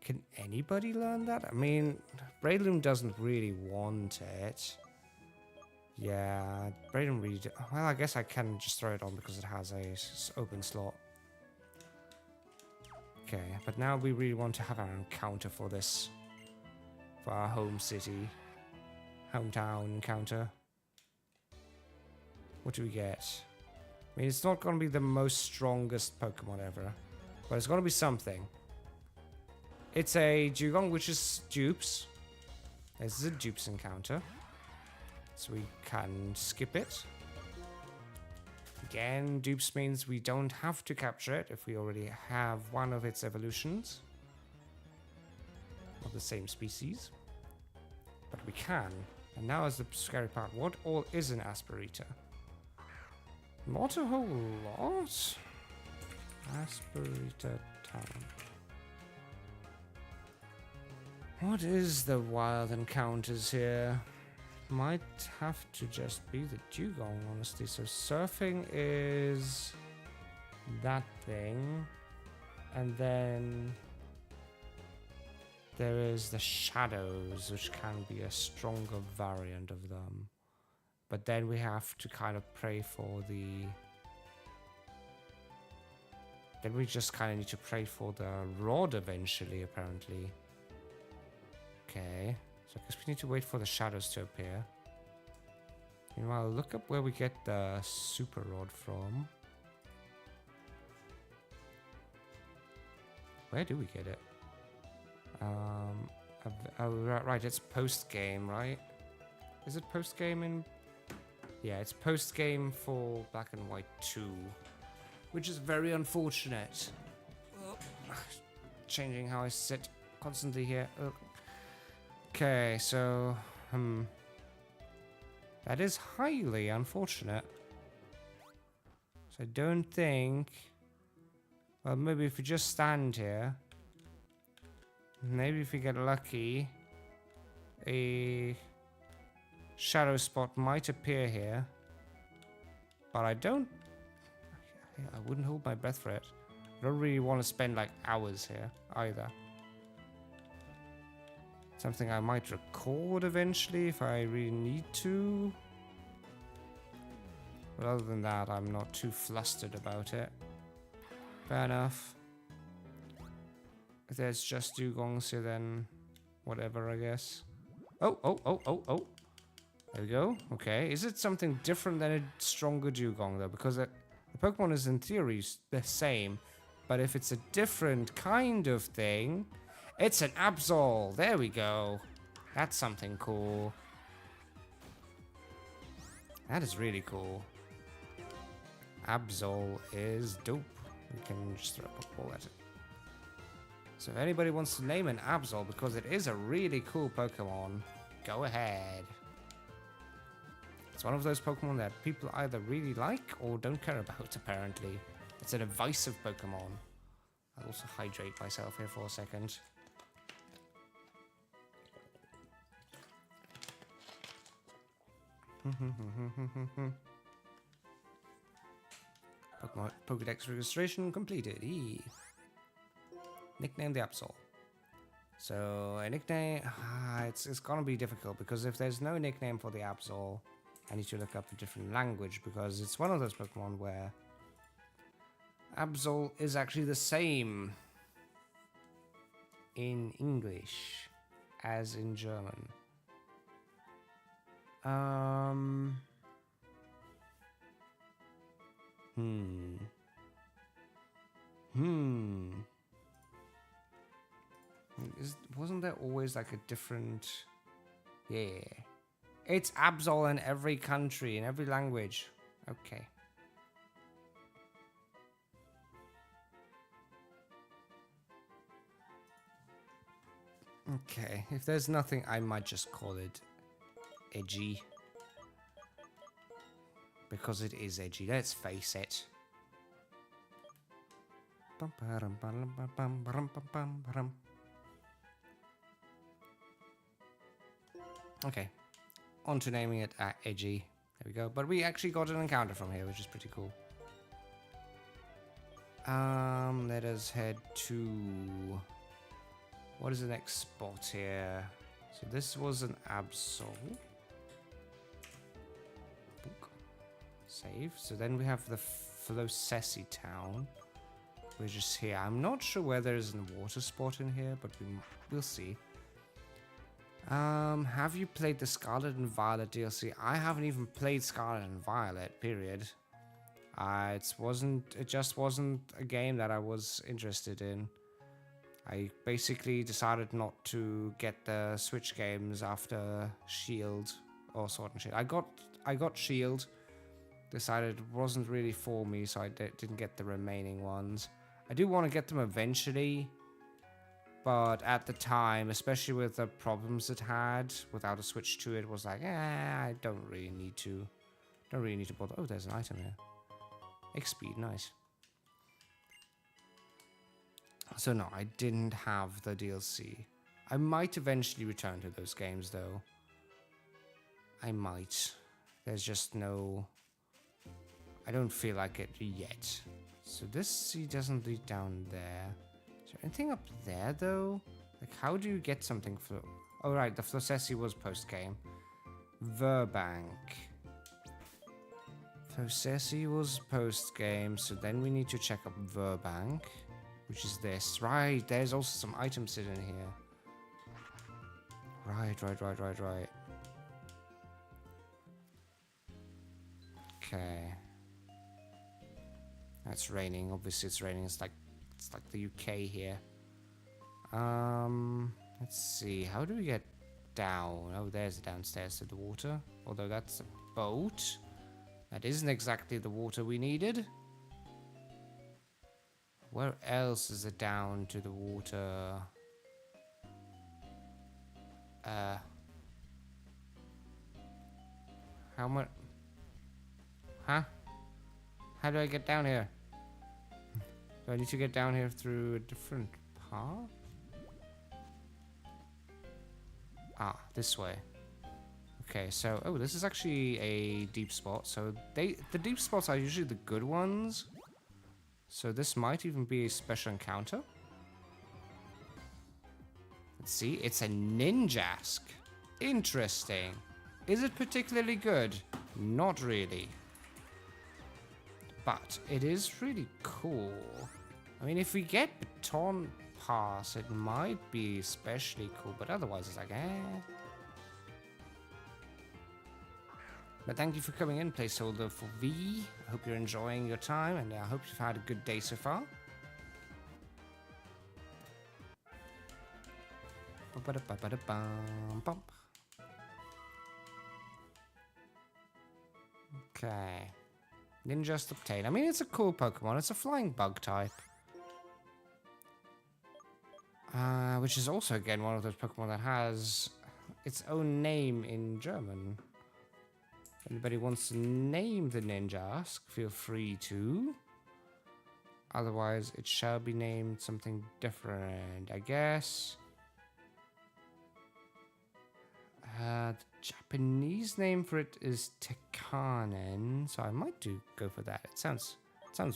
Can anybody learn that? I mean, Breloom doesn't really want it. Yeah, Breloom really... well, I guess I can just throw it on because it has a open slot. Okay, but now we really want to have our encounter for this. For our home city. Hometown encounter. What do we get? I mean, it's not going to be the most strongest Pokemon ever. But it's going to be something. It's a Dugong, which is dupes. This is a dupes encounter. So we can skip it. Again, dupes means we don't have to capture it if we already have one of its evolutions. of the same species. But we can. And now is the scary part. What all is an aspirator? Not a whole lot. Aspirator town. What is the wild encounters here? Might have to just be the dugong, honestly. So surfing is that thing. And then there is the shadows, which can be a stronger variant of them. But then we have to kind of pray for the... Then we just kind of need to pray for the rod eventually, apparently. Okay. So I guess we need to wait for the shadows to appear. Meanwhile, look up where we get the super rod from. Where do we get it? Oh, right, it's post-game, right? Is it post-game in... Yeah, it's post-game for Black and White 2. Which is very unfortunate. Changing how I sit constantly here. Okay, so... That is highly unfortunate. So I don't think... Well, maybe if we just stand here... Maybe if we get lucky... A... shadow spot might appear here. But I don't... I wouldn't hold my breath for it. I don't really want to spend like hours here either. Something I might record eventually if I really need to. But other than that, I'm not too flustered about it. Fair enough. If there's just dugongs here, then whatever, I guess. Oh. There we go. Okay. Is it something different than a stronger dugong, though? Because the Pokemon is, in theory, the same. But if it's a different kind of thing... It's an Absol! There we go. That's something cool. That is really cool. Absol is dope. We can just throw a Pokeball at it. So if anybody wants to name an Absol, because it is a really cool Pokemon, go ahead. It's one of those Pokemon that people either really like or don't care about, apparently. It's a divisive Pokemon. I'll also hydrate myself here for a second. Pokemon Pokedex registration completed. Nickname the Absol. So a nickname, it's gonna be difficult because if there's no nickname for the Absol, I need to look up a different language because it's one of those Pokemon where Absol is actually the same in English as in German. Wasn't there always like a different... Yeah. It's Absol in every country, in every language. Okay. Okay, if there's nothing, I might just call it edgy. Because it is edgy, let's face it. Okay, on to naming it edgy. There we go. But we actually got an encounter from here, which is pretty cool. Let us head to... What is the next spot here? So this was an Absol. Save. So then we have the Flocesi town. We're just here. I'm not sure where there's a water spot in here, but we'll see. Have you played the Scarlet and Violet DLC? I haven't even played Scarlet and Violet, period. It just wasn't a game that I was interested in. I basically decided not to get the Switch games after Shield or Sword and Shield. I got Shield, decided it wasn't really for me, so I didn't get the remaining ones. I do want to get them eventually, But at the time, especially with the problems it had, without a switch to it, was like, I don't really need to. Don't really need to bother. Oh, there's an item here. XP, nice. So no, I didn't have the DLC. I might eventually return to those games, though. I might. There's just no... I don't feel like it yet. So this sea doesn't lead down there. Is there anything up there, though? Like, how do you get something for... Oh, right, the Flosessi was post-game. Verbank. Flosessi was post-game, so then we need to check up Verbank, which is this. Right, there's also some items sitting here. Right. Okay. It's raining. Obviously, it's raining. It's like the UK here. Let's see. How do we get down? Oh, there's the downstairs to the water. Although that's a boat. That isn't exactly the water we needed. Where else is it down to the water? How much? Huh? How do I get down here? Do I need to get down here through a different path? Ah, this way. Okay, so... Oh, this is actually a deep spot. So the deep spots are usually the good ones. So this might even be a special encounter. Let's see. It's a ninjask. Interesting. Is it particularly good? Not really. But it is really cool. I mean, if we get Baton Pass, it might be especially cool, but otherwise it's like, But thank you for coming in, placeholder for V. I hope you're enjoying your time, and I hope you've had a good day so far. Okay. Ninja obtained. I mean, it's a cool Pokemon. It's a flying bug type. Which is also, again, one of those Pokemon that has its own name in German. If anybody wants to name the Ninjask, feel free to. Otherwise, it shall be named something different, I guess. The Japanese name for it is Tekanen, so I might go for that. It sounds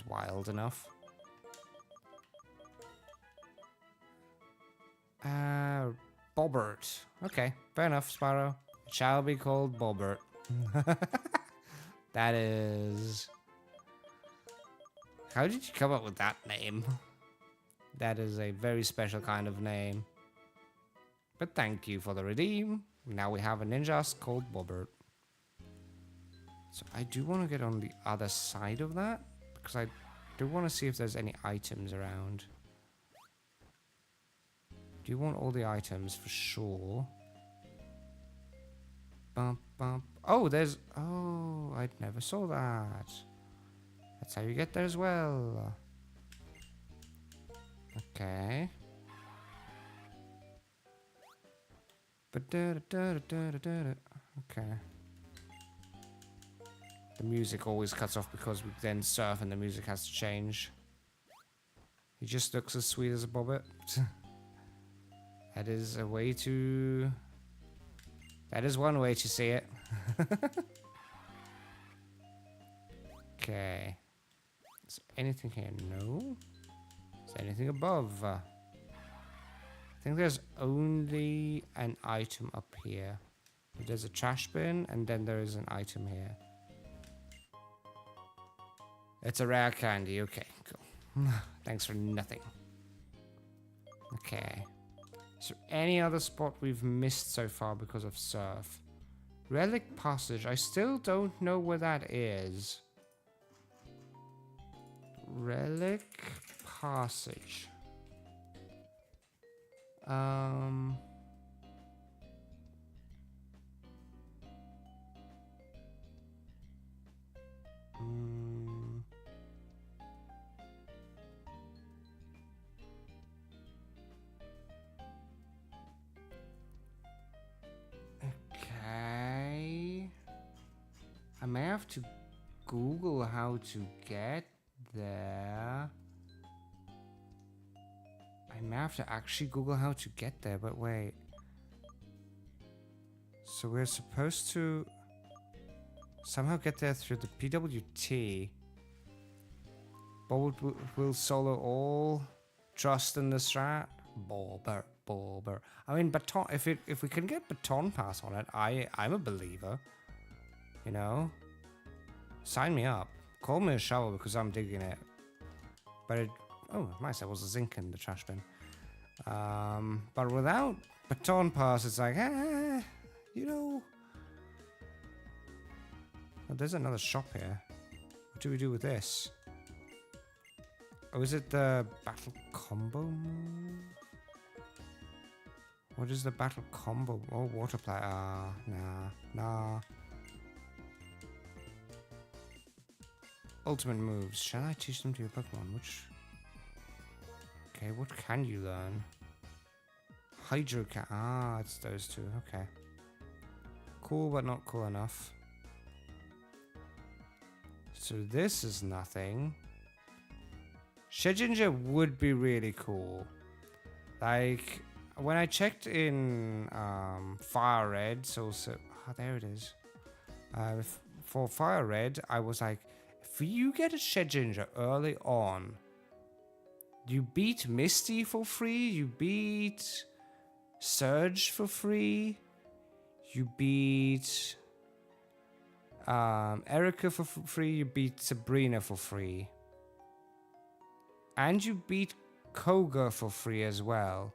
wild enough. Bobbert. Okay, fair enough, Sparrow. It shall be called Bobbert. That is... How did you come up with that name? That is a very special kind of name. But thank you for the redeem. Now we have a ninja called Bobbert. So I do want to get on the other side of that, because I do want to see if there's any items around. Do you want all the items for sure? Bump, bump. Oh, there's... Oh, I never saw that. That's how you get there as well. Okay. Okay. The music always cuts off because we then surf and the music has to change. He just looks as sweet as a bobbit. That is a way to... That is one way to see it. Okay. Is there anything here? No. Is there anything above? I think there's only an item up here. There's a trash bin, and then there is an item here. It's a rare candy. Okay, cool. Thanks for nothing. Okay. Is there any other spot we've missed so far because of surf? Relic Passage. I still don't know where that is. Relic Passage. have to Google how to get there. I may have to actually Google how to get there, but wait. So we're supposed to somehow get there through the PWT. But will solo all trust in the strat? Bobber. I mean, baton. If we can get baton pass on it, I'm a believer. You know, sign me up. Call me a shovel because I'm digging it. But oh, nice. There was a zinc in the trash bin. But without baton pass, it's like, you know. Oh, there's another shop here. What do we do with this? Oh, is it the battle combo move? What is the battle combo? Oh, water play. Nah. Ultimate moves. Shall I teach them to your Pokemon? Which? Okay, what can you learn? Hydro can. It's those two. Okay. Cool, but not cool enough. So this is nothing. Shedinja would be really cool. Like, when I checked in Fire Red, so there it is. For Fire Red, I was like, if you get a Shedinja early on, you beat Misty for free, you beat Surge for free, you beat Erica for free, you beat Sabrina for free. And you beat Koga for free as well.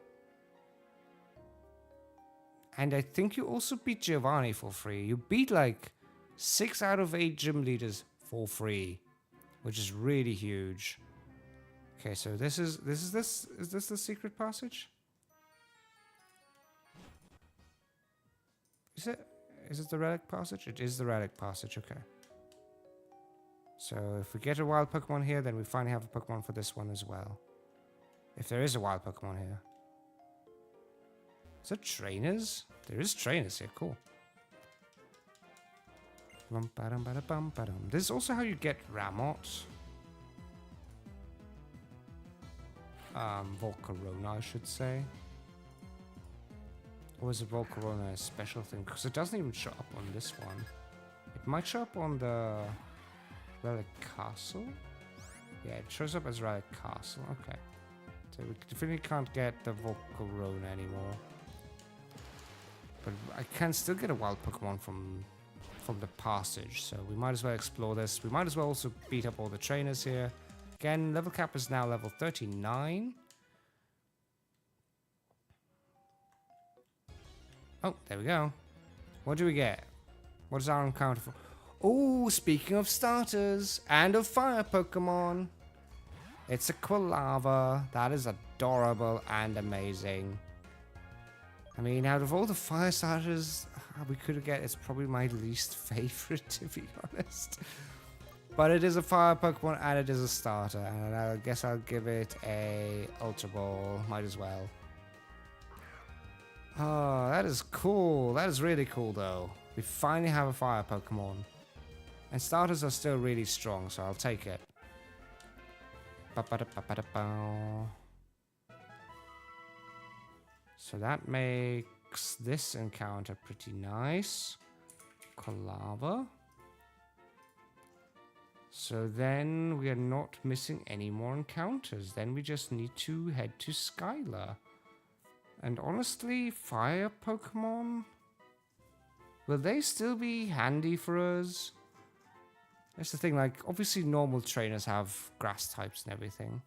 And I think you also beat Giovanni for free. You beat like 6 out of 8 gym leaders for free, which is really huge. Okay, so is this the secret passage? Is it the relic passage? It is the relic passage, okay. So if we get a wild Pokemon here, then we finally have a Pokemon for this one as well. If there is a wild Pokemon here. Is there trainers? There is trainers here, cool. This is also how you get Ramot. Volcarona, I should say. Or is it Volcarona a special thing? Because it doesn't even show up on this one. It might show up on the Relic Castle? Yeah, it shows up as Relic Castle. Okay. So we definitely can't get the Volcarona anymore. But I can still get a wild Pokemon from the passage, so we might as well explore this. We might as well also beat up all the trainers here. Again, level cap is now level 39. Oh, there we go. What do we get? What is our encounter for? Oh, speaking of starters and of fire Pokemon, it's a Quilava. That is adorable and amazing. I mean, out of all the fire starters we could get, it's probably my least favorite, to be honest. But it is a fire Pokemon and it is a starter, and I guess I'll give it a Ultra Ball. Might as well. Oh, that is cool. That is really cool, though. We finally have a fire Pokemon. And starters are still really strong, so I'll take it. So that makes this encounter pretty nice. Quilava. So then we are not missing any more encounters. Then we just need to head to Skylar. And honestly, fire Pokemon? Will they still be handy for us? That's the thing, like, obviously normal trainers have grass types and everything.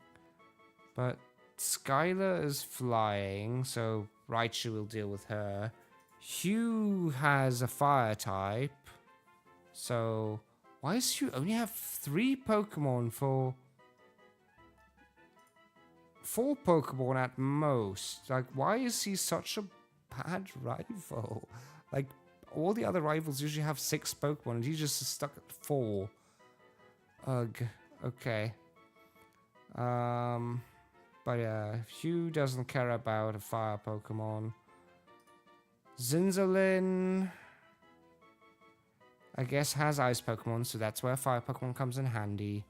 But Skylar is flying, so Raichu will deal with her. Hugh has a fire type. So why does Hugh only have 3 Pokemon for 4 Pokemon at most? Like, why is he such a bad rival? Like, all the other rivals usually have 6 Pokemon, and he's just stuck at 4. Ugh. Okay. But yeah, Hugh doesn't care about a fire Pokemon. Zinzolin. I guess has ice Pokemon, so that's where fire Pokemon comes in handy.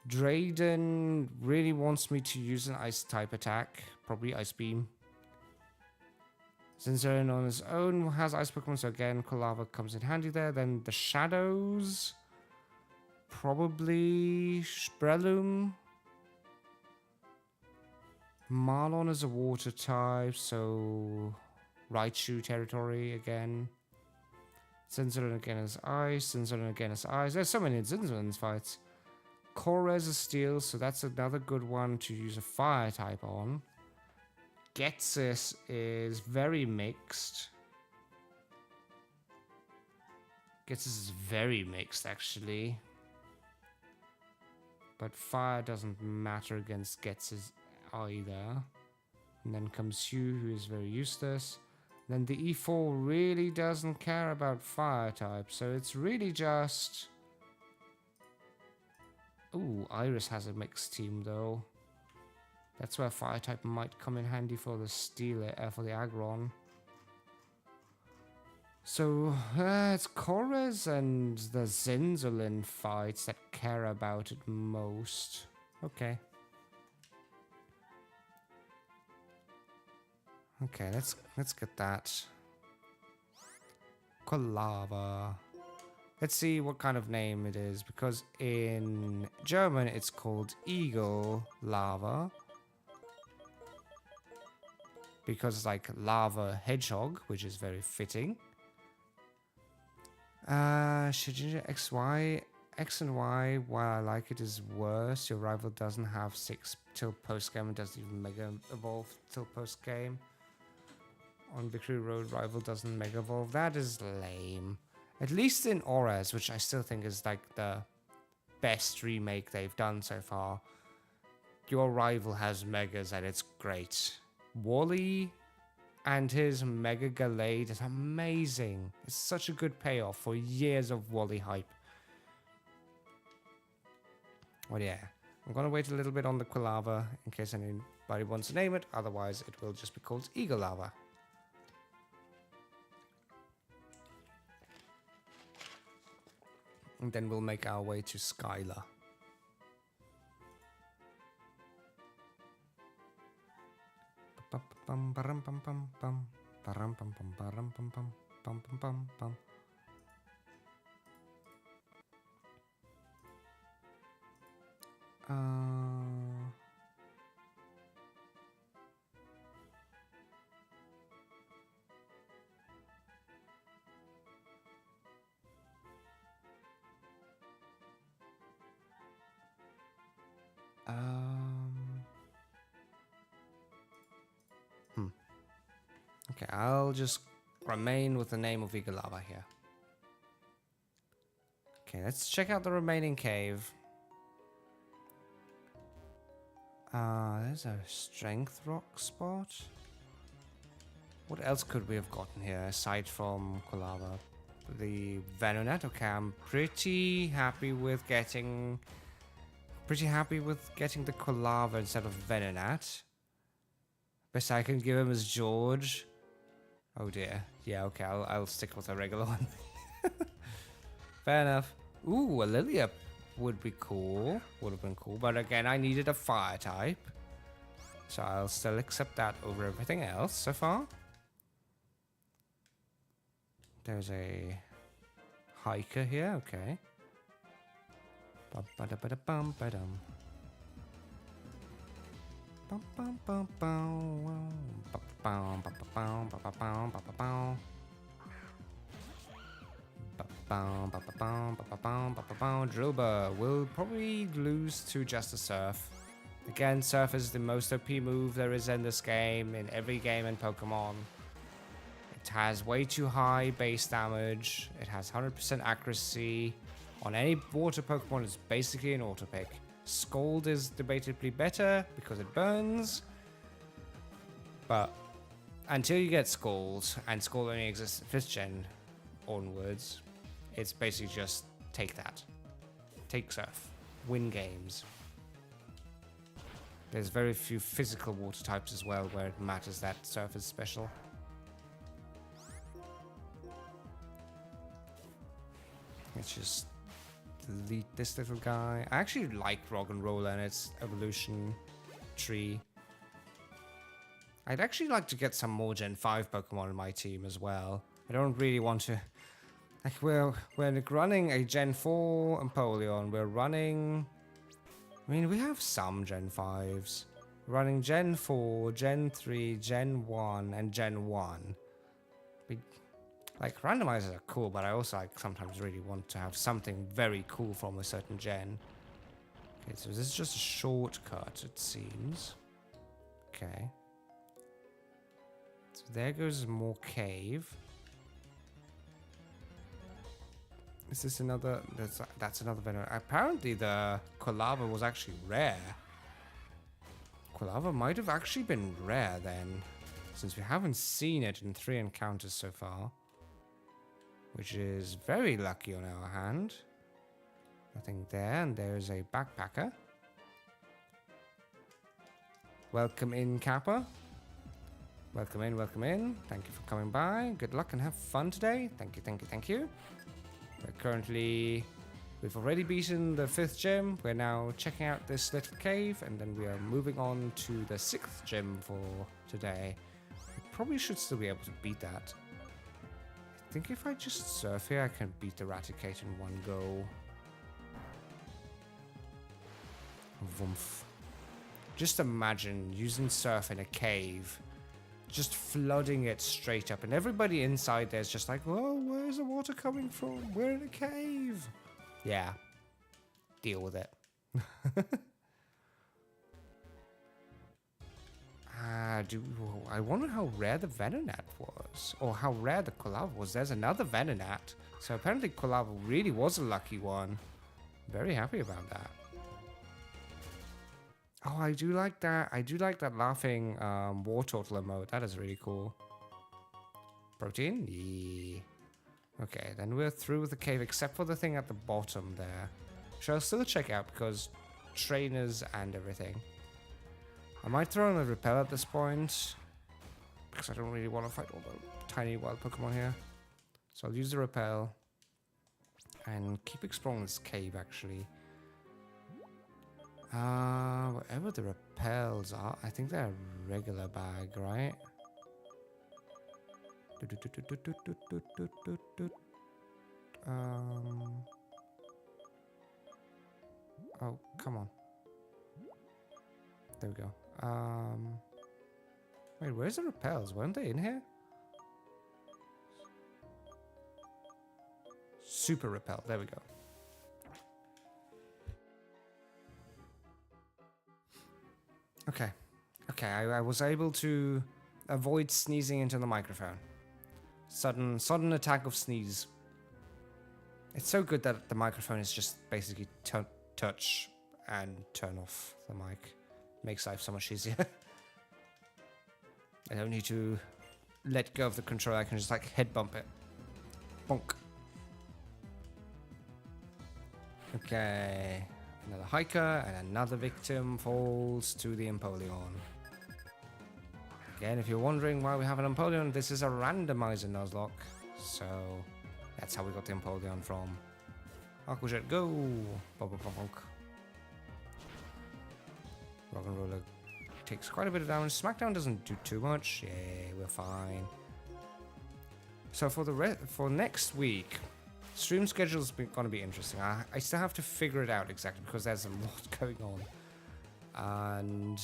Drayden really wants me to use an ice type attack, probably Ice Beam. Zinzern on his own has ice Pokemon, so again, Kolava comes in handy there. Then the Shadows, probably Breloom. Marlon is a water type, so Raichu territory again. Zinzern again is ice, Zinzern again is ice. There's so many Zinzern fights. Korez is steel, so that's another good one to use a fire type on. Getsis is very mixed. Getsis is very mixed, actually. But fire doesn't matter against Getsis either. And then comes Hugh, who is very useless. Then the E4 really doesn't care about fire type, so it's really just... Ooh, Iris has a mixed team, though. That's where fire type might come in handy for the for the Aggron. So, it's Korez and the Zinzolin fights that care about it most. Okay. Okay, let's get that. Kolava. Let's see what kind of name it is, because in German it's called Eagle Lava. Because it's like lava hedgehog, which is very fitting. X, Y. X and Y, while I like it, is worse. Your rival doesn't have 6 till post-game and doesn't even Mega Evolve till post-game. On Victory Road, rival doesn't Mega Evolve. That is lame. At least in Auras, which I still think is like the best remake they've done so far. Your rival has Megas and it's great. Wally and his Mega Gallade is amazing. It's such a good payoff for years of Wally hype. Well, yeah. I'm going to wait a little bit on the Quilava in case anybody wants to name it. Otherwise, it will just be called Eagle Lava. And then we'll make our way to Skylar. Okay, I'll just remain with the name of Eagle Lava here. Okay, let's check out the remaining cave. There's a strength rock spot. What else could we have gotten here aside from Quilava? The Venonat. Okay, I'm pretty happy with getting the Quilava instead of Venonat. Best I can give him is George. Oh dear. Yeah, okay, I'll stick with a regular one. Fair enough. Ooh, a Lilia would be cool. Would have been cool. But again, I needed a fire type. So I'll still accept that over everything else so far. There's a hiker here, okay. Bum-ba-da-ba-da-bum-ba-dum. Drillbur will probably lose to just a Surf. Again, Surf is the most OP move there is in this game, in every game in Pokemon. It has way too high base damage, it has 100% accuracy. On any water Pokemon, it's basically an auto pick. Scald is debatably better because it burns. But until you get Scald, and Scald only exists in 5th gen onwards, it's basically just take that. Take Surf. Win games. There's very few physical water types as well where it matters that Surf is special. Let's just delete this little guy. I actually like Rock and Roller and its evolution tree. I'd actually like to get some more Gen 5 Pokemon in my team as well. I don't really want to... Like, we're running a Gen 4 Empoleon. We're running... I mean, we have some Gen 5s. We're running Gen 4, Gen 3, Gen 1, and Gen 1. Like, randomizers are cool, but I also like sometimes really want to have something very cool from a certain gen. Okay, so this is just a shortcut, it seems. Okay. So there goes more cave. Is this another... That's another Venom. Apparently the Quilava was actually rare. Quilava might have actually been rare then, since we haven't seen it in 3 encounters so far. Which is very lucky on our hand. Nothing there, and there's a backpacker. Welcome in, Kappa. Welcome in, welcome in. Thank you for coming by. Good luck and have fun today. Thank you, thank you, thank you. We've already beaten the 5th gym. We're now checking out this little cave, and then we are moving on to the 6th gym for today. We probably should still be able to beat that. I think if I just surf here, I can beat the Raticate in one go. Vroomf. Just imagine using surf in a cave, just flooding it straight up, and everybody inside there's just like, whoa, where's the water coming from? We're in a cave. Yeah. Deal with it. I wonder how rare the Venonat was, or how rare the Quilava was. There's another Venonat, so apparently Quilava really was a lucky one. Very happy about that. Oh, I do like that. I do like that laughing war turtle emote. That is really cool. Protein? Yeah. Okay, then we're through with the cave, except for the thing at the bottom there. Which I'll still check out because trainers and everything. I might throw in a repel at this point, because I don't really want to fight all the tiny wild Pokemon here. So I'll use the repel and keep exploring this cave, actually. Wherever the repels are, I think they're a regular bag, right? Oh, come on. There we go. Wait, where's the repels? Weren't they in here? Super repel. There we go. Okay. Okay, I was able to avoid sneezing into the microphone. Sudden attack of sneeze. It's so good that the microphone is just basically touch and turn off the mic. Makes life so much easier. I don't need to let go of the controller. I can just like head bump it. Bonk. Okay. Another hiker and another victim falls to the Empoleon. Again, if you're wondering why we have an Empoleon, this is a randomizer Nuzlocke. So that's how we got the Empoleon from. Aqua Jet, go! Bonk, bonk, bonk. Rock and Roller takes quite a bit of damage. Smackdown doesn't do too much. Yeah, we're fine. So for next week, stream schedule's going to be interesting. I still have to figure it out exactly because there's a lot going on. And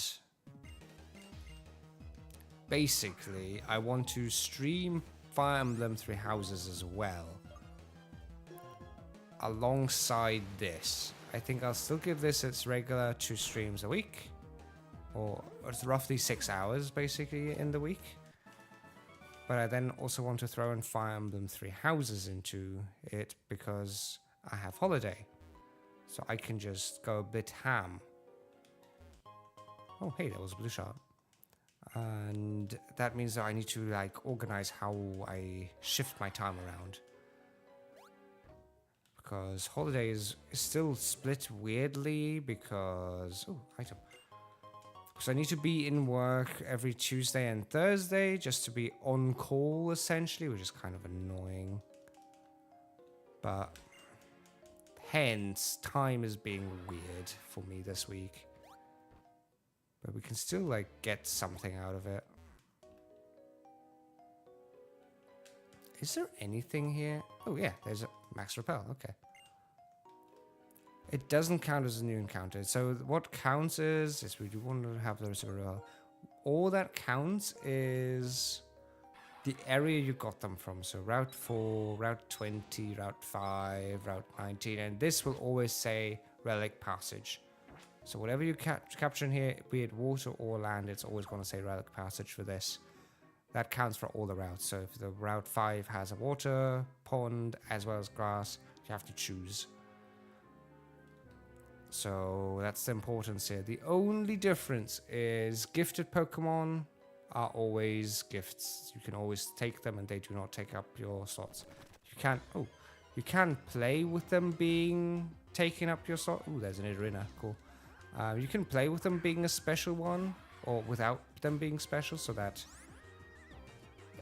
basically, I want to stream Fire Emblem Three Houses as well. Alongside this. I think I'll still give this its regular 2 streams a week. Or it's roughly 6 hours, basically, in the week. But I then also want to throw in Fire Emblem Three Houses into it because I have holiday. So I can just go a bit ham. Oh, hey, that was a blue shot. And that means that I need to, like, organize how I shift my time around. Because holiday is still split weirdly because... Oh, item. So I need to be in work every Tuesday and Thursday just to be on call, essentially, which is kind of annoying. But Hence, time is being weird for me this week. But we can still, like, get something out of it. Is there anything here? Oh, yeah, there's a max repel. Okay. It doesn't count as a new encounter. So what counts is... Yes, we do want to have the repel. All that counts is the area you got them from. So Route 4, Route 20, Route 5, Route 19. And this will always say Relic Passage. So whatever you capture in here, be it water or land, it's always going to say Relic Passage for this. That counts for all the routes. So if the Route 5 has a water, pond, as well as grass, you have to choose. So that's the importance here. The only difference is gifted Pokemon are always gifts. You can always take them and they do not take up your slots. You can play with them being taking up your slot. Oh, there's an Irina. Cool. You can play with them being a special one or without them being special, so that,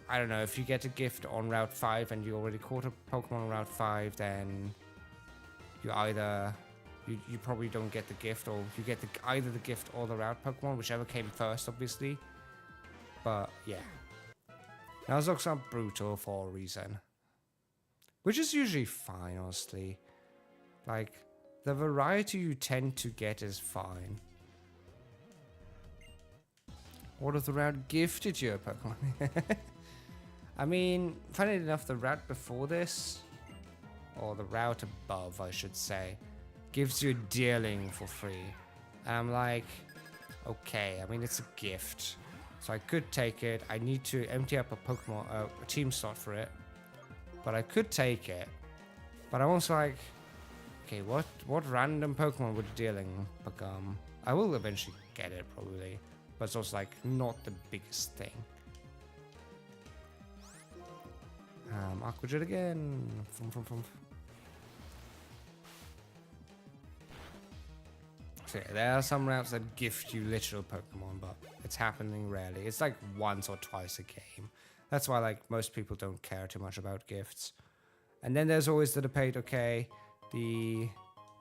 I don't know, if you get a gift on Route 5 and you already caught a Pokemon on Route 5, then you either... You probably don't get the gift, or you get either the gift or the route Pokemon, whichever came first, obviously. But, yeah. Nuzlocke are brutal for a reason. Which is usually fine, honestly. Like, the variety you tend to get is fine. What if the route gifted you a Pokemon? I mean, funny enough, the route before this, or the route above, I should say, gives you a dealing for free. And I'm like, okay, I mean, it's a gift. So I could take it. I need to empty up a Pokemon, a team slot for it. But I could take it. But I'm also like, okay, what random Pokemon would dealing become? I will eventually get it, probably. But it's also like, not the biggest thing. Aqua Jet again. So yeah, there are some routes that gift you literal Pokemon, but it's happening rarely. It's like once or twice a game. That's why, like, most people don't care too much about gifts. And then there's always the debate, okay, the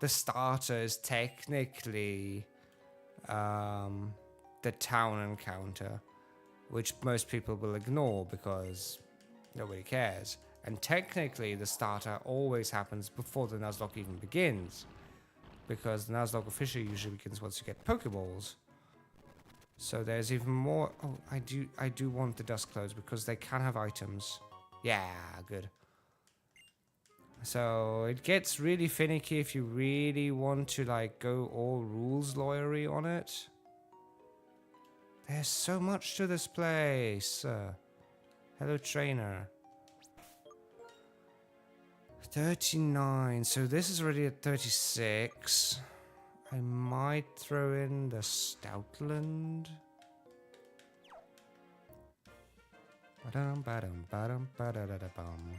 starter is technically the town encounter, which most people will ignore because nobody cares. And technically the starter always happens before the Nuzlocke even begins, because the Nuzlocke officially usually begins once you get Pokeballs. So there's even more. Oh, I do want the dust clothes because they can have items. Yeah, good. So it gets really finicky if you really want to, like, go all rules lawyery on it. There's so much to this place. Hello, trainer. 39. So this is already at 36. I might throw in the Stoutland. Ba-dum, ba-dum, ba-dum, ba-da-da-da-bum.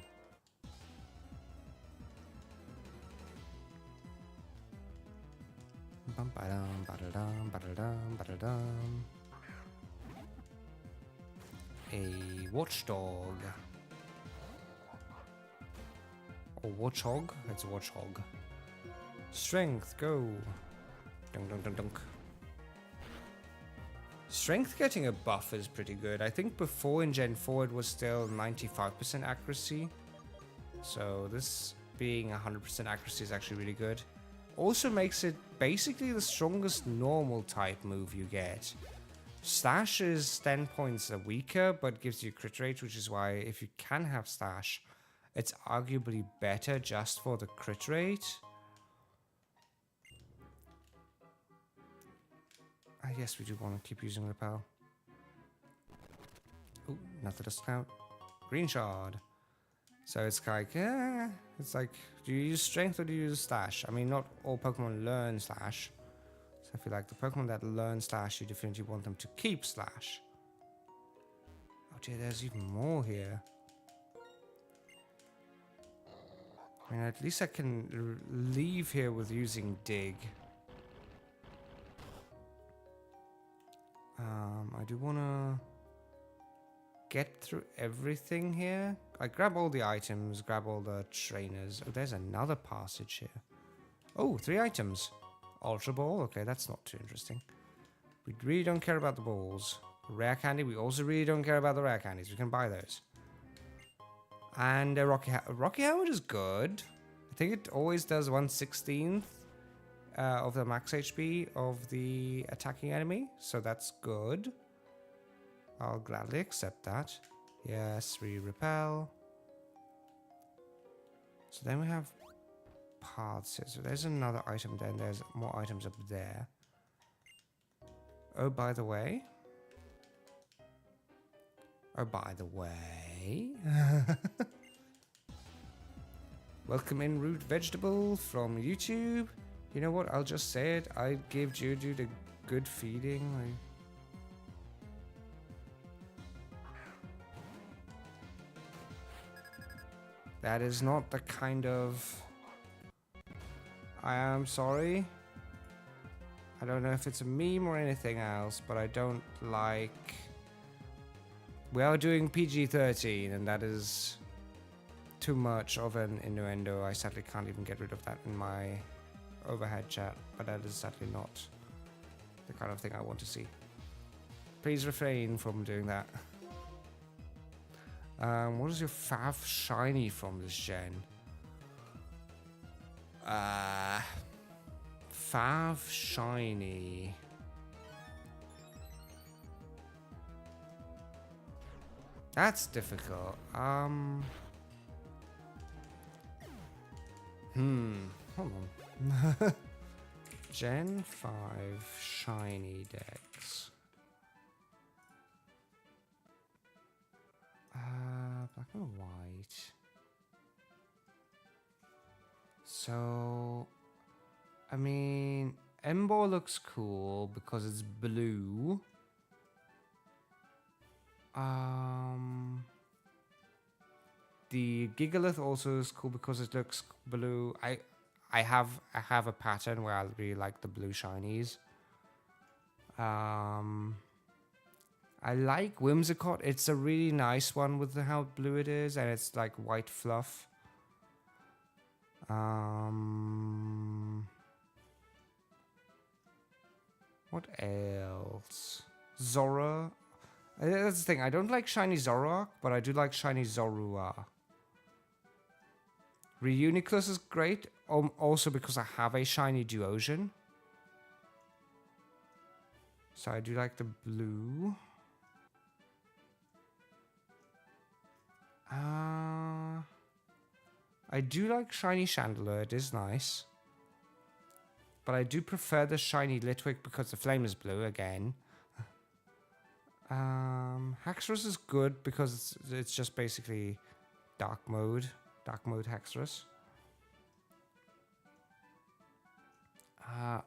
Bum, ba-dum, ba-da-dum, ba-da-dum, ba-da-dum. A watchdog. Or watchhog? It's a watchhog. Strength, go. Dunk, dunk, dunk, dunk. Strength getting a buff is pretty good. I think before in Gen 4 it was still 95% accuracy. So this being 100% accuracy is actually really good. Also makes it basically the strongest normal type move you get. Slash is 10 points weaker, but gives you crit rate, which is why if you can have Slash, it's arguably better just for the crit rate. I guess we do want to keep using Repel. Ooh, nothing to scout. Green Shard. So it's like, do you use Strength or do you use Slash? I mean, not all Pokemon learn Slash. So I feel like the Pokemon that learn Slash, you definitely want them to keep Slash. Oh dear, there's even more here. I mean, at least I can leave here with using Dig. I do want to get through everything here. I grab all the items, grab all the trainers. Oh, there's another passage here. Oh, 3 items. Ultra Ball. Okay, that's not too interesting. We really don't care about the balls. Rare candy. We also really don't care about the rare candies. We can buy those. And a Rocky Helmet is good. I think it always does 1/16 of the max HP of the attacking enemy. So that's good. I'll gladly accept that. Yes, we repel. So then we have paths here. So there's another item there. And there's more items up there. Oh, by the way. Oh, by the way. Welcome in, root vegetable from YouTube. You know what? I'll just say it. I gave Juju the good feeding. That is not the kind of... I am sorry. I don't know if it's a meme or anything else, but I don't like... We are doing PG-13, and that is too much of an innuendo. I sadly can't even get rid of that in my overhead chat, but that is sadly not the kind of thing I want to see. Please refrain from doing that. What is your fav shiny from this gen? Fav shiny. That's difficult. Hold on. Gen 5 shiny decks. Black and white. So, I mean, Ember looks cool because it's blue. The Gigalith also is cool because it looks blue. I have a pattern where I really like the blue shinies. I like Whimsicott. It's a really nice one with how blue it is, and it's like white fluff. What else? Zora. That's the thing. I don't like shiny Zoroark, but I do like shiny Zorua. Reuniclus is great, also because I have a shiny Duosion. So I do like the blue. I do like shiny Chandelure. It is nice. But I do prefer the shiny Litwick because the flame is blue again. Haxorus is good because it's just basically dark mode Haxorus.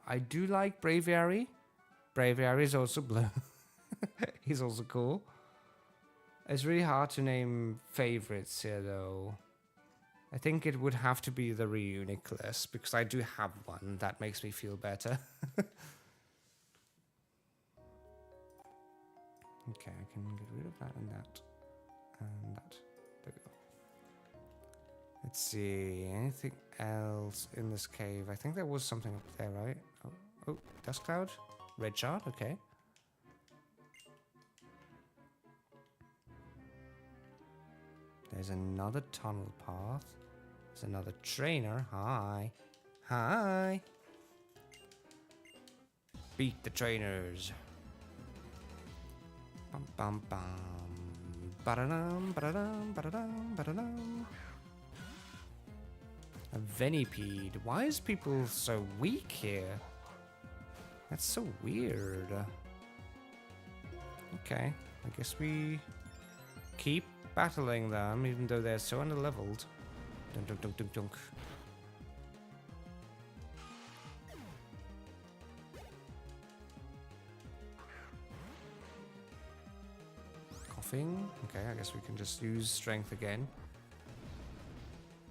I do like Braviary. Braviary is also blue. He's also cool. It's really hard to name favorites here though. I think it would have to be the Reuniclus because I do have one. That makes me feel better. Okay, I can get rid of that and that. And that. There we go. Let's see. Anything else in this cave? I think there was something up there, right? Oh, dust cloud. Red shard, okay. There's another tunnel path. There's another trainer. Hi. Hi. Beat the trainers. Bum bum bum. Ba-da-dum, ba-da-dum, ba-da-dum, ba-da-dum. A Venipede. Why is people so weak here? That's so weird. Okay, I guess we keep battling them, even though they're so underleveled. Dunk, dunk, dunk, dunk, dunk. Coughing. Okay, I guess we can just use strength again.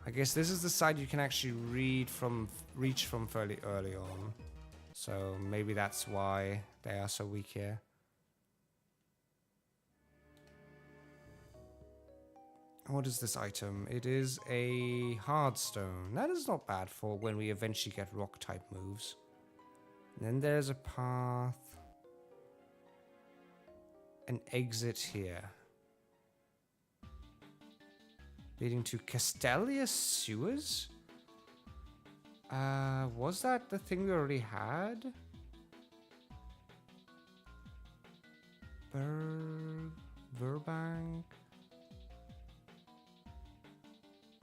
I guess this is the side you can actually reach from fairly early on. So maybe that's why they are so weak here. What is this item? It is a hard stone. That is not bad for when we eventually get rock type moves. And then there's a path. An exit here. Leading to Castelia sewers? Was that the thing we already had? Verbank?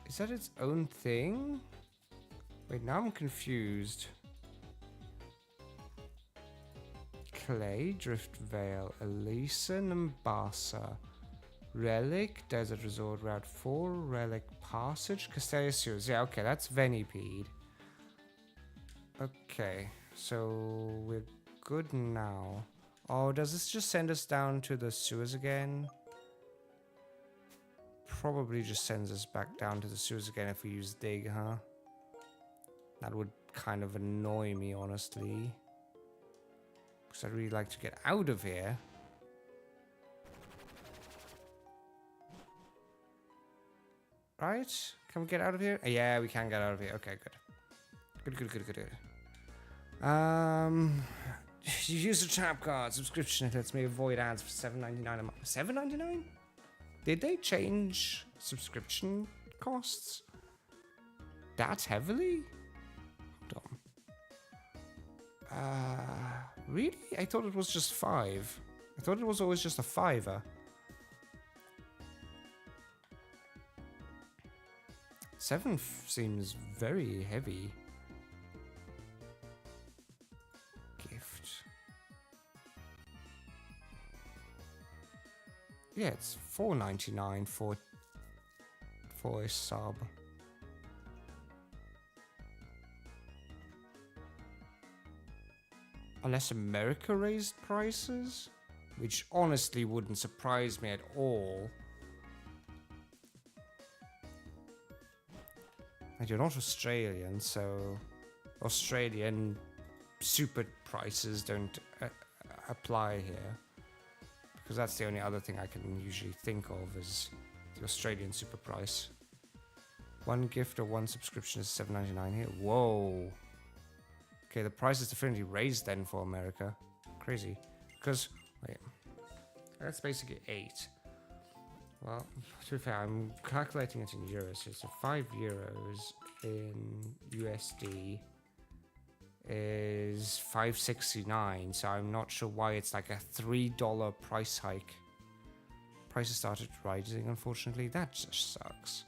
Is that its own thing? Wait, now I'm confused. Clay, Drift Vale, Elisa, Nambasa, Relic, Desert Resort, Route 4, Relic Passage, Castelia Sewers. Yeah, okay, that's Venipede. Okay, so we're good now. Oh, does this just send us down to the sewers again? Probably just sends us back down to the sewers again if we use dig, huh? That would kind of annoy me, honestly. Because I'd really like to get out of here. Right? Can we get out of here? Yeah, we can get out of here. Okay, good. You use the trap card subscription. It lets me avoid ads for $7.99 a month. $7.99? Did they change subscription costs that heavily? Hold on. Really? I thought it was just $5. I thought it was always just a $5. $7 seems very heavy. Gift. Yeah, it's $4.99 for a sub. Unless America raised prices, which honestly wouldn't surprise me at all. And you're not Australian, so Australian super prices don't apply here. Because that's the only other thing I can usually think of is the Australian super price. One gift or one subscription is $7.99 here. Whoa. Okay, the price is definitely raised then for America. Crazy. Because, wait, that's basically 8. Well, to be fair, I'm calculating it in euros here. So 5 euros in USD is $5.69. So I'm not sure why it's like a $3 price hike. Prices started rising, unfortunately. That just sucks.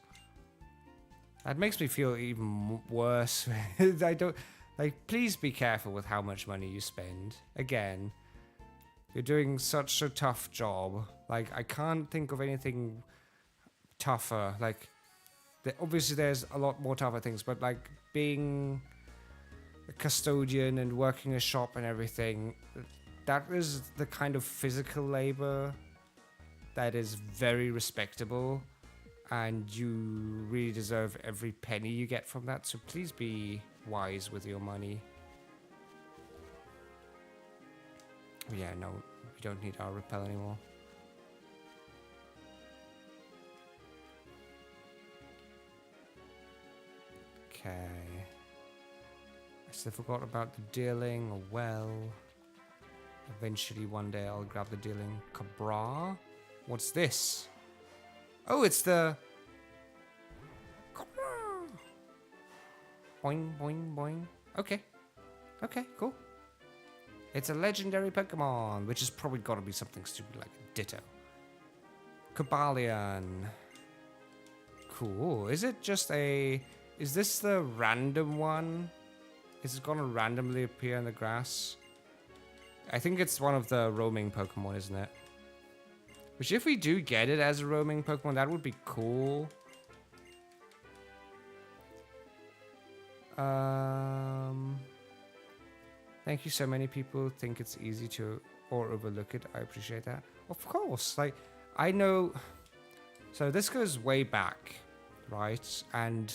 That makes me feel even worse. I don't... Like, please be careful with how much money you spend. Again, you're doing such a tough job. Like, I can't think of anything tougher. Like, obviously there's a lot more tougher things, but like being a custodian and working a shop and everything, that is the kind of physical labor that is very respectable, and you really deserve every penny you get from that. So please be wise with your money. Yeah, no, we don't need our repel anymore. Okay. I still forgot about the dealing. Oh, well. Eventually one day I'll grab the dealing. Cabra? What's this? Oh, it's the... Boing, boing, boing. Okay. Okay, cool. It's a legendary Pokemon, which has probably got to be something stupid like a Ditto. Cobalion. Cool. Is it just a... Is this the random one? Is it going to randomly appear in the grass? I think it's one of the roaming Pokemon, isn't it? Which, if we do get it as a roaming Pokemon, that would be cool. Thank you. So many people think it's easy to or overlook it. I appreciate that. Of course. Like, I know. So this goes way back, right? And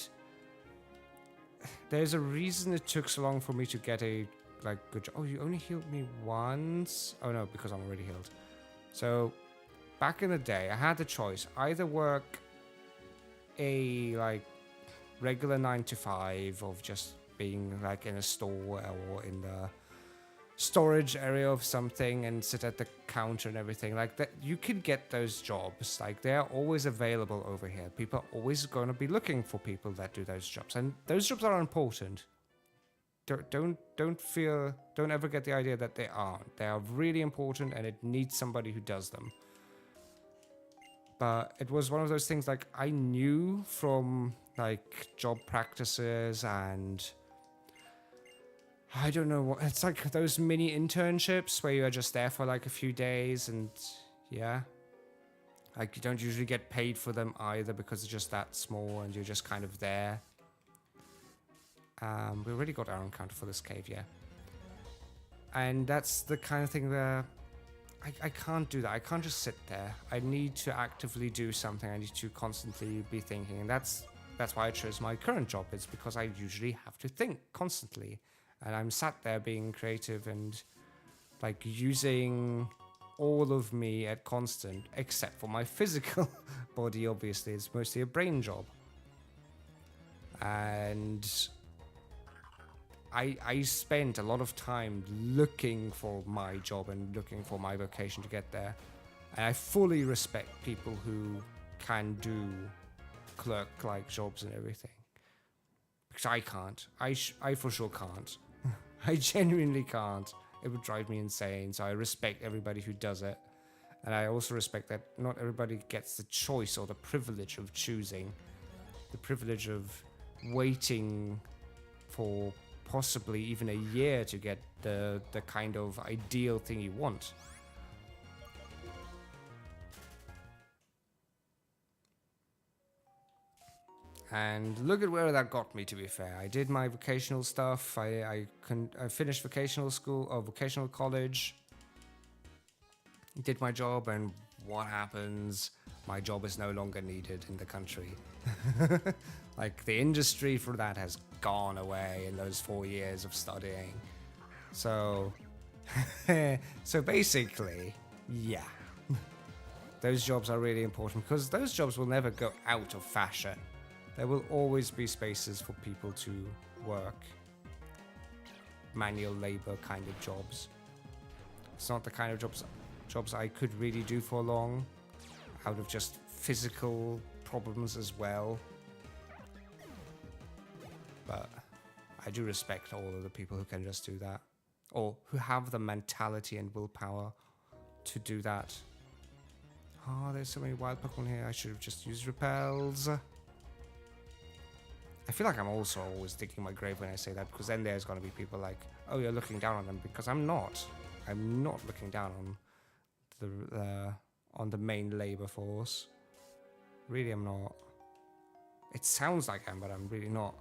there's a reason it took so long for me to get a good job. Oh, you only healed me once? Oh no, because I'm already healed. So back in the day, I had the choice: either work a like regular 9 to 5 of just being like in a store or in the storage area of something and sit at the counter and everything like that, you can get those jobs. Like, they're always available over here. People are always going to be looking for people that do those jobs, and those jobs are important. Don't ever get the idea that they aren't. They are really important, and it needs somebody who does them. But it was one of those things, like, I knew from like job practices and I don't know what, it's like those mini internships where you're just there for like a few days, and yeah, like you don't usually get paid for them either because it's just that small and you're just kind of there. We already got our encounter for this cave, yeah. And that's the kind of thing where I can't do that. I can't just sit there. I need to actively do something. I need to constantly be thinking, and that's why I chose my current job. It's because I usually have to think constantly. And I'm sat there being creative and like using all of me at constant, except for my physical body, obviously. It's mostly a brain job. And I spent a lot of time looking for my job and looking for my vocation to get there. And I fully respect people who can do clerk-like jobs and everything. Because I can't. I for sure can't. I genuinely can't. It would drive me insane. So I respect everybody who does it. And I also respect that not everybody gets the choice or the privilege of choosing. The privilege of waiting for possibly even a year to get the kind of ideal thing you want. And look at where that got me, to be fair. I did my vocational stuff. I finished vocational school or vocational college. Did my job, and what happens? My job is no longer needed in the country. Like, the industry for that has gone away in those 4 years of studying. So, so basically, yeah. Those jobs are really important because those jobs will never go out of fashion. There will always be spaces for people to work. Manual labor kind of jobs. It's not the kind of jobs I could really do for long, out of just physical problems as well. But I do respect all of the people who can just do that, or who have the mentality and willpower to do that. Oh, there's so many wild Pokemon here. I should have just used repels. I feel like I'm also always digging my grave when I say that, because then there's going to be people like, oh, you're looking down on them, because I'm not. I'm not looking down on the main labor force. Really, I'm not. It sounds like I am, but I'm really not.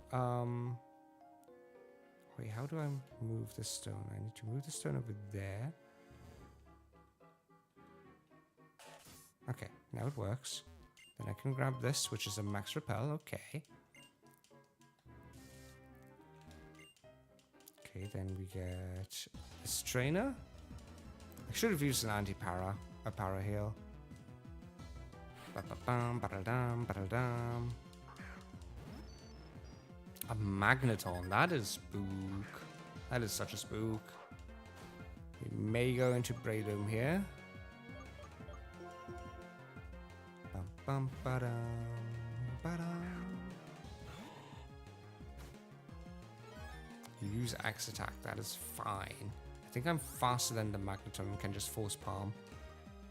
Wait, how do I move the stone? I need to move the stone over there. Okay, now it works. Then I can grab this, which is a max repel. Okay. Okay, then we get this trainer. I should have used an anti-para, a para heal. Ba-ba-bam, ba-da-dam, ba-da-dam. A magneton, that is spook. That is such a spook. We may go into Breloom here. Bum bum ba-dum, ba-dum. You use axe attack, that is fine. I think I'm faster than the magneton and can just force palm.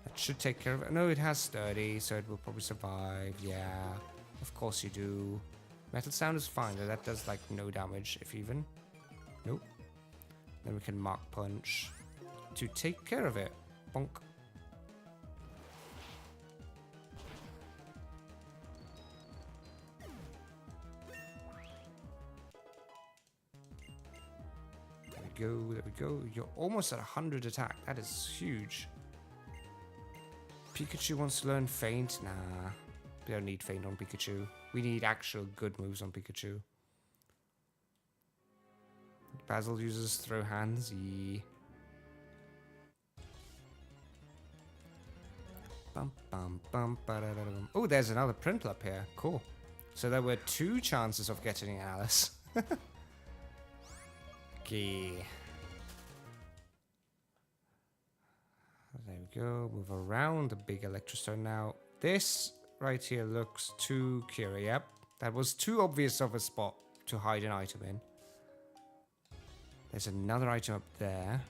That should take care of it. No, it has sturdy, so it will probably survive. Yeah, of course you do. Metal sound is fine, though that does like no damage, if even. Nope. Then we can mark punch to take care of it. Bonk. There we go, there we go. You're almost at 100 attack. That is huge. Pikachu wants to learn Feint? Nah. We don't need Feint on Pikachu. We need actual good moves on Pikachu. Basil uses throw hands. Yeah. Bum, bum, bum, ba-da-da-da-bum. Oh, there's another Prinplup here. Cool. So there were 2 chances of getting Alice. Okay. There we go. Move around the big electrostone now. This right here looks too curious. Yep. That was too obvious of a spot to hide an item in. There's another item up there.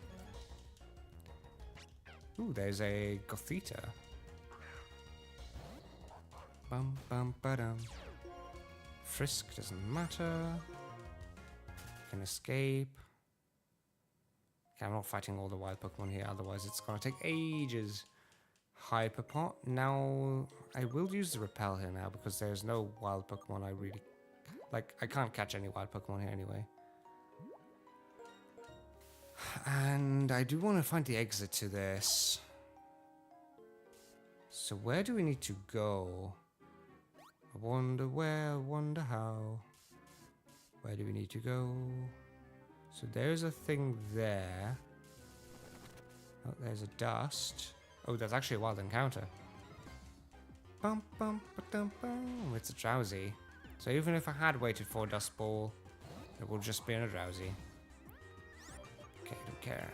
Ooh, there's a Gothita. Bum bum ba-dum. Frisk doesn't matter. Can escape. Okay, I'm not fighting all the wild Pokemon here, otherwise it's gonna take ages. Hyperpot. Now, I will use the Repel here now because there's no wild Pokemon I really... Like, I can't catch any wild Pokemon here anyway. And I do want to find the exit to this. So where do we need to go? I wonder where, I wonder how. Where do we need to go? So there's a thing there. Oh, there's a dust. Oh, that's actually a wild encounter. Bum, bum, ba-dum, bum. It's a Drowsy. So even if I had waited for a Dust Ball, it would just be in a Drowsy. Okay, don't care.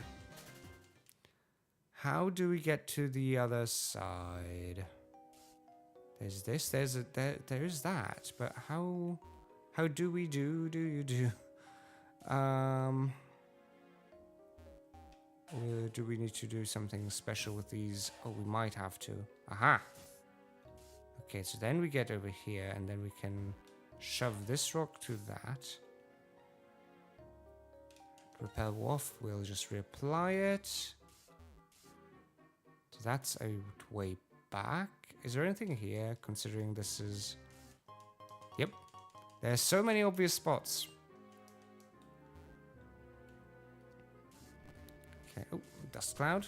How do we get to the other side? There's this, there's that, but how do we do do we need to do something special with these? Oh, we might have to. Aha! Okay, so then we get over here, and then we can shove this rock to that. Repel off, we'll just reapply it. So that's a way back. Is there anything here, considering this is... Yep. There's so many obvious spots. Okay, oh, Dust Cloud.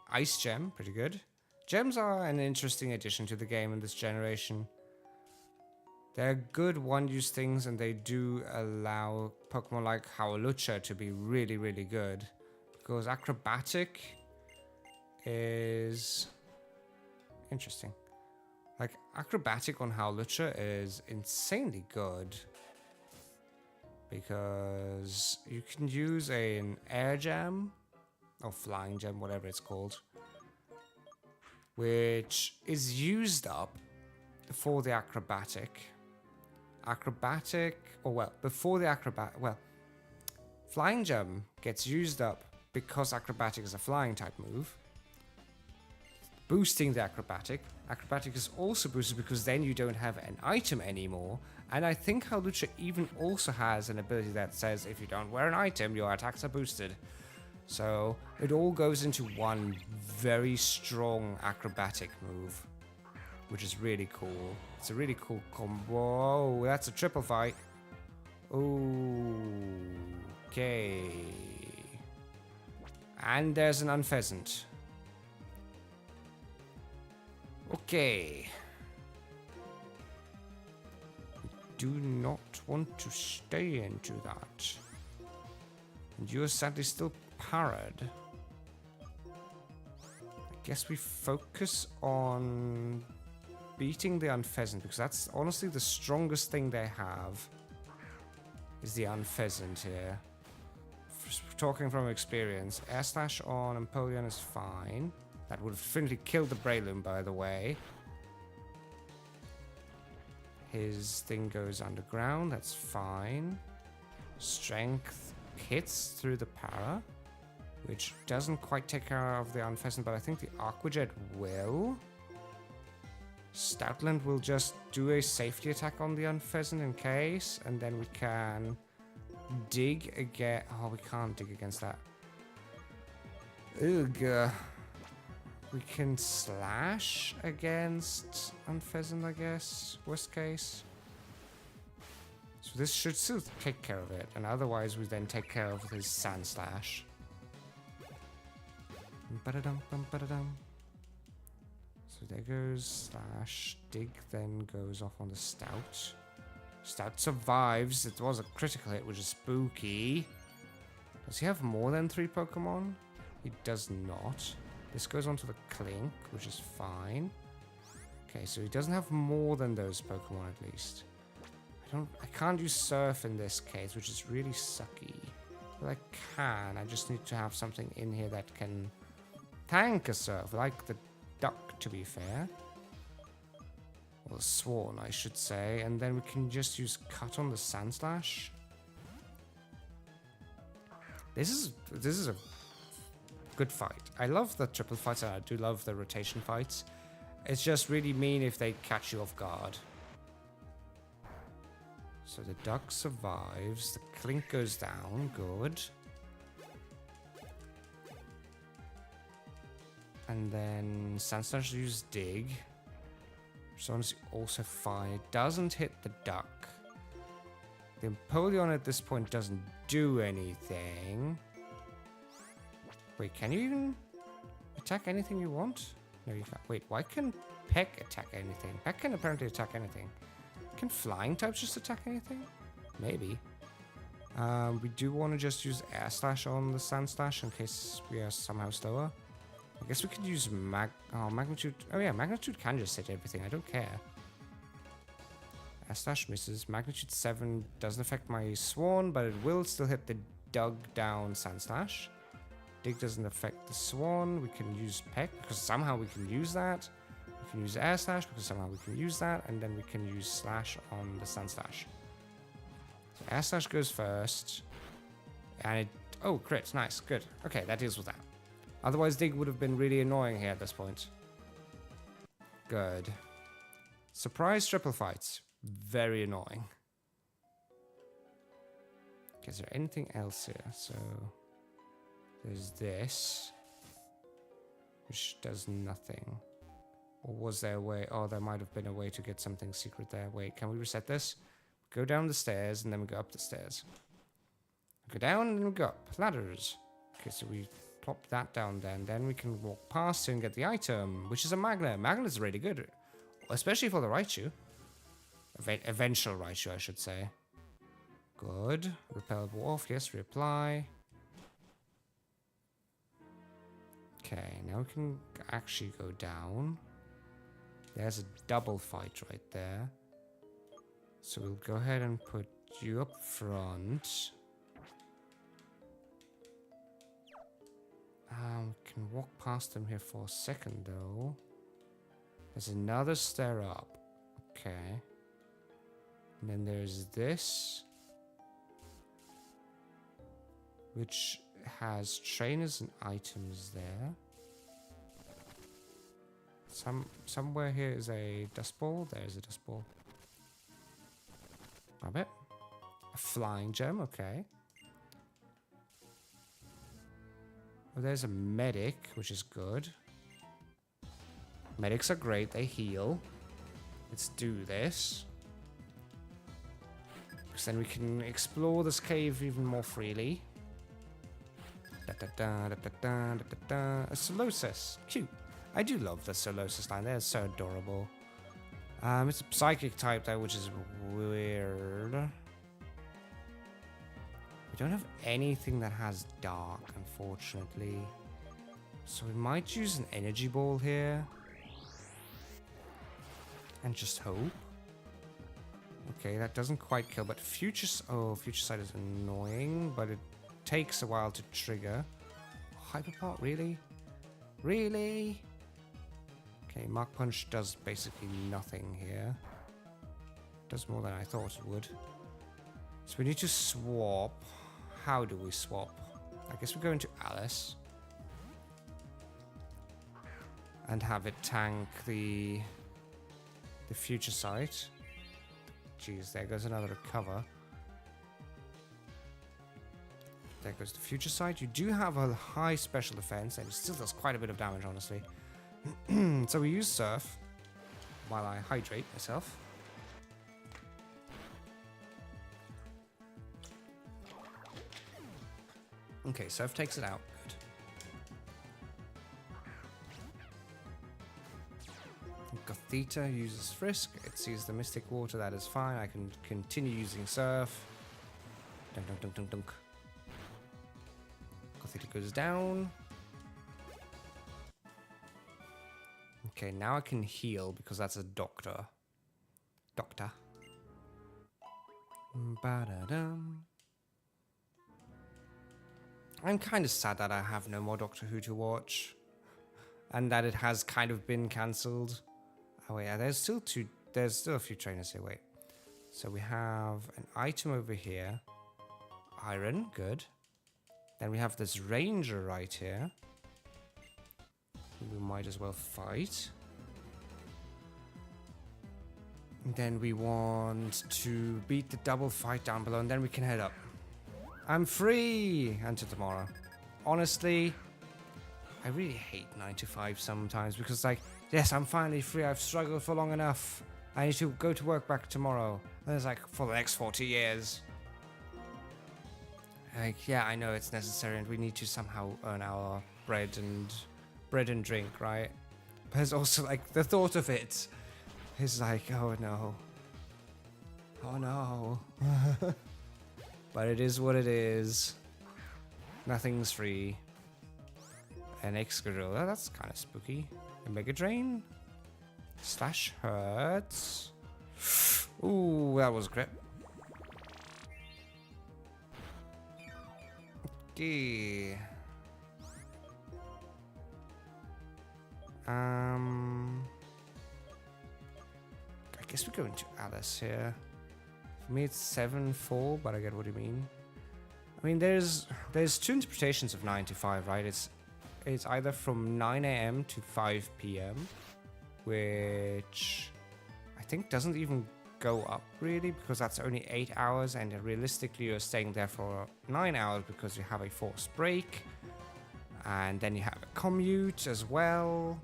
Ice Gem, pretty good. Gems are an interesting addition to the game in this generation. They're good one-use things, and they do allow Pokemon like Howlucha to be really, really good. Because Acrobatic is... interesting. Like, Acrobatic on Howlucha is insanely good. Because you can use an Air Gem, or Flying Gem, whatever it's called, which is used up for the Acrobatic. Before the Acrobatic, Flying Gem gets used up because Acrobatic is a flying type move, boosting the Acrobatic. Acrobatic is also boosted because then you don't have an item anymore, and I think Howlucha even also has an ability that says if you don't wear an item, your attacks are boosted. So it all goes into one very strong Acrobatic move, which is really cool. It's a really cool combo. Whoa, that's a triple fight. Okay. And there's an Unpheasant. Okay. We do not want to stay into that. And you're sadly still parried. I guess we focus on beating the Unpheasant, because that's honestly the strongest thing they have, is the Unpheasant here. Talking from experience, Air Slash on Empoleon is fine. That would have definitely killed the Breloom, by the way. His thing goes underground, that's fine. Strength hits through the para, which doesn't quite take care of the Unpheasant, but I think the Aqua Jet will. Stoutland will just do a safety attack on the Unpheasant in case, and then we can dig again. Oh, we can't dig against that. Ugh. We can slash against Unpheasant, I guess. Worst case. So this should still take care of it, and otherwise we then take care of his Sand Slash. Ba-da-dum, bum, ba-da-dum. So there goes Slash. Dig then goes off on the Stout. Stout survives. It was a critical hit, which is spooky. Does he have more than 3 Pokemon? He does not. This goes on to the Clink, which is fine. Okay, so he doesn't have more than those Pokemon at least. I can't use Surf in this case, which is really sucky. But I can. I just need to have something in here that can tank a Surf, like the Duck, to be fair. Or Sworn, I should say. And then we can just use Cut on the Sandslash. This is a good fight. I love the triple fights, and I do love the rotation fights. It's just really mean if they catch you off guard. So the Duck survives. The Clink goes down. Good. And then Sandslash uses Dig. So honestly also fine. It doesn't hit the Duck. The Empoleon at this point doesn't do anything. Wait, can you even attack anything you want? No, you can't. Wait, why can Peck attack anything? Peck can apparently attack anything. Can flying types just attack anything? Maybe. We do want to just use Air Slash on the Sandslash in case we are somehow slower. I guess we could use Magnitude. Oh yeah, Magnitude can just hit everything. I don't care. Air Slash misses. Magnitude 7 doesn't affect my Sworn, but it will still hit the dug down Sandslash. Dig doesn't affect the Swan. We can use Peck because somehow we can use that. We can use Air Slash because somehow we can use that. And then we can use Slash on the Sandslash. So Air Slash goes first. And it... Oh, crit. Nice. Good. Okay, that deals with that. Otherwise, Dig would have been really annoying here at this point. Good. Surprise triple fights. Very annoying. Okay, is there anything else here? So... There's this, which does nothing. Or was there a way? Oh, there might have been a way to get something secret there. Wait, can we reset this? Go down the stairs, and then we go up the stairs. Go down, and then we go up. Ladders. Okay, so we plop that down there, and then we can walk past it and get the item, which is a Magnet. Magnet is really good, especially for the Raichu. Eventual Raichu, I should say. Good. Repellable off, yes, reapply. Okay, now we can actually go down. There's a double fight right there. So we'll go ahead and put you up front. We can walk past them here for a second though. There's another stair up. Okay. And then there's this, which has trainers and items there. Somewhere here is a dust ball. There's a dust ball. Grab it. A flying gem, okay. Well, there's a medic, which is good. Medics are great, they heal. Let's do this. Because then we can explore this cave even more freely. A Solosis. Cute. I do love the Solosis line. They're so adorable. It's a psychic type though, which is weird. We don't have anything that has dark, unfortunately. So we might use an energy ball here. And just hope. Okay, that doesn't quite kill, but Future Sight is annoying, but it takes a while to trigger. Hyper Part, really? Really? Okay, Mark Punch does basically nothing here. Does more than I thought it would. So we need to swap. How do we swap? I guess we go into Alice. And have it tank the Future Sight. Jeez, there goes another recover. There goes the Future Sight. You do have a high special defense, and it still does quite a bit of damage, honestly. So we use Surf while I hydrate myself. Okay, Surf takes it out. Good. Gothita uses Frisk. It sees the Mystic Water. That is fine. I can continue using Surf. Dunk, dunk, dunk, dunk, dunk. Gothita goes down. Okay, now I can heal because that's a doctor. Doctor. Ba-da-dum. I'm kind of sad that I have no more Doctor Who to watch. And that it has kind of been cancelled. Oh yeah, there's still a few trainers here, wait. So we have an item over here. Iron, good. Then we have this ranger right here. We might as well fight. And then we want to beat the double fight down below, and then we can head up. I'm free until tomorrow. Honestly, I really hate 9 to 5 sometimes because, like, yes, I'm finally free. I've struggled for long enough. I need to go to work back tomorrow. And it's like for the next 40 years. Like, yeah, I know it's necessary, and we need to somehow earn our bread and drink, right? But it's also like the thought of it is like, oh no, oh no. But it is what it is. Nothing's free. An ex-gorilla, that's kind of spooky. A Mega Drain. Slash hurts. Ooh, that was grip. Okay. I guess we're going to Alice here. For me, it's 7-4, but I get what you mean. I mean, there's two interpretations of 9 to 5, right? It's either from 9 a.m. to 5 p.m., which I think doesn't even go up really because that's only 8 hours, and realistically you're staying there for 9 hours because you have a forced break, and then you have a commute as well.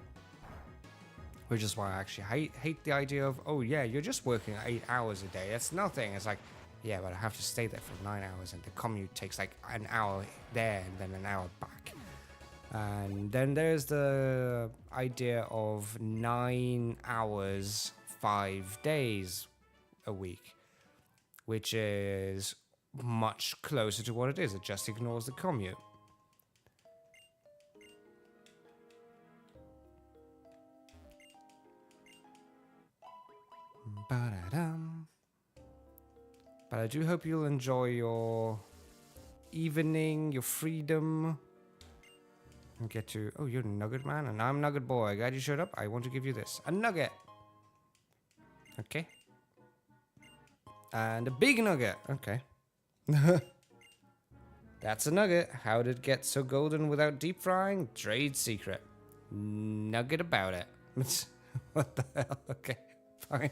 Which is why I actually hate the idea of, oh yeah, you're just working 8 hours a day. That's nothing. It's like, yeah, but I have to stay there for 9 hours, and the commute takes like an hour there and then an hour back. And then there's the idea of 9 hours, 5 days a week, which is much closer to what it is. It just ignores the commute. Ba-da-dum. But I do hope you'll enjoy your evening, your freedom. And get to... Oh, you're Nugget Man, and I'm Nugget Boy. Glad you showed up. I want to give you this. A nugget. Okay. And a big nugget. Okay. That's a nugget. How did it get so golden without deep frying? Trade secret. Nugget about it. What the hell? Okay. Fine.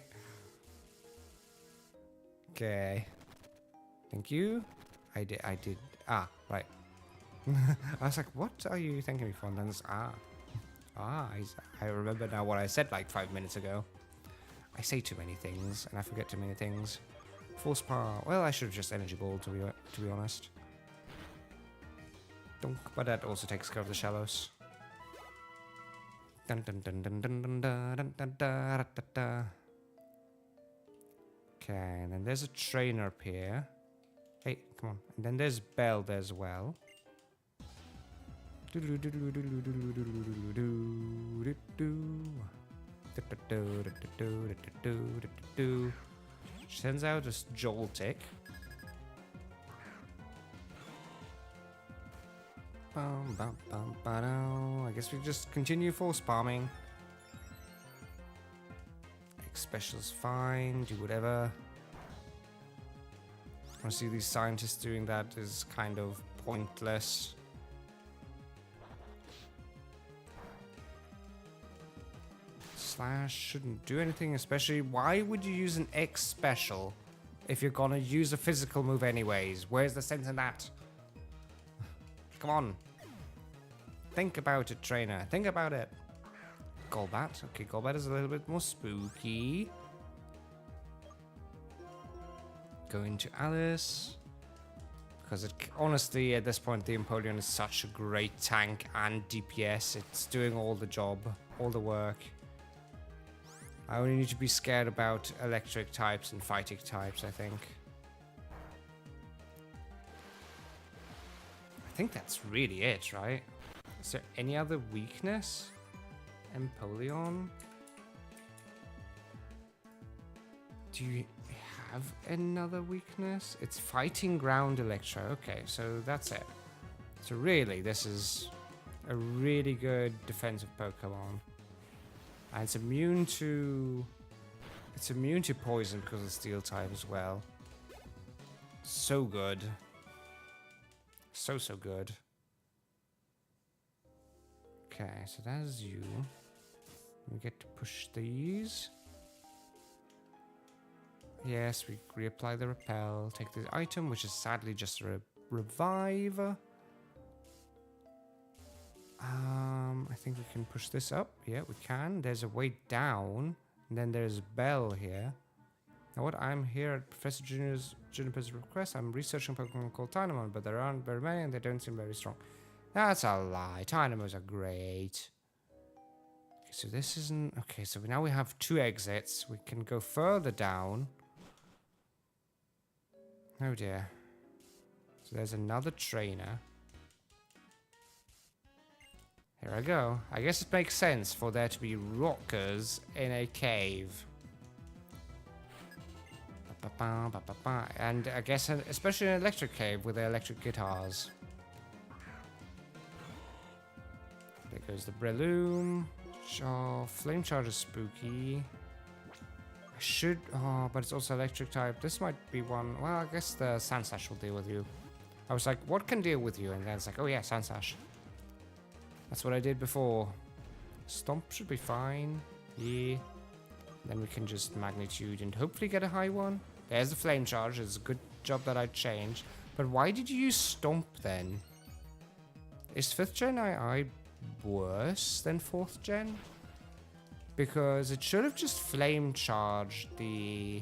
Okay. Thank you. I did. Ah, right. I was like, what are you thanking me for? And then I remember now what I said like 5 minutes ago. I say too many things, and I forget too many things. Force power. Well, I should have just energy ball to be honest. Dunk, but that also takes care of the shallows. Dun dun dun dun dun dun dun dun dun dun dun dun. Okay, and then there's a trainer up here. Hey, come on. And then there's Belle there as well. She sends out this Joltic. I guess we just continue force bombing. Special's fine, do whatever. Honestly, these scientists doing that is kind of pointless. Slash shouldn't do anything, especially why would you use an X special if you're gonna use a physical move anyways? Where's the sense in that? Come on. Think about it, trainer. Think about it. Golbat. Okay, Golbat is a little bit more spooky. Going to Alice. Because honestly, at this point, the Empoleon is such a great tank and DPS. It's doing all the job, all the work. I only need to be scared about electric types and fighting types, I think. I think that's really it, right? Is there any other weakness? Empoleon. Do you have another weakness? It's fighting ground Electro. Okay, so that's it. So really, this is a really good defensive Pokemon. And it's immune to... It's immune to poison because of Steel type as well. So good. So good. Okay, so that is you. We get to push these. Yes, we reapply the repel. Take the item, which is sadly just a revive. I think we can push this up. Yeah, we can. There's a way down. And then there's a bell here. Now what, I'm here at Professor Juniper's request. I'm researching Pokemon called Tynamon, but there aren't very many and they don't seem very strong. That's a lie. Tynamos are great. Okay, so this isn't... Okay, so now we have 2 exits. We can go further down. Oh dear. So there's another trainer. Here I go. I guess it makes sense for there to be rockers in a cave. And I guess especially an electric cave with the electric guitars. There goes the Breloom. Oh, Flame Charge is spooky. I should... Oh, but it's also electric type. This might be one... Well, I guess the Sandslash will deal with you. I was like, what can deal with you? And then it's like, oh yeah, Sandslash. That's what I did before. Stomp should be fine. Yeah. Then we can just Magnitude and hopefully get a high one. There's the Flame Charge. It's a good job that I changed. But why did you use Stomp then? Is 5th Gen II worse than 4th Gen? Because it should have just Flame Charged the...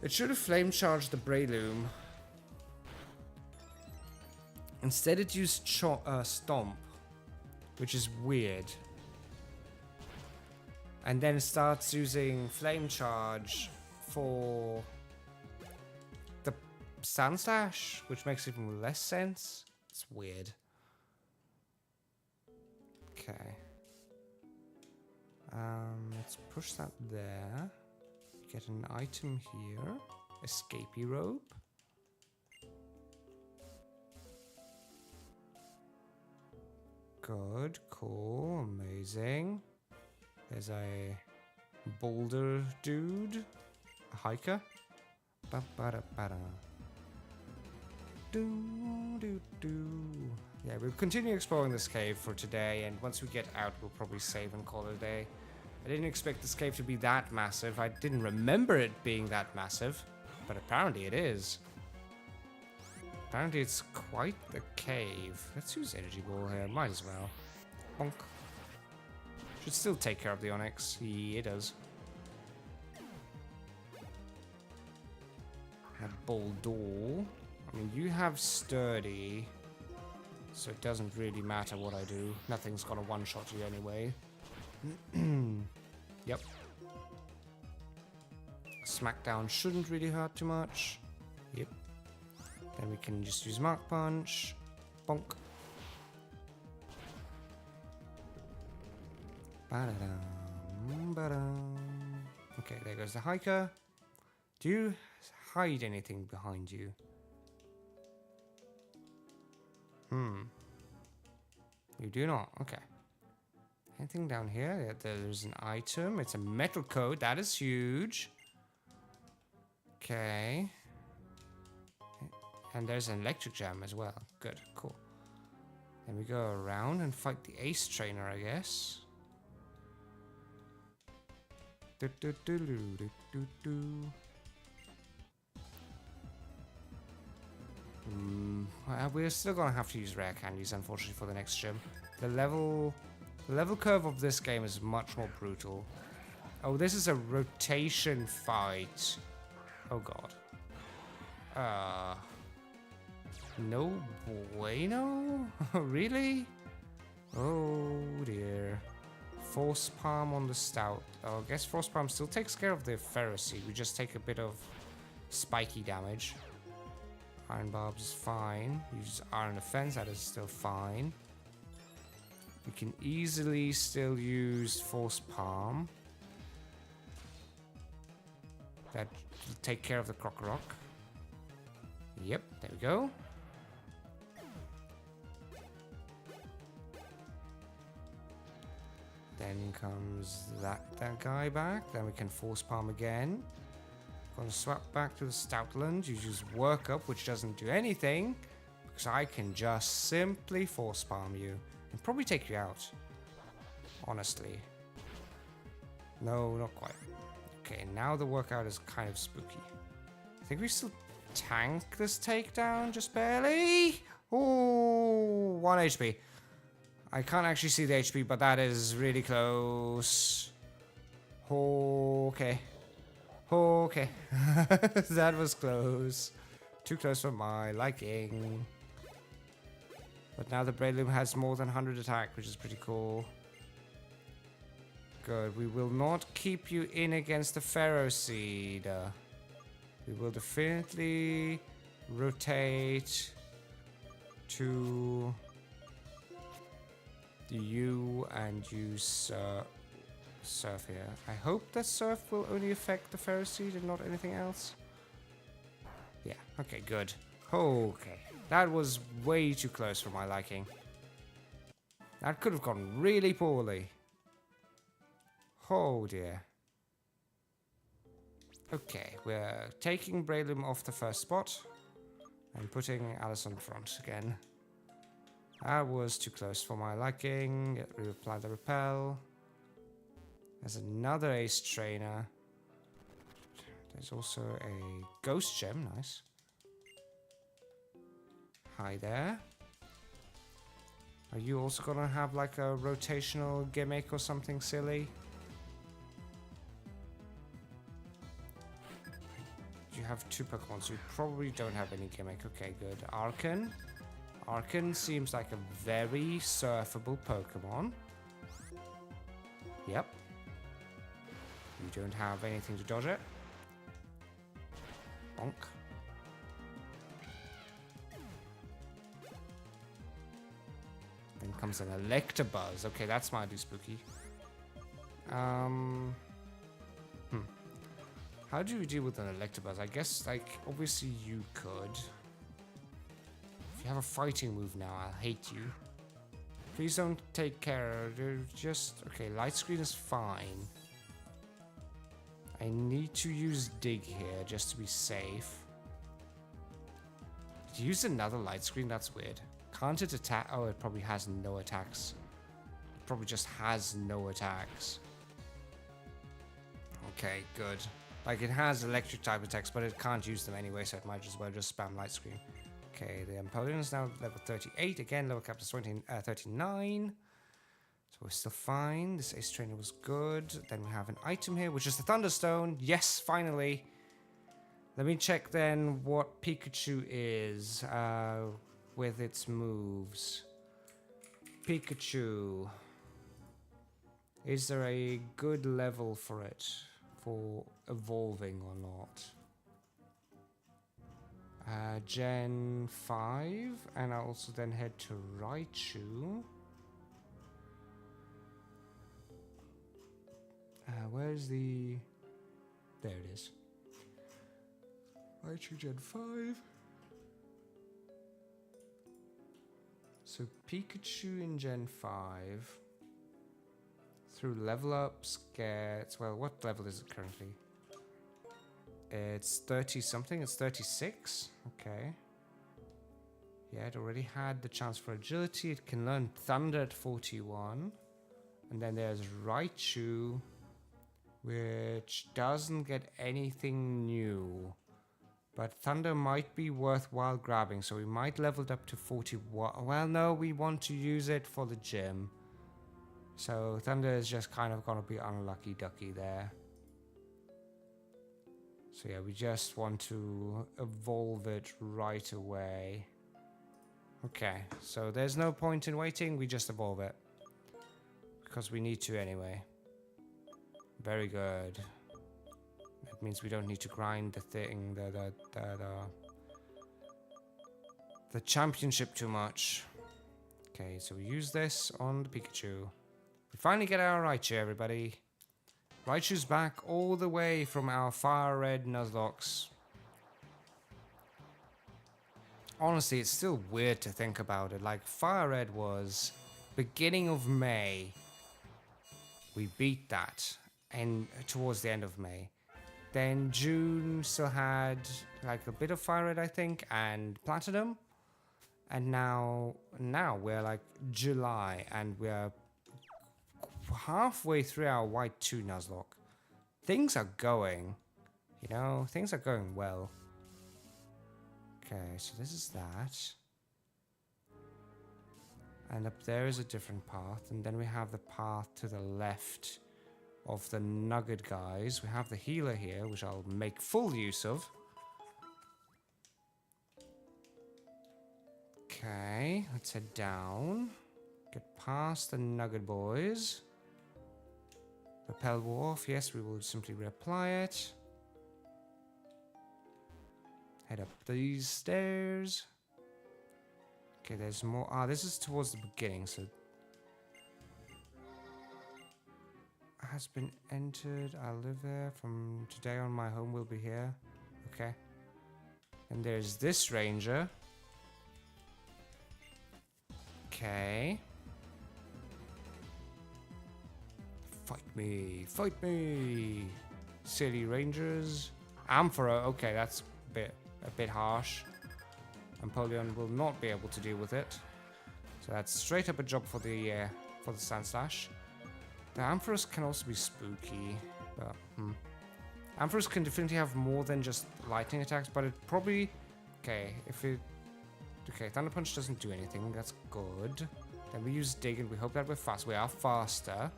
It should have Flame Charged the Breloom. Instead it used Stomp, which is weird. And then it starts using Flame Charge for the Sandslash, which makes even less sense. It's weird. Okay. Let's push that there. Get an item here. Escapee rope. Good, cool, amazing. There's a boulder dude. A hiker. Ba-ba-da-ba-da. Yeah, we'll continue exploring this cave for today, and once we get out, we'll probably save and call it a day. I didn't expect this cave to be that massive. I didn't remember it being that massive, but apparently it is. Apparently it's quite the cave. Let's use Energy Ball here. Might as well. Bonk. Should still take care of the Onyx. Yeah, it does. A Bulldor. I mean, you have Sturdy, so it doesn't really matter what I do. Nothing's gonna one-shot you anyway. Yep. Smackdown shouldn't really hurt too much. Yep. Then we can just use Mark Punch. Bonk. Ba-da-dum, ba-dum. Okay, there goes the hiker. Do you hide anything behind you? You do not. Okay. Anything down here? Yeah, there's an item. It's a metal coat. That is huge. Okay. And there's an electric jam as well. Good. Cool. Then we go around and fight the ace trainer, I guess. We're still gonna have to use rare candies, unfortunately, for the next gym. The level curve of this game is much more brutal. Oh, this is a rotation fight. Oh god. No bueno? Really? Oh dear. Force Palm on the Stout. Oh, I guess Force Palm still takes care of the Ferocity. We just take a bit of spiky damage. Iron Barbs is fine. Use Iron Defense, that is still fine. We can easily still use Force Palm. That will take care of the Croc Rock. Yep, there we go. Then comes that guy back. Then we can Force Palm again. Gonna swap back to the Stoutland. You use Work Up, which doesn't do anything. Because I can just simply Force Palm you. And probably take you out. Honestly. No, not quite. Okay, now the workout is kind of spooky. I think we still tank this takedown just barely. Oh, 1 HP. I can't actually see the HP, but that is really close. Okay. Okay. That was close. Too close for my liking. But now the Breloom has more than 100 attack, which is pretty cool. Good. We will not keep you in against the Pharaoh Seed. We will definitely rotate to you and use Surf here. I hope that Surf will only affect the Pharaoh Seed and not anything else. Yeah, okay, good. Okay, that was way too close for my liking. That could have gone really poorly. Oh dear. Okay, we're taking Breloom off the first spot and putting Alice on front again. That was too close for my liking. Reapply the repel. There's another Ace Trainer. There's also a Ghost Gem, nice. Hi there. Are you also gonna have like a rotational gimmick or something silly? You have 2 Pokemon, so you probably don't have any gimmick. Okay, good. Arcan. Arcan seems like a very surfable Pokemon. Yep. You don't have anything to dodge it. Bonk. Then comes an Electabuzz. Okay, that's mildly spooky. How do you deal with an Electabuzz? I guess, like, obviously you could. If you have a fighting move now, I'll hate you. Please don't take care. Just... Okay, Light Screen is fine. I need to use Dig here just to be safe. Did you use another Light Screen? That's weird. Can't it attack? Oh, it probably has no attacks. It probably just has no attacks. Okay, good. Like, it has electric type attacks, but it can't use them anyway, so it might as well just spam Light Screen. Okay, the Empoleon is now level 38. Again, level cap is 39. So we're still fine. This Ace Trainer was good. Then we have an item here, which is the Thunderstone. Yes, finally. Let me check then what Pikachu is with its moves. Pikachu. Is there a good level for it? For evolving or not? Gen 5, and I'll also then head to Raichu. Where's the... There it is. Raichu Gen 5. So Pikachu in Gen 5. Through level ups gets... Well, what level is it currently? It's 30 something. It's 36. Okay. Yeah, it already had the chance for agility. It can learn Thunder at 41. And then there's Raichu, which doesn't get anything new. But Thunder might be worthwhile grabbing, so we might level it up to 41. Well, no, we want to use it for the gym. So Thunder is just kind of gonna be unlucky ducky there. So yeah, we just want to evolve it right away. Okay, so there's no point in waiting, we just evolve it. Because we need to anyway. Very good. That means we don't need to grind the thing, the championship too much. Okay, so we use this on the Pikachu. We finally get our Raichu, everybody. Raichu's back all the way from our fire red Nuzlocks. Honestly, it's still weird to think about it. Like, fire red was beginning of May. We beat that, and towards the end of May. Then June still had like a bit of fire red, I think, and platinum. And now we're like July, and we're halfway through our White2 Nuzlocke. Things are going, you know, things are going well. Okay, so this is that. And up there is a different path, and then we have the path to the left of the nugget guys. We have the healer here, which I'll make full use of. Okay, let's head down. Get past the nugget boys. Repel Wharf, yes, we will simply reapply it. Head up these stairs. Okay, there's more. Ah, this is towards the beginning, so... Has been entered. I live there. From today on, my home will be here. Okay. And there's this ranger. Okay. Fight me. Fight me. Silly rangers. Amphora. Okay, that's a bit harsh. Empoleon will not be able to deal with it. So that's straight up a job for the Sandslash. The Ampharos can also be spooky, but Ampharos can definitely have more than just lightning attacks, but it probably... Okay, Thunder Punch doesn't do anything, that's good. Then we use Dig and we hope that we're fast. We are faster.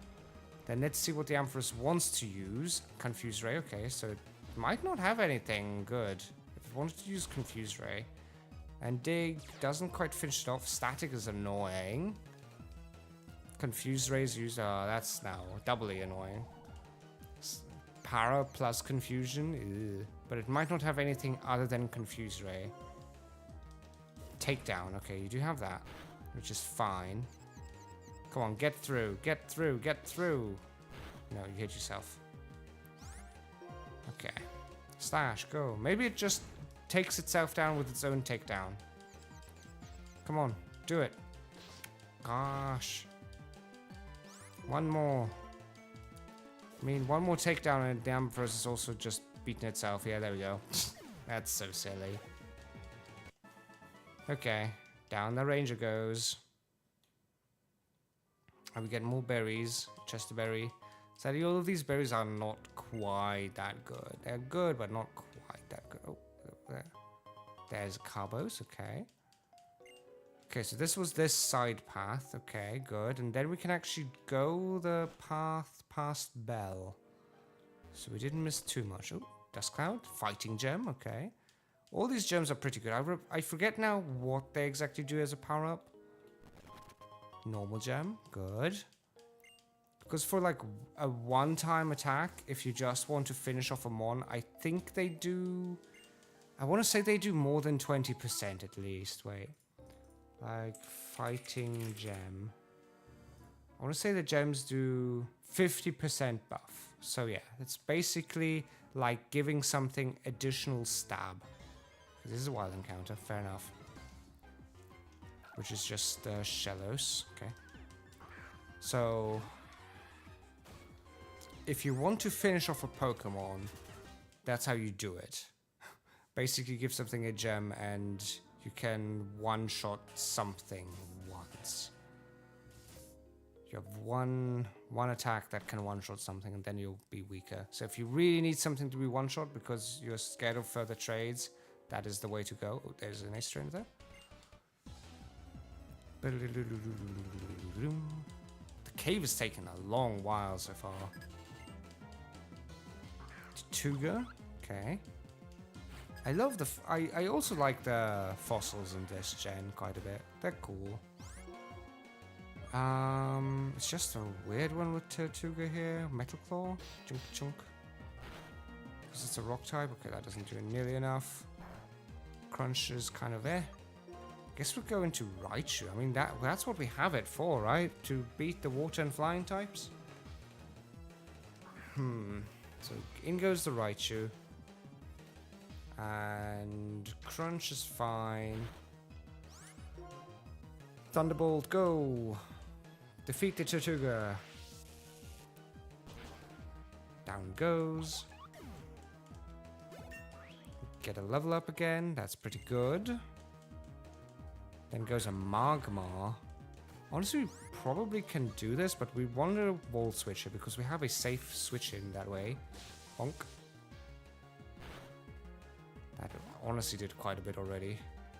Then let's see what the Ampharos wants to use. Confuse Ray, okay, so it might not have anything good. If it wanted to use Confuse Ray. And Dig doesn't quite finish it off. Static is annoying. Confuse Ray's used. Oh, that's now doubly annoying. Para plus Confusion. Ew. But it might not have anything other than Confuse Ray. Takedown. Okay, you do have that, which is fine. Come on, get through. Get through. Get through. No, you hit yourself. Okay. Slash, go. Maybe it just takes itself down with its own takedown. Come on, do it. Gosh. One more. I mean, one more takedown and the Ampharos is also just beating itself. Yeah, there we go. That's so silly. Okay, down the ranger goes. And we get more berries. Chester berry. Sadly, all of these berries are not quite that good. They're good, but not quite that good. Oh, there. There's Carbos, okay. Okay, so this was this side path. Okay, good. And then we can actually go the path past Bell. So we didn't miss too much. Oh, Dust Cloud. Fighting Gem, okay. All these gems are pretty good. I forget now what they exactly do as a power-up. Normal Gem, good. Because for like a one-time attack, if you just want to finish off a Mon, I think they do... I want to say they do more than 20% at least. Wait. Like, Fighting Gem. I want to say the gems do 50% buff. So yeah, it's basically like giving something additional stab. This is a wild encounter, fair enough. Which is just Shellos, okay. So, if you want to finish off a Pokemon, that's how you do it. Basically give something a gem and you can one-shot something once. You have one attack that can one-shot something and then you'll be weaker. So if you really need something to be one-shot because you're scared of further trades, that is the way to go. Oh, there's an Ace Trainer there. The cave has taken a long while so far. Tuga, okay. I love the... I also like the fossils in this gen quite a bit. They're cool. It's just a weird one with Tortuga here. Metal Claw, Chunk Chunk. Because it's a rock type. Okay, that doesn't do nearly enough. Crunch is kind of Guess we're going to Raichu. I mean, that's what we have it for, right? To beat the water and flying types? So in goes the Raichu. And Crunch is fine. Thunderbolt, go! Defeat the Tortuga. Down goes. Get a level up again. That's pretty good. Then goes a Magmar. Honestly, we probably can do this, but we wanted a wall switcher because we have a safe switch in that way. Bonk. That honestly did quite a bit already.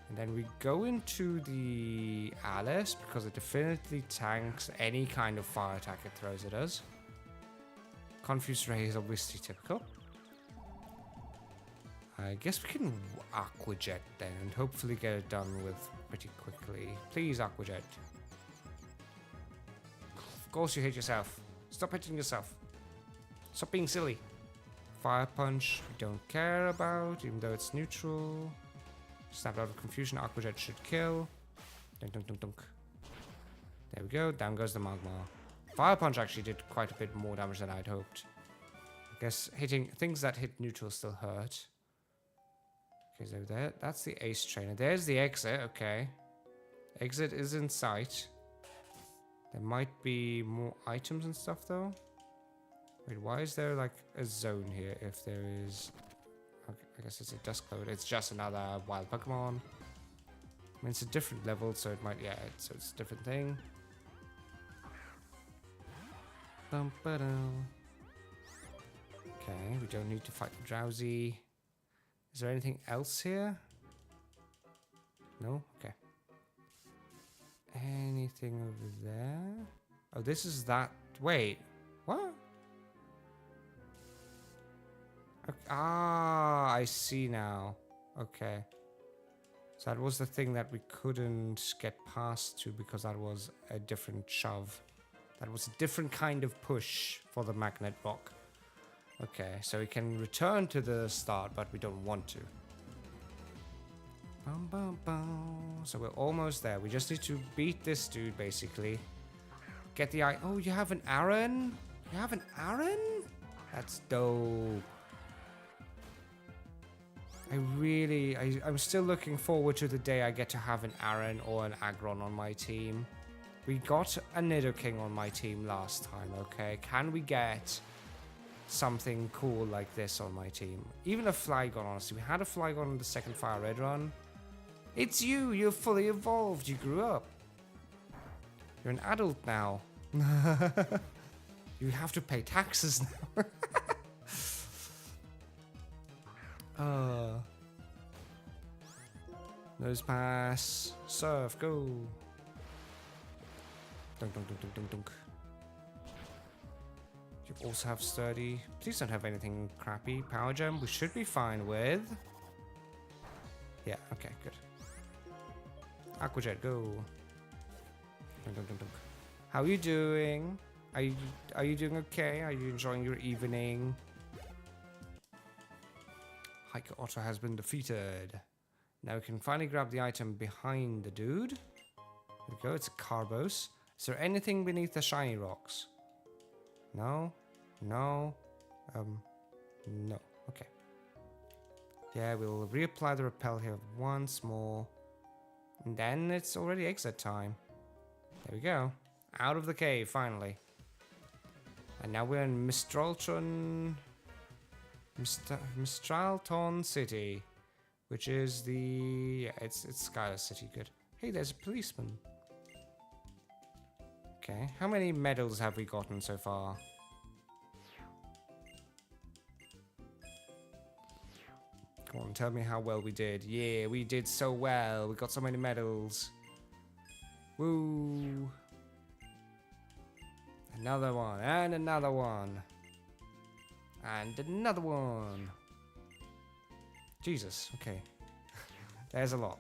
And then we go into the Alice because it definitely tanks any kind of fire attack it throws at us. Confused Ray is obviously typical. I guess we can Aqua Jet then and hopefully get it done with pretty quickly. Please, Aqua Jet. Of course you hit yourself. Stop hitting yourself. Stop being silly. Fire Punch, we don't care about, even though it's neutral. Snap out of confusion, Aqua Jet should kill. Dunk, dunk, dunk, dunk. There we go, down goes the Magmar. Fire Punch actually did quite a bit more damage than I'd hoped. I guess hitting things that hit neutral still hurt. Okay, so that's the Ace Trainer. There's the exit, okay. Exit is in sight. There might be more items and stuff though. Wait, why is there like a zone here if there is... Okay, I guess it's a Duskcloak. It's just another wild Pokemon. I mean, it's a different level, so it might... Yeah, so it's a different thing. Okay, we don't need to fight the Drowsy. Is there anything else here? No? Okay. Anything over there? Oh, this is that... Wait. What? Okay. Ah, I see now. Okay. So that was the thing that we couldn't get past to because that was a different shove. That was a different kind of push for the magnet rock. Okay, so we can return to the start, but we don't want to. Bum, bum, bum. So we're almost there. We just need to beat this dude, basically. Get the eye. Oh, you have an Aaron? You have an Aaron? That's dope. I'm still looking forward to the day I get to have an Aaron or an Aggron on my team. We got a Nidoking on my team last time, okay? Can we get something cool like this on my team? Even a Flygon, honestly. We had a Flygon in the second Fire Red run. It's you! You're fully evolved. You grew up. You're an adult now. You have to pay taxes now. Nose pass. Surf, go. Dunk, dunk, dunk, dunk, dunk, dunk. You also have sturdy. Please don't have anything crappy. Power gem, we should be fine with. Yeah, okay, good. Aqua Jet, go. Dunk, dunk, dunk, dunk. How are you doing? Are you doing okay? Are you enjoying your evening? Hiker Otter has been defeated. Now we can finally grab the item behind the dude. There we go, it's a Carbos. Is there anything beneath the shiny rocks? No? No? No. Okay. Yeah, we'll reapply the repel here once more. And then it's already exit time. There we go. Out of the cave, finally. And now we're in Mistralton City. Which is the... Yeah, it's Skylar City, good. Hey, there's a policeman. Okay, how many medals have we gotten so far? Come on, tell me how well we did. Yeah, we did so well. We got so many medals. Woo! Another one, and another one. And another one. Jesus, okay. There's a lot.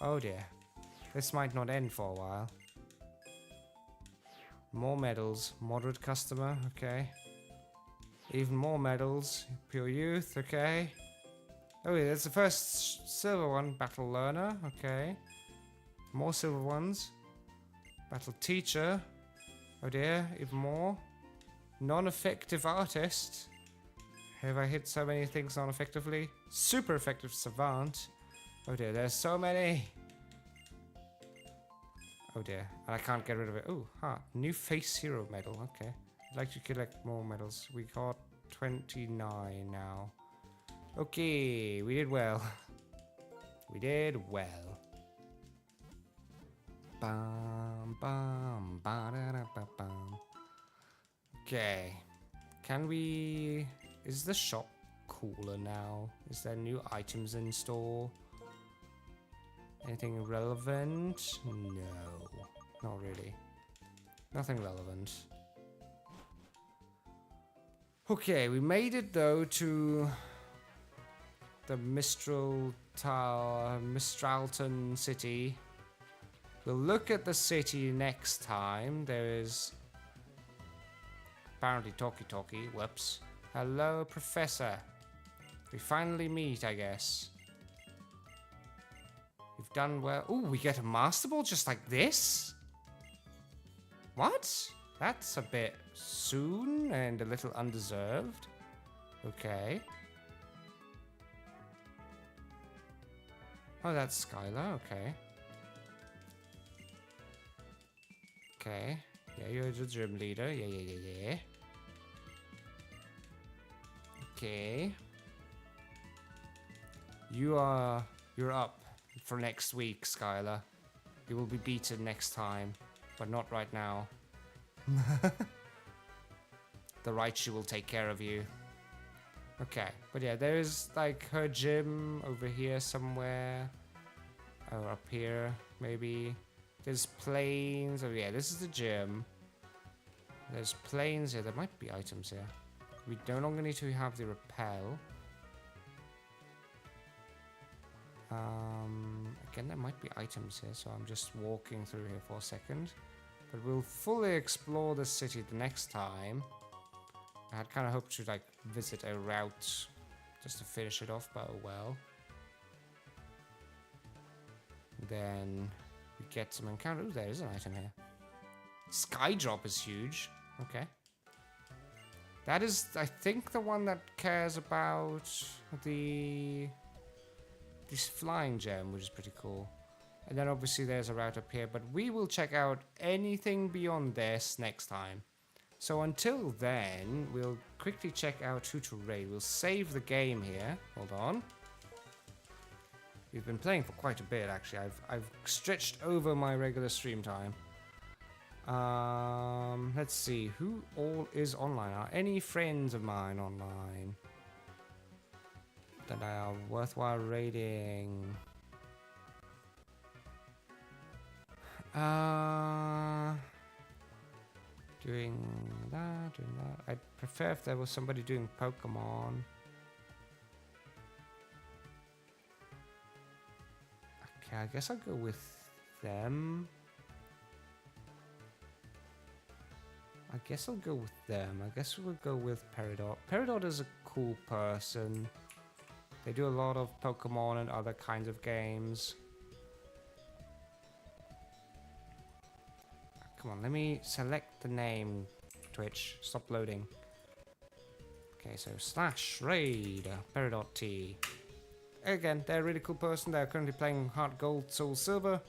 Oh dear. This might not end for a while. More medals. Moderate customer, okay. Even more medals. Pure youth, okay. Oh, yeah, that's the first silver one. Battle learner. Okay. More silver ones. Battle teacher. Oh dear, even more. Non-effective artist. Have I hit so many things non-effectively? Super effective savant. Oh dear, there's so many. Oh dear, and I can't get rid of it. Oh, new face hero medal. Okay, I'd like to collect more medals. We got 29 now. Okay, we did well. We did well. Bum, bum, ba, da, da, ba, bum. Okay, can we... Is the shop cooler now? Is there new items in store? Anything relevant? No, not really. Nothing relevant. Okay, we made it though to the Mistralton city. We'll look at the city next time. There is apparently talkie. Whoops. Hello, Professor. We finally meet, I guess. You've done well. Ooh, we get a Master Ball just like this? What? That's a bit soon and a little undeserved. Okay. Oh, that's Skylar. Okay. Okay. Yeah, you're the gym leader. Yeah. Okay. You're up for next week, Skylar. You will be beaten next time, but not right now. The Raichu will take care of you. Okay, but yeah, there's like her gym over here somewhere. Or up here, maybe. There's planes. Oh yeah, this is the gym. There's planes here. There might be items here. We no longer need to have the repel. Again, there might be items here, so I'm just walking through here for a second. But we'll fully explore the city the next time. I had kind of hoped to like visit a route just to finish it off, but oh well. Then we get some encounter. Ooh, there is an item here. Skydrop is huge. Okay. That is, I think, the one that cares about this flying gem, which is pretty cool. And then obviously there's a route up here, but we will check out anything beyond this next time. So until then, we'll quickly check out who to raid. We'll save the game here. Hold on. We've been playing for quite a bit, actually. I've stretched over my regular stream time. Let's see. Who all is online? Are any friends of mine online that are worthwhile raiding? Doing that. I'd prefer if there was somebody doing Pokemon. Okay, I guess I'll go with them. I guess I'll go with them. I guess we'll go with Peridot. Peridot is a cool person. They do a lot of Pokemon and other kinds of games. Come on, let me select the name. Twitch, stop loading. Okay, so /raid Peridot T. Again, they're a really cool person. They're currently playing Heart Gold, Soul Silver.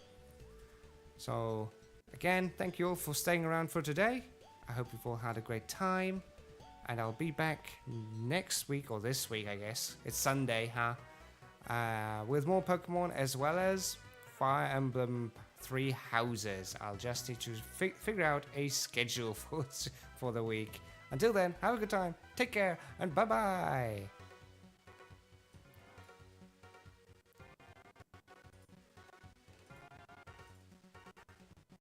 So, again, thank you all for staying around for today. I hope you've all had a great time. And I'll be back next week, or this week, I guess. It's Sunday, huh? With more Pokemon, as well as Fire Emblem 3 Houses. I'll just need to figure out a schedule for the week. Until then, have a good time, take care, and bye-bye!